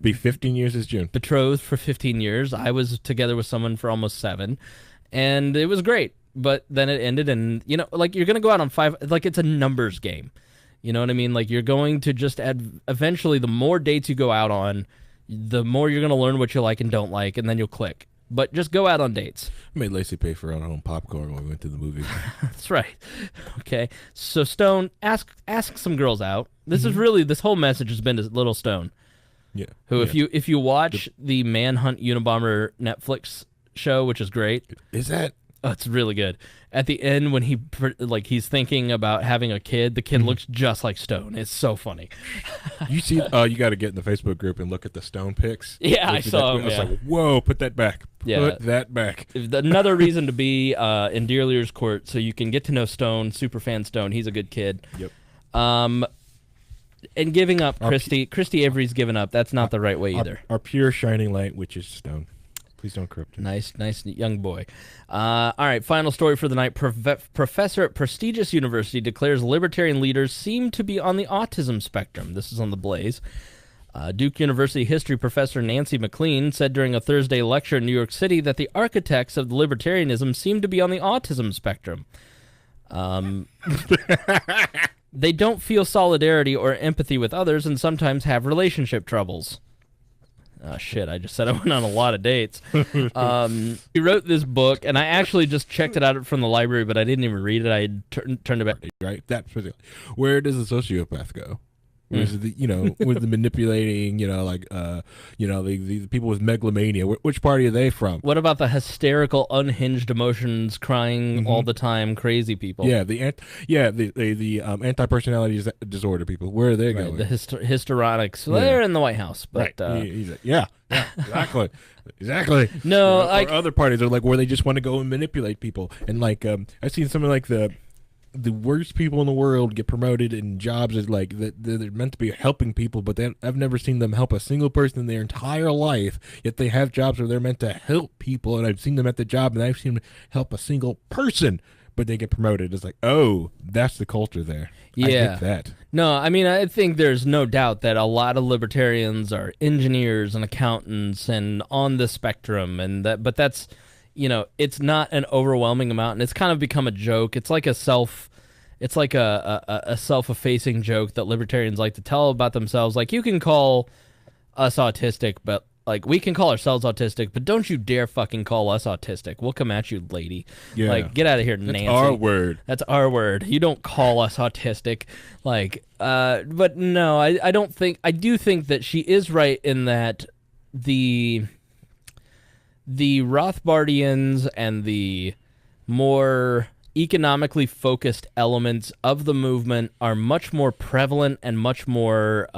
be 15 years this June. Betrothed for 15 years. I was together with someone for almost 7. And it was great, but then it ended, and, like, you're going to go out on 5, like, it's a numbers game. You know what I mean? Like, you're going to just eventually, the more dates you go out on, the more you're going to learn what you like and don't like, and then you'll click. But just go out on dates. I made Lacey pay for our own popcorn when we went to the movies. That's right. Okay. So, Stone, ask some girls out. This is really, this whole message has been to little Stone. Yeah. Who, if you watch the Manhunt Unabomber Netflix show, which is great. Is that? Oh, it's really good. At the end, when he's thinking about having a kid, the kid looks just like Stone. It's so funny. You see, you got to get in the Facebook group and look at the Stone pics. Yeah, I saw them. I was like, whoa, put that back. Put that back. Another reason to be in Dear Lear's Court, so you can get to know Stone, super fan Stone. He's a good kid. Yep. And giving up, Christy Avery's given up. That's not the right way either. Our pure shining light, which is Stone. Please don't corrupt him. Nice young boy. All right, final story for the night. Professor at prestigious university declares libertarian leaders seem to be on the autism spectrum. This is on the Blaze. Duke University history professor Nancy McLean said during a Thursday lecture in New York City that the architects of libertarianism seem to be on the autism spectrum. They don't feel solidarity or empathy with others and sometimes have relationship troubles. Oh, shit, I just said I went on a lot of dates. He wrote this book, and I actually just checked it out from the library, but I didn't even read it. I had turned it back. Right? That's where does a sociopath go? Was the, with the manipulating, the people with megalomania. Which party are they from? What about the hysterical, unhinged emotions, crying all the time, crazy people? Yeah, the anti-personality disorder people. Where are they going? The histrionics. Well, they're in the White House, but yeah, exactly, exactly. No, or other parties are like where they just want to go and manipulate people. And like I've seen something like the worst people in the world get promoted in jobs as like they're meant to be helping people, but I've never seen them help a single person in their entire life. Yet they have jobs where they're meant to help people, and I've seen them at the job, and I've seen them help a single person, but they get promoted. It's like, oh, that's the culture there. Yeah, I hate that. No, I mean, I think there's no doubt that a lot of libertarians are engineers and accountants and on the spectrum, but that's. It's not an overwhelming amount, and it's kind of become a joke. It's like a self-effacing joke that libertarians like to tell about themselves. Like, you can call us autistic, but like we can call ourselves autistic, but don't you dare fucking call us autistic. We'll come at you, lady. Yeah. Like, get out of here, Nancy. That's our word. That's our word. You don't call us autistic. Like, but no, I don't think. I do think that she is right in that the Rothbardians and the more economically focused elements of the movement are much more prevalent and much more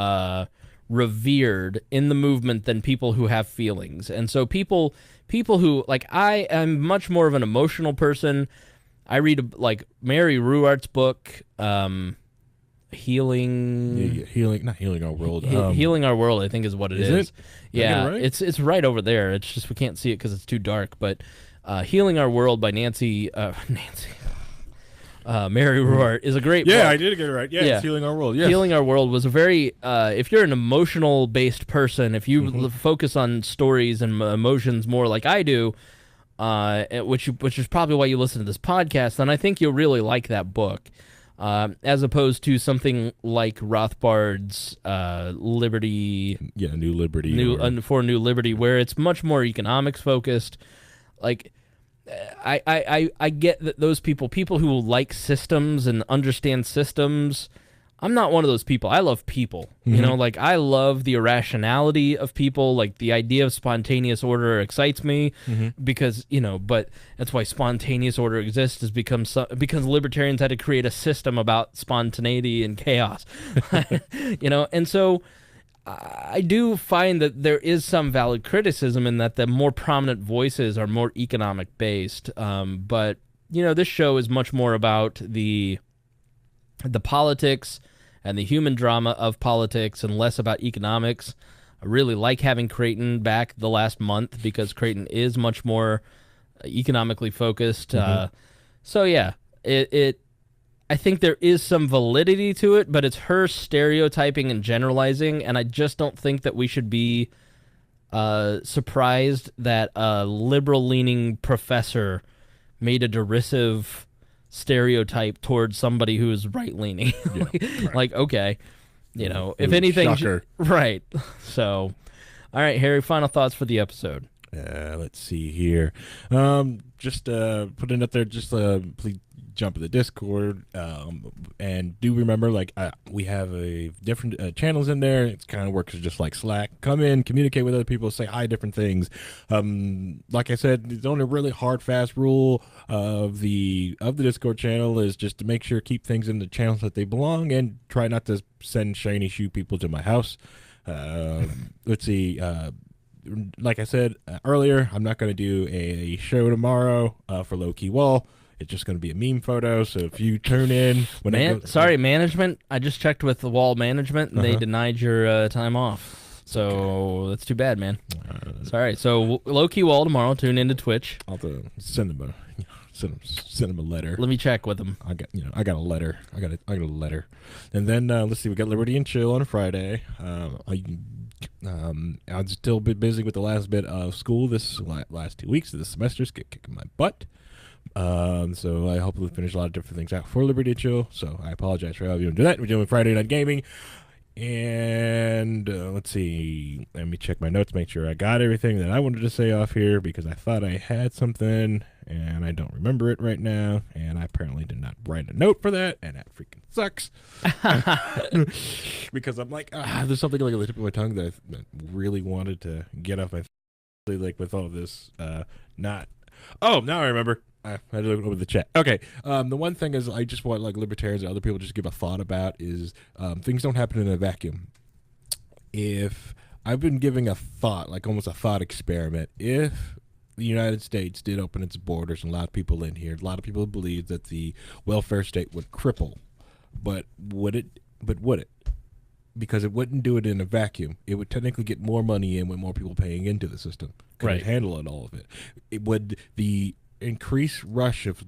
revered in the movement than people who have feelings. And so people who, like, I am much more of an emotional person. I read like Mary Ruwart's book, Healing Our World. Healing Our World, I think, is what it is. It? Yeah, right? it's right over there. It's just we can't see it because it's too dark. But Healing Our World by Mary Ruwart is a great book. Yeah, I did get it right. Yeah, it's Healing Our World. Yes. Healing Our World was a very, if you're an emotional-based person, if you focus on stories and emotions more like I do, which is probably why you listen to this podcast, then I think you'll really like that book. As opposed to something like Rothbard's Liberty. Yeah, New Liberty. For New Liberty, where it's much more economics focused. Like, I get that those people who like systems and understand systems, I'm not one of those people. I love people. Like, I love the irrationality of people. Like, the idea of spontaneous order excites me because, but that's why spontaneous order exists, is because libertarians had to create a system about spontaneity and chaos. And so I do find that there is some valid criticism in that the more prominent voices are more economic based. But, this show is much more about the politics and the human drama of politics and less about economics. I really like having Creighton back the last month because Creighton is much more economically focused. So yeah, I think there is some validity to it, but it's her stereotyping and generalizing, and I just don't think that we should be surprised that a liberal-leaning professor made a derisive stereotype towards somebody who is right-leaning. Yeah, right. Like, okay, if anything, right. So, all right, Harry, final thoughts for the episode. Let's see here. Just putting it up there. Just please jump in the Discord, and do remember, like, we have a different channels in there. It's kind of works just like Slack. Come in, communicate with other people, say hi, different things. Like I said, the only really hard, fast rule of the Discord channel is just to make sure keep things in the channels that they belong, and try not to send shiny shoe people to my house. Let's see. Like I said earlier, I'm not going to do a show tomorrow for Low Key Wall. It's just going to be a meme photo. So if you tune in, management. I just checked with the Wall management, and they denied your time off. So that's too bad, man. Sorry. So Low Key Wall tomorrow. Tune into Twitch. I'll send them a letter. Let me check with them. I got a letter. I got a letter. And then let's see. We got Liberty and Chill on Friday. I've still been busy with the last bit of school this last 2 weeks of the semester's kicking my butt. So I hopefully finish a lot of different things out for Liberty Chill. So I apologize for having you do that. We're doing Friday Night Gaming. And let's see. Let me check my notes, make sure I got everything that I wanted to say off here, because I thought I had something and I don't remember it right now. And I apparently did not write a note for that, and that freaking sucks. Because I'm like, there's something like on the tip of my tongue that I really wanted to get off my like with all of this. Now I remember. I had to look over the chat. Okay. The one thing is I just want like libertarians and other people just give a thought about is things don't happen in a vacuum. If I've been giving a thought, like almost a thought experiment, if the United States did open its borders and allowed people in here, a lot of people believe that the welfare state would cripple. But would it? Because it wouldn't do it in a vacuum. It would technically get more money in with more people paying into the system. Could Right. it handle it, all of it? It would the increased rush of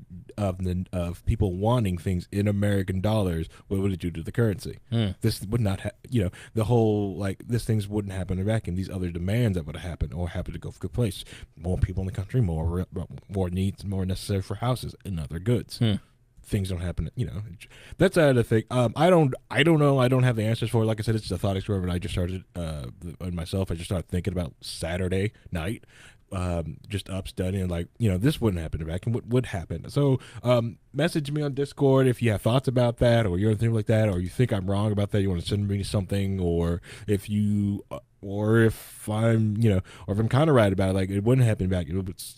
people wanting things in American dollars. What would it do to the currency? This would not the whole like this things wouldn't happen in a vacuum. These other demands that would have happened or happen to go for good place. More people in the country, more needs, more necessary for houses and other goods. Things don't happen, that's the other thing. I don't know. I don't have the answers for it. Like I said, it's a thought experiment. I just started myself. I just started thinking about Saturday night, just up studying, like, this wouldn't happen in a vacuum. What would happen? So message me on Discord if you have thoughts about that, or you're anything like that, or you think I'm wrong about that. You want to send me something, or if you. Or if I'm, or if I'm kind of right about it, like it wouldn't happen back.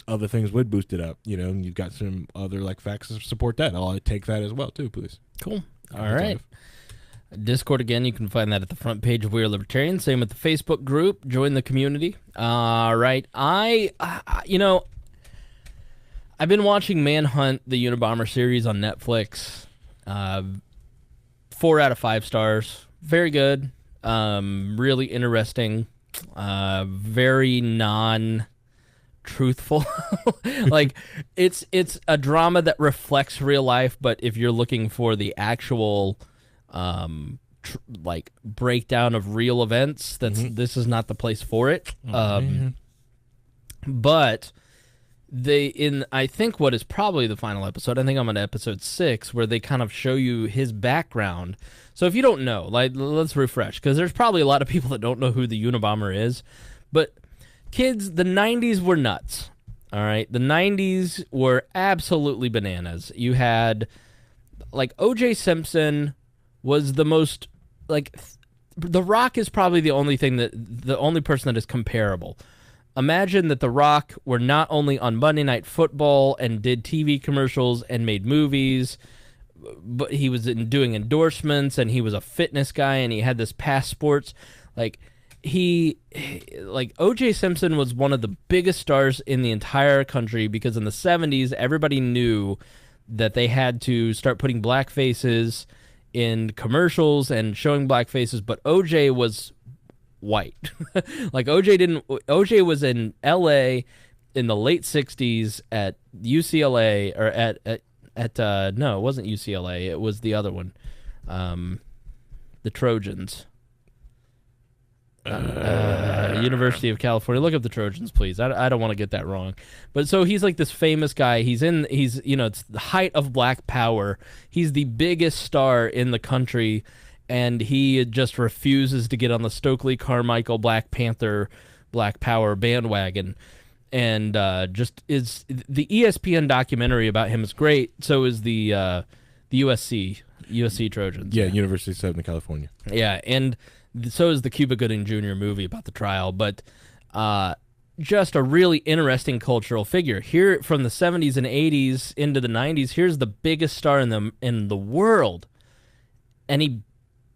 Other things would boost it up, and you've got some other like facts to support that. I'll take that as well too, please. Cool. All right. Discord again. You can find that at the front page of We Are Libertarians. Same with the Facebook group. Join the community. All right. I've been watching Manhunt, the Unabomber series on Netflix. 4 out of 5 stars. Very good. Really interesting, very non-truthful. Like it's a drama that reflects real life, but if you're looking for the actual like breakdown of real events, this is not the place for it. But I think what is probably the final episode, I think I'm on episode 6, where they kind of show you his background. So if you don't know, like, let's refresh, because there's probably a lot of people that don't know who the Unabomber is. But kids, the 90s were nuts. All right, the 90s were absolutely bananas. You had like O.J. Simpson was the most like The Rock is probably the only person that is comparable. Imagine that The Rock were not only on Monday Night Football and did TV commercials and made movies, but he was doing endorsements, and he was a fitness guy, and he had this past sports. Like O.J. Simpson was one of the biggest stars in the entire country, because in the 70s, everybody knew that they had to start putting black faces in commercials and showing black faces, but O.J. was white. Like OJ was in LA in the late 60s at UCLA, or no, it wasn't UCLA, it was the other one, the Trojans, University of California. Look up the Trojans, please. I don't want to get that wrong. But so he's like this famous guy. He's it's the height of Black Power. He's the biggest star in the country, and he just refuses to get on the Stokely Carmichael Black Panther Black Power bandwagon. And just is the ESPN documentary about him is great. So is the USC Trojans. Yeah, University of Southern California. Yeah, and so is the Cuba Gooding Jr. movie about the trial. But just a really interesting cultural figure. Here from the 70s and 80s into the 90s, here's the biggest star in the world. And he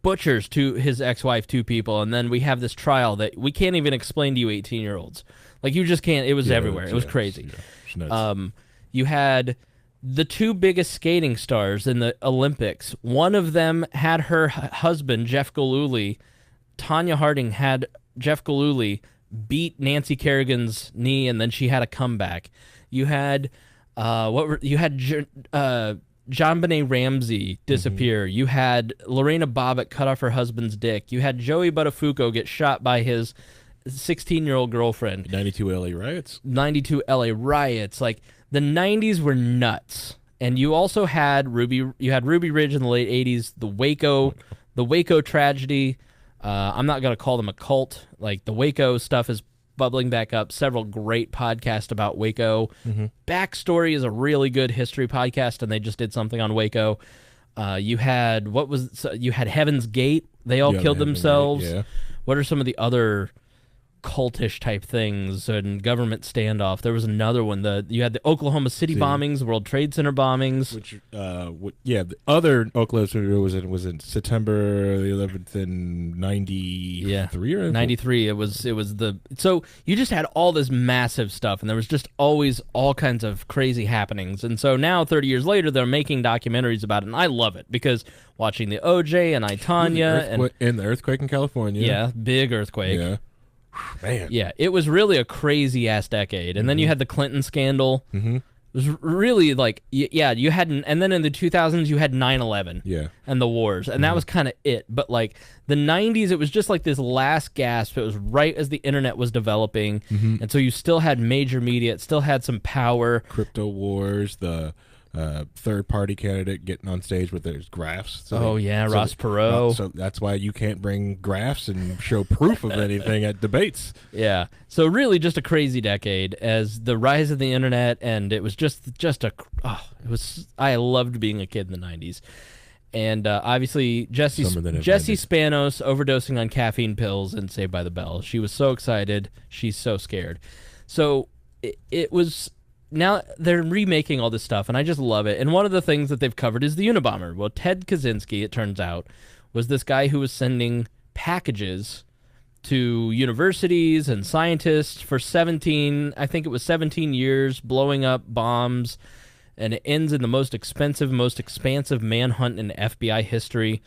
butchers to his ex-wife, 2 people, and then we have this trial that we can't even explain to you 18-year-olds. Like, you just can't. It was everywhere. It was crazy. You had the 2 biggest skating stars in the Olympics. One of them had her husband, Jeff Gillooly. Tanya Harding had Jeff Gillooly beat Nancy Kerrigan's knee, and then she had a comeback. You had JonBenet Ramsey disappear. You had Lorena Bobbitt cut off her husband's dick. You had Joey Buttafuoco get shot by his 16-year-old girlfriend. 92 LA riots. 92 LA riots. Like, the 90s were nuts. And you also had Ruby Ridge in the late 80s, the Waco tragedy. I'm not going to call them a cult. Like, the Waco stuff is bubbling back up. Several great podcasts about Waco. Backstory is a really good history podcast, and they just did something on Waco. You had you had Heaven's Gate. They all killed themselves. Yeah. What are some of the other cultish type things and government standoff? There was another one. You had the Oklahoma City bombings, the World Trade Center bombings. Which, the other Oklahoma City was in September the 11th in 93 or 93. It was so you just had all this massive stuff, and there was just always all kinds of crazy happenings. And so now, 30 years later, they're making documentaries about it, and I love it because watching the OJ and Tanya and the earthquake in California. Yeah, big earthquake. Yeah. Man. Yeah, it was really a crazy-ass decade. And then you had the Clinton scandal. Mm-hmm. It was really like, you had, and then in the 2000s, you had 9/11 and the wars. And that was kind of it. But like the 90s, it was just like this last gasp. It was right as the internet was developing. And so you still had major media. It still had some power. Crypto wars, the third-party candidate getting on stage with his graphs. Ross Perot. So that's why you can't bring graphs and show proof of anything at debates. Yeah. So really just a crazy decade as the rise of the internet, and it was I loved being a kid in the 90s. And obviously Jessie Spanos overdosing on caffeine pills in Saved by the Bell. She was so excited. She's so scared. So it was... Now they're remaking all this stuff, and I just love it. And one of the things that they've covered is the Unabomber. Well, Ted Kaczynski, it turns out, was this guy who was sending packages to universities and scientists for 17 years, blowing up bombs, and it ends in the most expensive, most expansive manhunt in FBI history.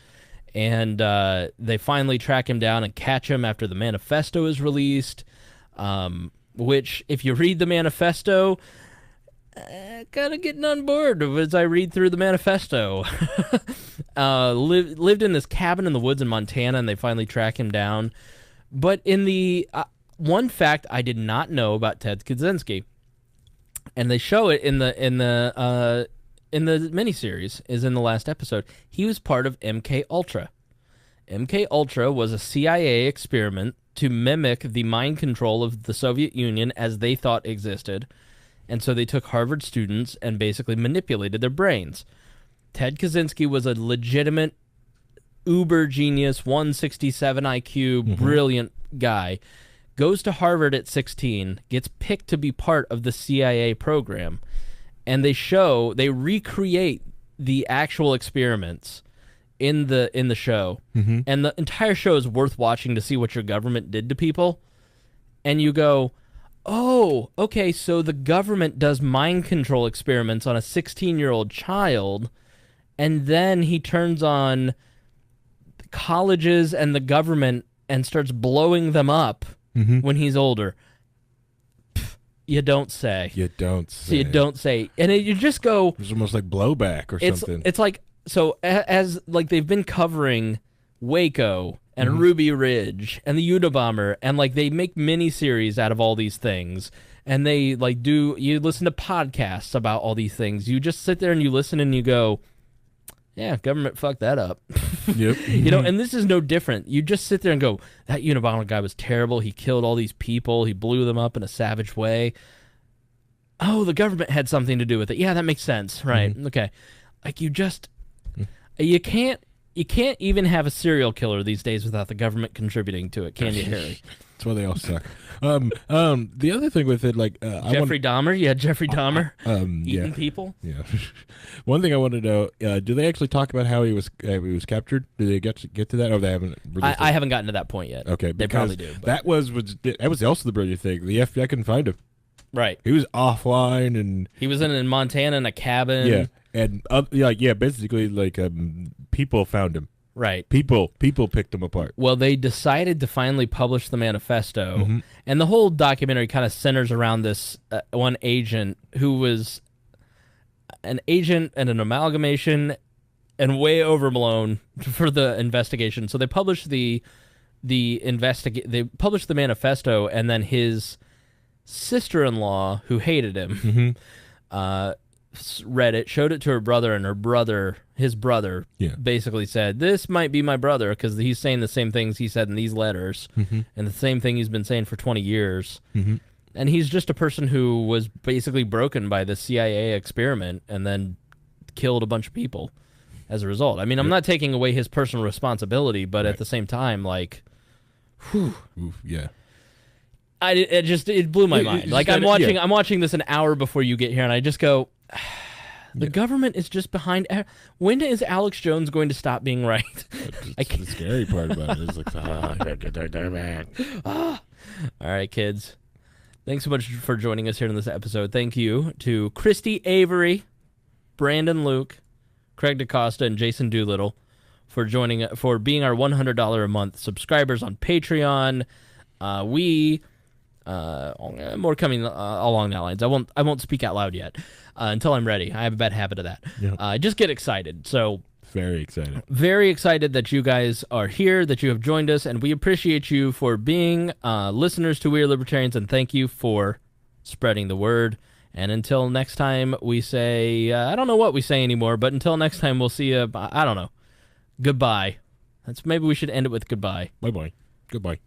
And they finally track him down and catch him after the manifesto is released, which, if you read the manifesto... kind of getting on board as I read through the manifesto. Lived in this cabin in the woods in Montana, and they finally track him down. But in the one fact I did not know about Ted Kaczynski, and they show it in the miniseries, is in the last episode. He was part of MK Ultra. MK Ultra was a CIA experiment to mimic the mind control of the Soviet Union as they thought existed. And so they took Harvard students and basically manipulated their brains. Ted Kaczynski was a legitimate uber genius, 167 IQ, brilliant guy. Goes to Harvard at 16, gets picked to be part of the CIA program. And they recreate the actual experiments in the show. And the entire show is worth watching to see what your government did to people. And you go... Oh, okay, so the government does mind control experiments on a 16-year-old child, and then he turns on colleges and the government and starts blowing them up when he's older. Pff, you don't say. You don't say. You don't say. And you just go... It's almost like blowback or something. It's like... So, as like they've been covering Waco... and Ruby Ridge, and the Unabomber, and like they make mini-series out of all these things, and they like you listen to podcasts about all these things. You just sit there and you listen and you go, yeah, government fucked that up. Yep. And this is no different. You just sit there and go, that Unabomber guy was terrible. He killed all these people. He blew them up in a savage way. Oh, the government had something to do with it. Yeah, that makes sense. Right. Okay. Like you can't even have a serial killer these days without the government contributing to it, can you, Harry? That's why they all suck. The other thing with it, like Jeffrey Dahmer, you had Jeffrey Dahmer eating people. Yeah. One thing I want to know: do they actually talk about how he was captured? Did they get to that? Or they haven't? I haven't gotten to that point yet. Okay, they probably do. But. That was also the brilliant thing. The FBI couldn't find him. Right. He was offline, and he was in Montana in a cabin. Yeah, and basically people found him. Right. People picked him apart. Well, they decided to finally publish the manifesto, and the whole documentary kind of centers around this one agent who was an agent and an amalgamation and way overblown for the investigation. So they published they published the manifesto, and then his sister-in-law, who hated him, read it, showed it to her brother, and his brother, basically said, this might be my brother because he's saying the same things he said in these letters and the same thing he's been saying for 20 years. And he's just a person who was basically broken by the CIA experiment and then killed a bunch of people. as a result. I mean, I'm not taking away his personal responsibility, but at the same time, like, whew. Oof, yeah. It blew my mind. Like, I'm watching this an hour before you get here, and I just go, the government is just behind. When is Alex Jones going to stop being right? The scary part about it is like, all right, kids. Thanks so much for joining us here in this episode. Thank you to Christy Avery, Brandon Luke, Craig DaCosta, and Jason Doolittle for being our $100 a month subscribers on Patreon. More coming along that lines. I won't speak out loud yet until I'm ready. I have a bad habit of that. Yeah. I just get excited. So very excited. Very excited that you guys are here, that you have joined us, and we appreciate you for being listeners to We Are Libertarians, and thank you for spreading the word. And until next time, we say, I don't know what we say anymore, but until next time, we'll see you, I don't know, goodbye. Maybe we should end it with goodbye. Bye-bye. Goodbye.